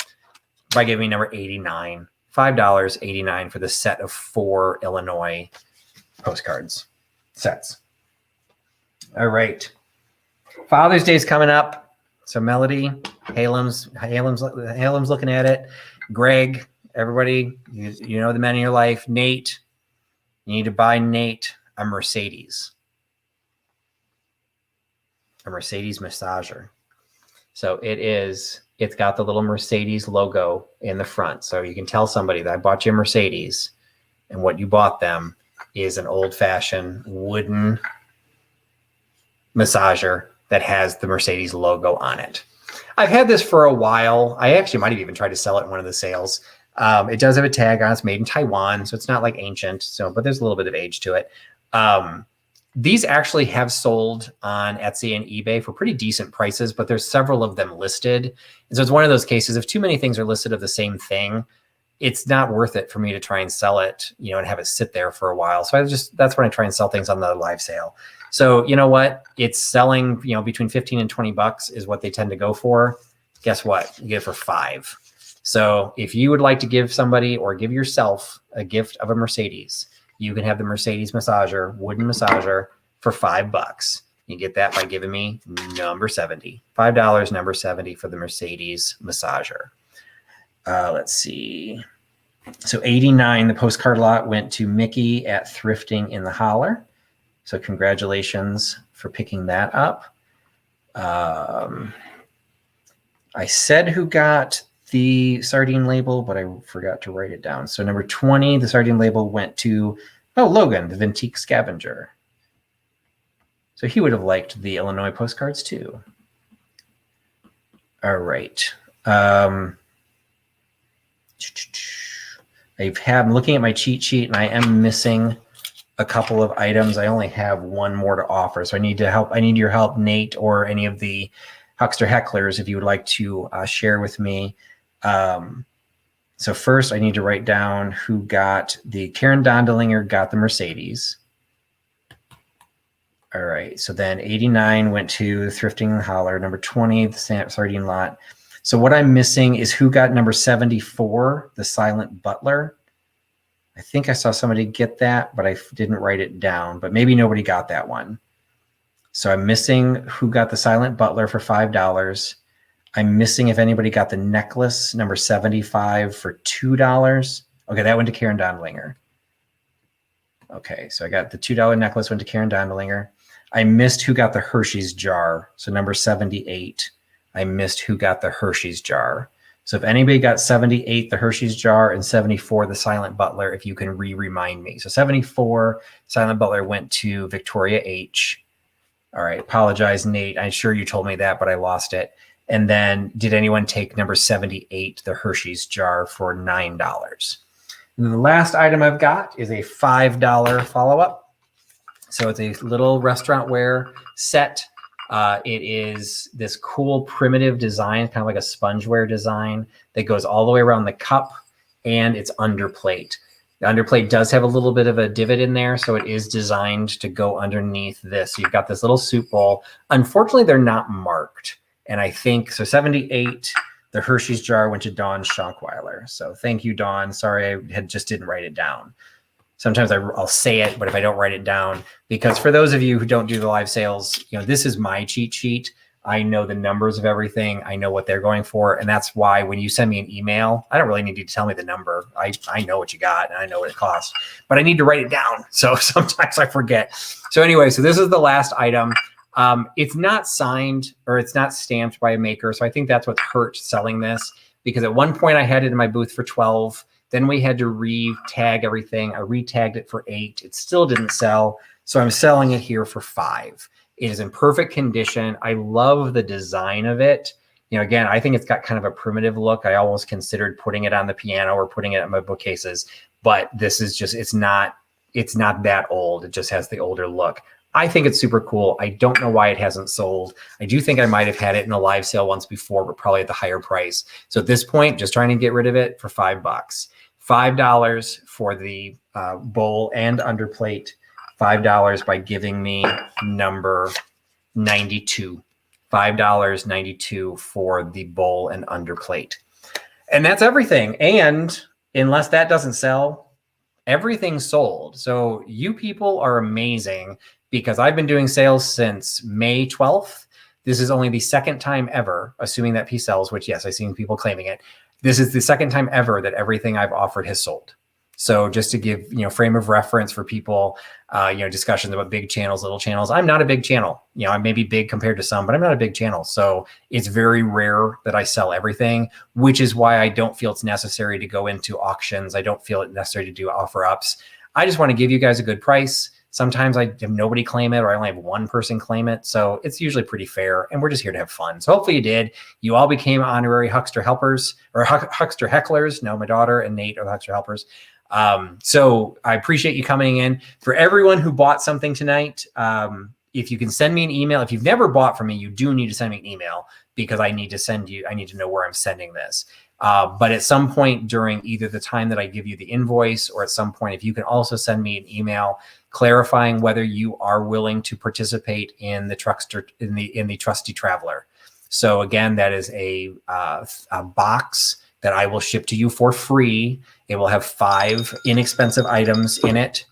by giving me number 89. $5.89 for the set of 4 Illinois postcards sets. All right. Father's Day is coming up. So Melody, Halem's looking at it. Greg, everybody, you know the men in your life. Nate, you need to buy Nate a Mercedes. A Mercedes massager. So it's got the little Mercedes logo in the front. So you can tell somebody that I bought you a Mercedes and what you bought them is an old-fashioned wooden massager that has the Mercedes logo on it. I've had this for a while. I actually might have even tried to sell it in one of the sales. It does have a tag on it. It's made in Taiwan, so it's not like ancient. But there's a little bit of age to it. These actually have sold on Etsy and eBay for pretty decent prices, but there's several of them listed. And so it's one of those cases, if too many things are listed of the same thing, it's not worth it for me to try and sell it, and have it sit there for a while. So that's when I try and sell things on the live sale. So you know what? It's selling, between 15 and 20 bucks is what they tend to go for. Guess what? You get it for $5. So if you would like to give somebody or give yourself a gift of a Mercedes, you can have the Mercedes massager, wooden massager, for $5. You get that by giving me number 70. $5, number 70 for the Mercedes massager. Let's see. So 89, the postcard lot went to Mickey at Thrifting in the Holler. So congratulations for picking that up. I said who got the sardine label, but I forgot to write it down. So number 20, the sardine label went to, Logan, the Vintique Scavenger. So he would have liked the Illinois postcards too. All right. I'm looking at my cheat sheet and I am missing a couple of items. I only have one more to offer. So I need your help, Nate, or any of the Huckster Hecklers, if you would like to share with me. So first I need to write down who got the Karen Dondelinger got the Mercedes. All right. So then 89 went to Thrifting in the Holler. Number 20, the sardine lot. So what I'm missing is who got number 74, the Silent Butler. I think I saw somebody get that, but I didn't write it down, but maybe nobody got that one. So I'm missing who got the Silent Butler for $5. I'm missing if anybody got the necklace, number 75, for $2. Okay, that went to Karen Dondelinger. Okay, so I got the $2 necklace went to Karen Dondelinger. I missed who got the Hershey's jar. So number 78, I missed who got the Hershey's jar. So if anybody got 78, the Hershey's jar, and 74, the Silent Butler, if you can remind me. So 74, Silent Butler went to Victoria H. All right, apologize, Nate. I'm sure you told me that, but I lost it. And then did anyone take number 78, the Hershey's jar, for $9? And then the last item I've got is a $5 follow-up. So it's a little restaurant-ware set. It is this cool primitive design, kind of like a spongeware design that goes all the way around the cup, and it's underplate. The underplate does have a little bit of a divot in there, so it is designed to go underneath this. So you've got this little soup bowl. Unfortunately, they're not marked. And I think, so 78, the Hershey's jar went to Dawn Schonkweiler. So thank you, Dawn. Sorry, I just didn't write it down. Sometimes I'll say it, but if I don't write it down, because for those of you who don't do the live sales, this is my cheat sheet. I know the numbers of everything. I know what they're going for. And that's why when you send me an email, I don't really need you to tell me the number. I know what you got and I know what it costs, but I need to write it down. So sometimes I forget. So anyway, so this is the last item. It's not signed or it's not stamped by a maker. So I think that's what's hurt selling this, because at one point I had it in my booth for 12. Then we had to re-tag everything. I re-tagged it for 8. It still didn't sell. So I'm selling it here for 5. It is in perfect condition. I love the design of it. Again, I think it's got kind of a primitive look. I almost considered putting it on the piano or putting it in my bookcases, but this is just, it's not that old. It just has the older look. I think it's super cool. I don't know why it hasn't sold. I do think I might have had it in a live sale once before, but probably at the higher price. So at this point, just trying to get rid of it for $5. $5 for the bowl and underplate. $5 by giving me number 92. $5.92 for the bowl and underplate. And that's everything. And unless that doesn't sell, everything's sold. So you people are amazing, because I've been doing sales since May 12th. This is only the second time ever, assuming that piece sells, which yes, I've seen people claiming it. This is the second time ever that everything I've offered has sold. So just to give, frame of reference for people, discussions about big channels, little channels. I'm not a big channel. I may be big compared to some, but I'm not a big channel. So it's very rare that I sell everything, which is why I don't feel it's necessary to go into auctions. I don't feel it necessary to do offer ups. I just want to give you guys a good price. Sometimes I have nobody claim it, or I only have one person claim it. So it's usually pretty fair, and we're just here to have fun. So hopefully you did. You all became honorary Huckster helpers or Huckster hecklers. No, my daughter and Nate are the Huckster helpers. So I appreciate you coming in. For everyone who bought something tonight, if you can send me an email, if you've never bought from me, you do need to send me an email, because I need to know where I'm sending this. But at some point during either the time that I give you the invoice, or at some point, if you can also send me an email clarifying whether you are willing to participate in the Truckster, in the Trusty Traveler. So again, that is a box that I will ship to you for free. It will have 5 inexpensive items in it.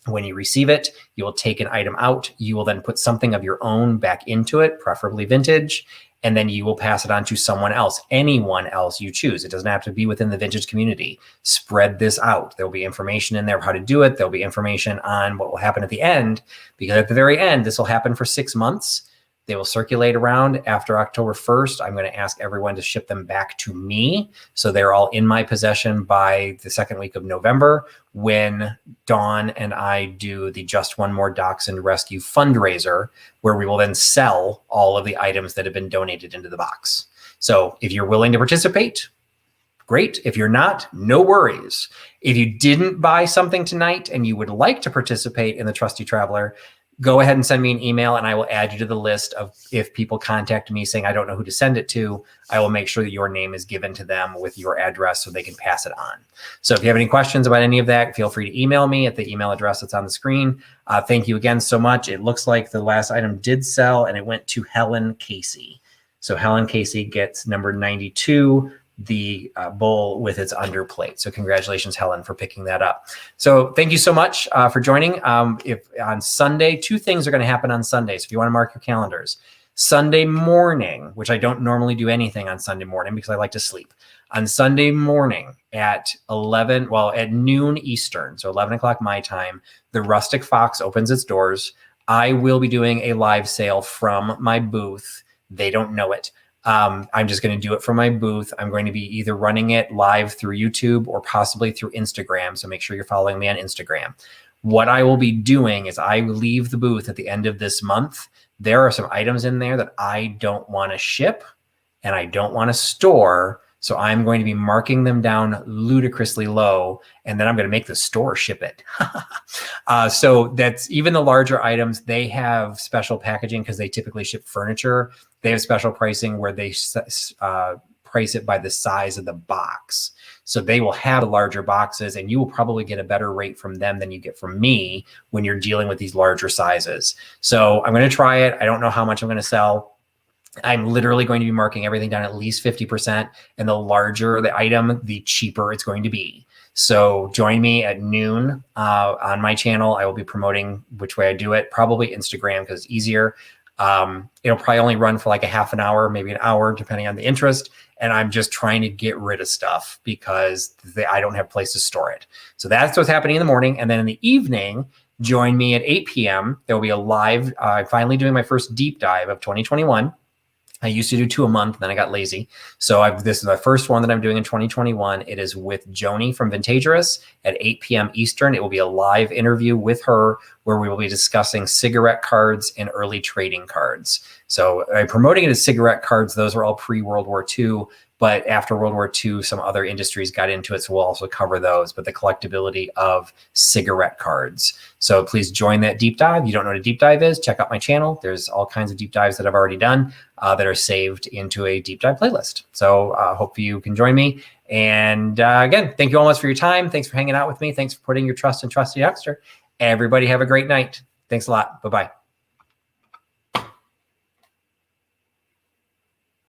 When you receive it, you will take an item out. You will then put something of your own back into it, preferably vintage, and then you will pass it on to someone else, anyone else you choose. It doesn't have to be within the vintage community. Spread this out. There'll be information in there of how to do it. There'll be information on what will happen at the end, because at the very end, this will happen for 6 months. They will circulate around. After October 1st, I'm going to ask everyone to ship them back to me. So they're all in my possession by the 2nd week of November, when Dawn and I do the Just One More Dachshund Rescue fundraiser, where we will then sell all of the items that have been donated into the box. So if you're willing to participate, great. If you're not, no worries. If you didn't buy something tonight and you would like to participate in the Trusty Traveler, go ahead and send me an email, and I will add you to the list of, if people contact me saying I don't know who to send it to, I will make sure that your name is given to them with your address so they can pass it on. So if you have any questions about any of that, feel free to email me at the email address that's on the screen. Thank you again so much. It looks like the last item did sell, and it went to Helen Casey. So Helen Casey gets number 92, the bowl with its underplate. So congratulations, Helen, for picking that up. So thank you so much for joining. If on Sunday, 2 things are going to happen on Sunday. So if you want to mark your calendars, Sunday morning, which I don't normally do anything on Sunday morning because I like to sleep. On Sunday morning at noon Eastern, so 11 o'clock my time, the Rustic Fox opens its doors. I will be doing a live sale from my booth. They don't know it. I'm just going to do it from my booth. I'm going to be either running it live through YouTube or possibly through Instagram. So make sure you're following me on Instagram. What I will be doing is I leave the booth at the end of this month. There are some items in there that I don't want to ship and I don't want to store. So I'm going to be marking them down ludicrously low, and then I'm going to make the store ship it. So that's even the larger items. They have special packaging because they typically ship furniture. They have special pricing where they price it by the size of the box. So they will have larger boxes, and you will probably get a better rate from them than you get from me when you're dealing with these larger sizes. So I'm going to try it. I don't know how much I'm going to sell. I'm literally going to be marking everything down at least 50%. And the larger the item, the cheaper it's going to be. So join me at noon on my channel. I will be promoting which way I do it, probably Instagram because it's easier. It'll probably only run for like a half an hour, maybe an hour, depending on the interest. And I'm just trying to get rid of stuff because I don't have a place to store it. So that's what's happening in the morning. And then in the evening, join me at 8 p.m. There will be a live, finally doing my first deep dive of 2021. I used to do 2 a month, then I got lazy. So this is the first one that I'm doing in 2021. It is with Joni from Vintagerous at 8 p.m. Eastern. It will be a live interview with her where we will be discussing cigarette cards and early trading cards. So I'm promoting it as cigarette cards. Those are all pre-World War II. But after World War II, some other industries got into it, so we'll also cover those, but the collectability of cigarette cards. So please join that deep dive. You don't know what a deep dive is? Check out my channel. There's all kinds of deep dives that I've already done that are saved into a deep dive playlist. So hope you can join me. And again, thank you all much for your time. Thanks for hanging out with me. Thanks for putting your trust in Trusty Huckster. Everybody have a great night. Thanks a lot. Bye-bye.